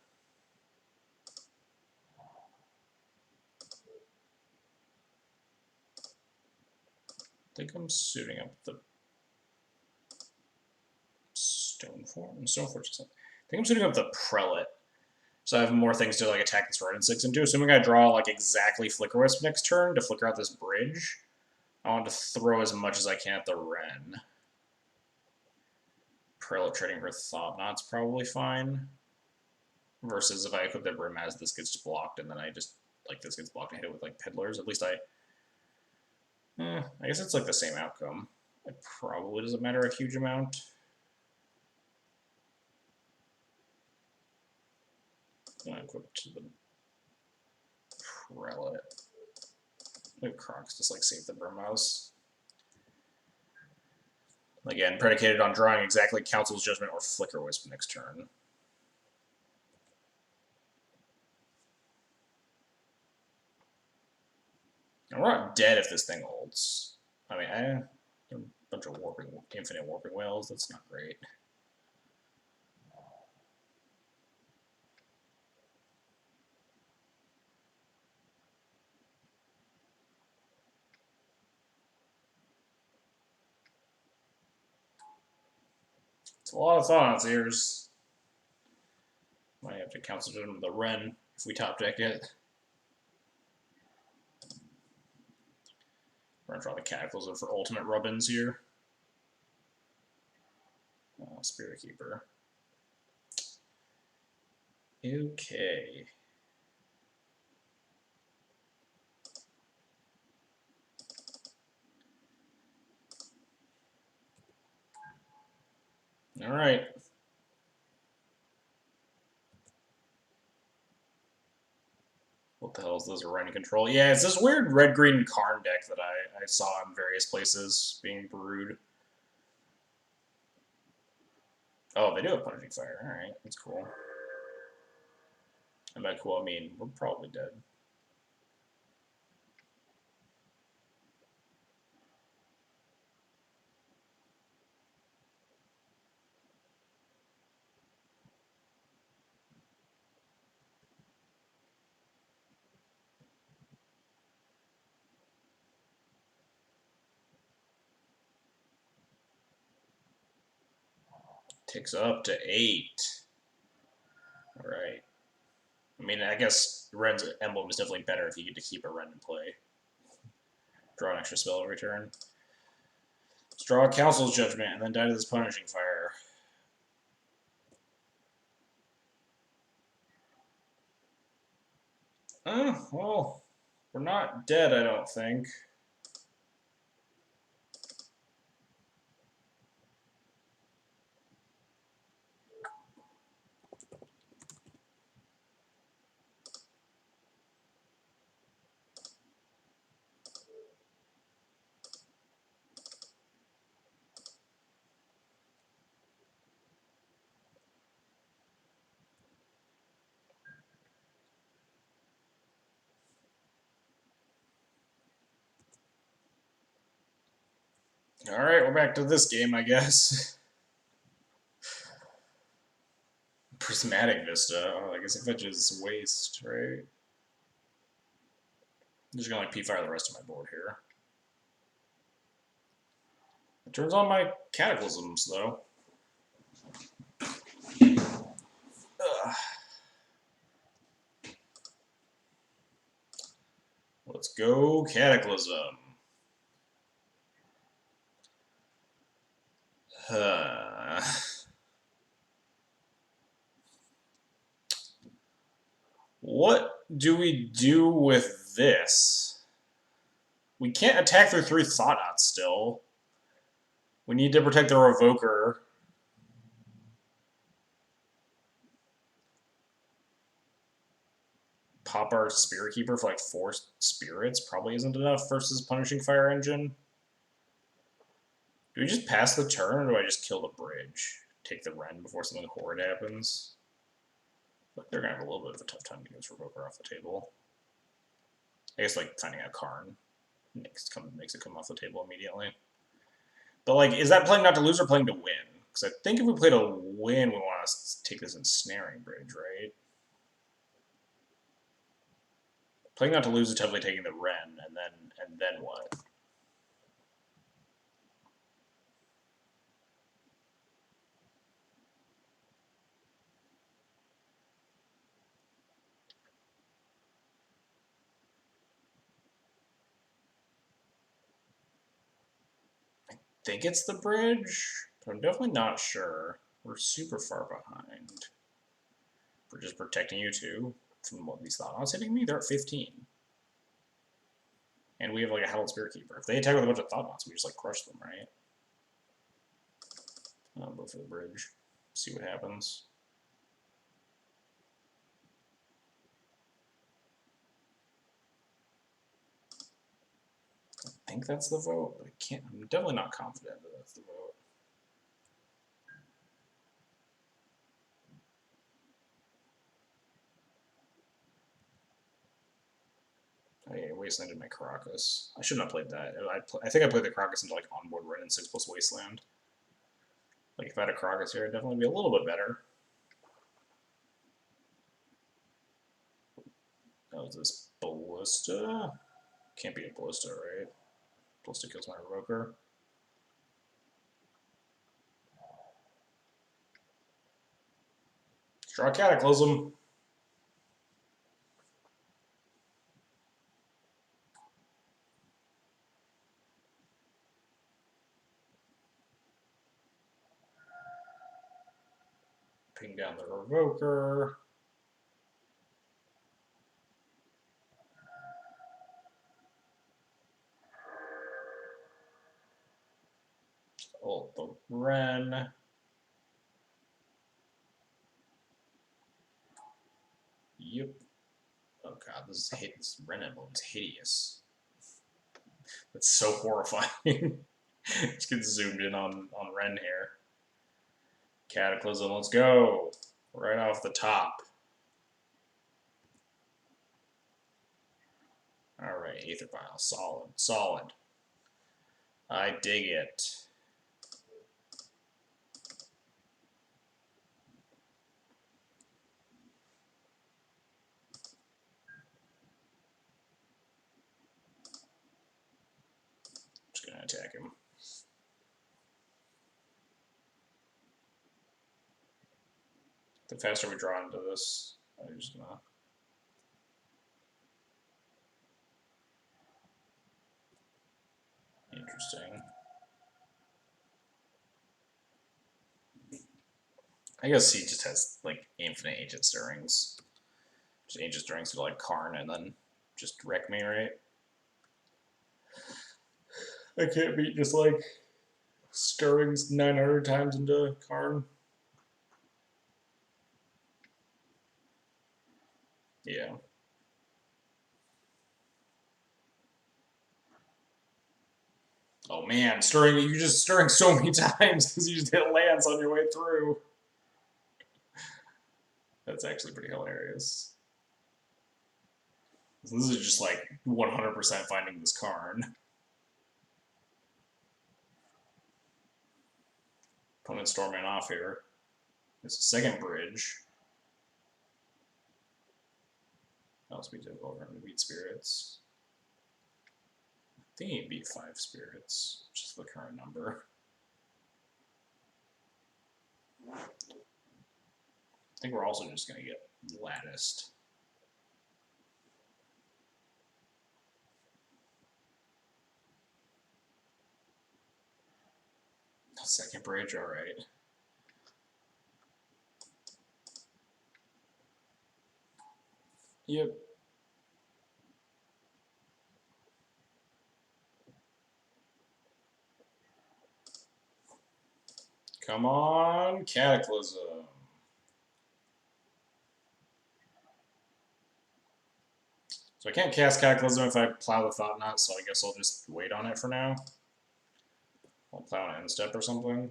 I think I'm suiting up the Stoneforge. I think I'm suiting up the Prelate. So I have more things to like attack this Rodent 6 into. Assuming I draw like exactly Flicker Wisp next turn to flicker out this bridge, I want to throw as much as I can at the Wren. Prelate trading for Thought Knot's probably fine. Versus if I equip the Brim as this gets blocked and then I just like this gets blocked and hit it with like Peddlers. At least I guess it's like the same outcome. It probably doesn't matter a huge amount. I'm gonna equip to the Prelate. Maybe Crocs just like save the Brimmouse. Again, predicated on drawing exactly Council's Judgment or Flicker Wisp next turn. And we're not dead if this thing holds. I mean, a bunch of infinite warping whales. That's not great. It's a lot of thoughts here. Might have to Council Judgment the Wren if we top deck it. We're gonna draw the Cataclysm for ultimate Rubbins here. Spirit Keeper. Okay. All right. What the hell is this? Running control? Yeah, it's this weird red-green Karn deck that I saw in various places being brewed. Oh, they do have Punishing Fire. All right, that's cool. And by cool, I mean we're probably dead. Ticks up to 8. All right. I mean, I guess Ren's emblem is definitely better if you get to keep a Ren in play. Draw an extra spell every turn. Let's draw a Council's Judgment and then die to this Punishing Fire. Well, we're not dead, I don't think. Alright, we're back to this game, I guess. Prismatic Vista. Oh, I guess it fetches Waste, right? I'm just gonna like P-Fire the rest of my board here. It turns on my Cataclysms, though. Ugh. Let's go Cataclysm. What do we do with this? We can't attack through 3 Thought-Knots still. We need to protect the Revoker. Pop our Spirit Keeper for like 4 spirits probably isn't enough versus Punishing Fire Engine. Do we just pass the turn, or do I just kill the bridge? Take the Ren before something horrid happens? But they're going to have a little bit of a tough time getting this Revoker off the table. I guess, like, finding out Karn makes it come off the table immediately. But, like, is that playing not to lose or playing to win? Because I think if we play to win, we want to take this Ensnaring Bridge, right? Playing not to lose is definitely taking the Ren, and then what? I think it's the bridge, but I'm definitely not sure. We're super far behind. We're just protecting you two from what these Thought-Knots hitting me. They're at 15. And we have like a Hallowed Spirit Keeper. If they attack with a bunch of Thought-Knots, we just like crush them, right? I'll go for the bridge. See what happens. I think that's the vote, but I'm definitely not confident that that's the vote. I wastelanded my Caracas. I shouldn't have played that. I think I played the Caracas into like onboard Ren and 6+ Wasteland. Like if I had a Caracas here, I'd definitely be a little bit better. That was this Ballista. Can't be a Ballista, right? Ballista kills my Revoker. Draw Cataclysm. Ping down the Revoker. Ult the Ren. Yep. Oh god, this Ren emblem is hideous. That's so horrifying. Let's get zoomed in on Ren here. Cataclysm, let's go. Right off the top. Alright, Aether Vial. Solid. Solid. I dig it. Just gonna attack him. The faster we draw into this, I'm just gonna... Interesting. I guess he just has, like, infinite Ancient Stirrings. Just Ancient Stirrings to, like, Karn and then just wreck me, right? I can't beat just, like, Stirrings 900 times into Karn. Yeah. Oh man, you're just stirring so many times because you just hit lands on your way through. That's actually pretty hilarious. This is just like 100% finding this Karn. Opponent storming off here. There's a second bridge. That'll be difficult for him to beat spirits. I think he beat 5 spirits, which is the current number. I think we're also just going to get latticed. Second bridge, alright. Yep. Come on, Cataclysm. So I can't cast Cataclysm if I plow the Thought Knot, so I guess I'll just wait on it for now. I'll plow an end step or something.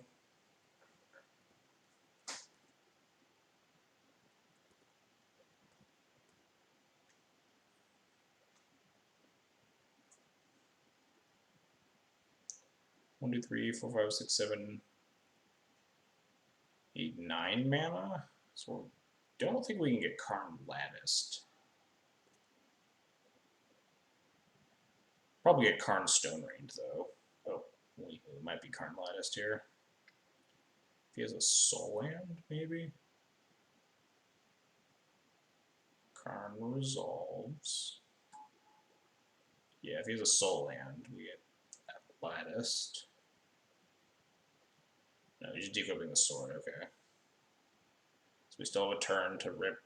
One, 2, 3, 4, 5, 6, 7, 8, 9 mana. So I don't think we can get Karn latticed. Probably get Karn Stone Rained though. Oh, we might be Karn latticed here. If he has a Soul Land, maybe. Karn resolves. Yeah, if he has a Soul Land, we get latticed. No, he's just decoupling the sword, okay. So we still have a turn to rip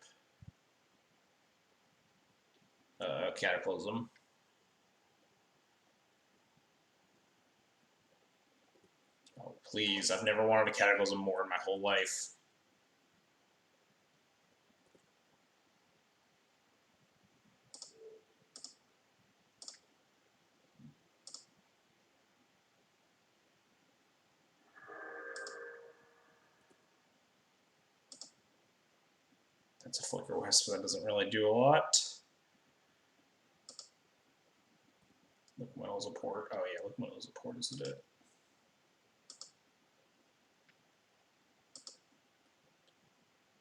Cataclysm. Oh, please, I've never wanted a Cataclysm more in my whole life. That's a Flicker Wisp, but that doesn't really do a lot. Look, Metal's a port. Oh yeah, look, Metal's a port, isn't it?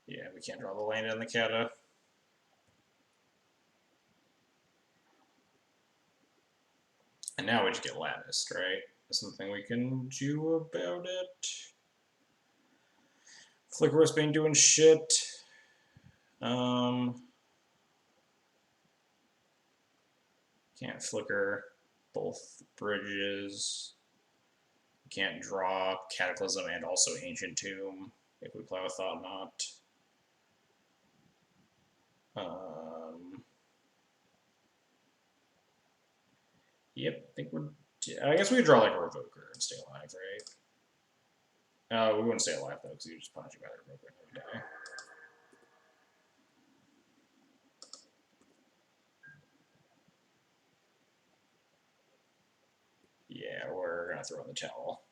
Yeah, we can't draw the land in the Kata. And now we just get latticed, right? There's something we can do about it. Flicker Wisp ain't doing shit. Can't flicker both bridges. Can't draw Cataclysm and also Ancient Tomb if we play with Thought Knot. Yep, I think we're... I guess we could draw like a Revoker and stay alive, right? We wouldn't stay alive though, because you just punish you by the Revoker and we die. gonna throw in the towel.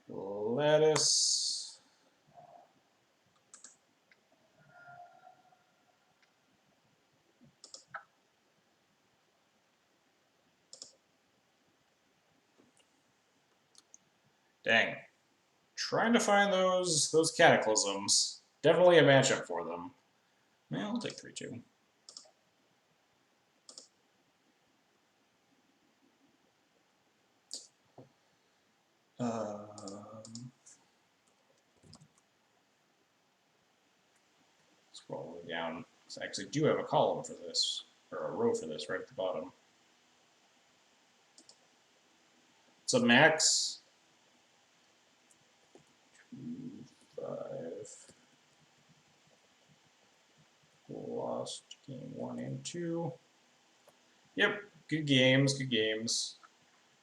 Lettuce. Dang. Trying to find those cataclysms. Definitely a matchup for them. Yeah, I'll take 3-2. Scroll all the way down. So I actually do have a column for this, or a row for this right at the bottom. So Max. 2, 5. Lost game 1 and 2. Yep, good games, good games.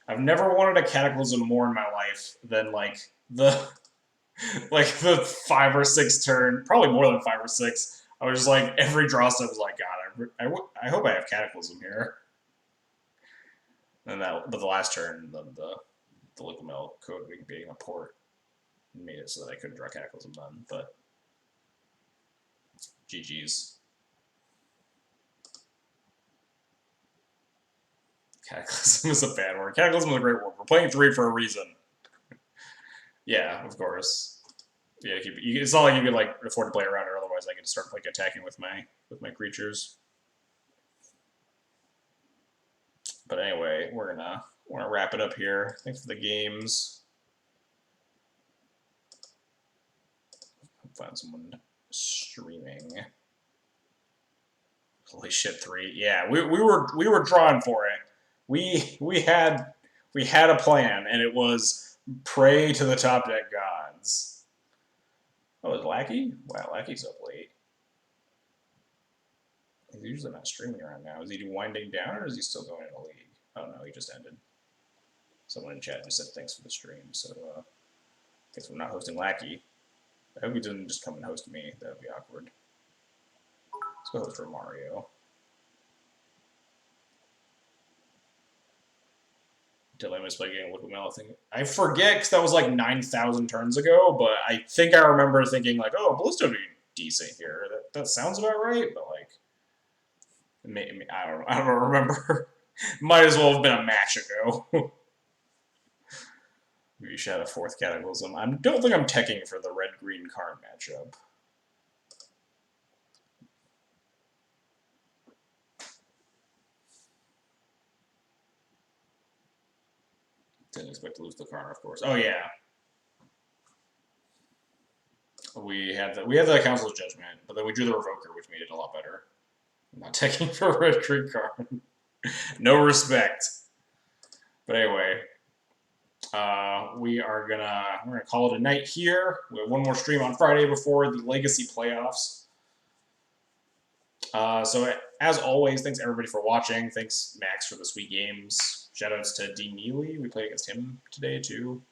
I've never wanted a cataclysm more in my life than like the 5 or 6 turn, probably more than 5 or 6. I was just like every draw step was like, God, I hope I have cataclysm here. And but the last turn, the liquid metal code being a port made it so that I couldn't draw cataclysm then. But GG's. Cataclysm is a bad word. Cataclysm is a great word. We're playing 3 for a reason. Yeah, of course. Yeah, it's not like you could like afford to play around, or otherwise I could start like attacking with my creatures. But anyway, we're gonna wrap it up here. Thanks for the games. Find someone streaming. Holy shit, 3. Yeah, we were drawn for it. We had a plan, and it was pray to the top deck gods. Oh, is Lackey? Wow, Lackey's up late. He's usually not streaming around now. Is he winding down, or is he still going in a league? Oh no, he just ended. Someone in chat just said thanks for the stream, so guess we're not hosting Lackey. I hope he doesn't just come and host me. That would be awkward. Let's go host for Mario. Dilemma's play game Liquid Metal thing. I forget because that was like 9,000 turns ago, but I think I remember thinking like, oh, Ballista would be decent here. That sounds about right, but like, I don't remember. Might as well have been a match ago. Maybe you should have a 4th Cataclysm. I don't think I'm teching for the red-green card matchup. Didn't expect to lose the card, of course. Oh yeah. We had the Council's Judgment, but then we drew the Revoker, which made it a lot better. I'm not taking for a red-green card. No respect. But anyway, we're gonna call it a night here. We have one more stream on Friday before the Legacy playoffs. So as always, thanks everybody for watching. Thanks Max for the sweet games. Shoutouts to D Neely. We played against him today too.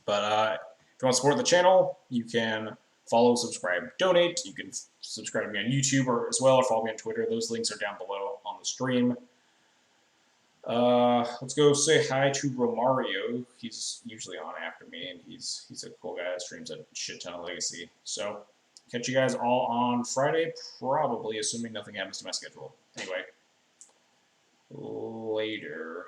But if you want to support the channel, you can follow, subscribe, donate. You can subscribe to me on YouTube as well, or follow me on Twitter. Those links are down below on the stream. Let's go say hi to Romario. He's usually on after me, and he's a cool guy that streams a shit ton of Legacy. So catch you guys all on Friday, probably, assuming nothing happens to my schedule. Anyway, later.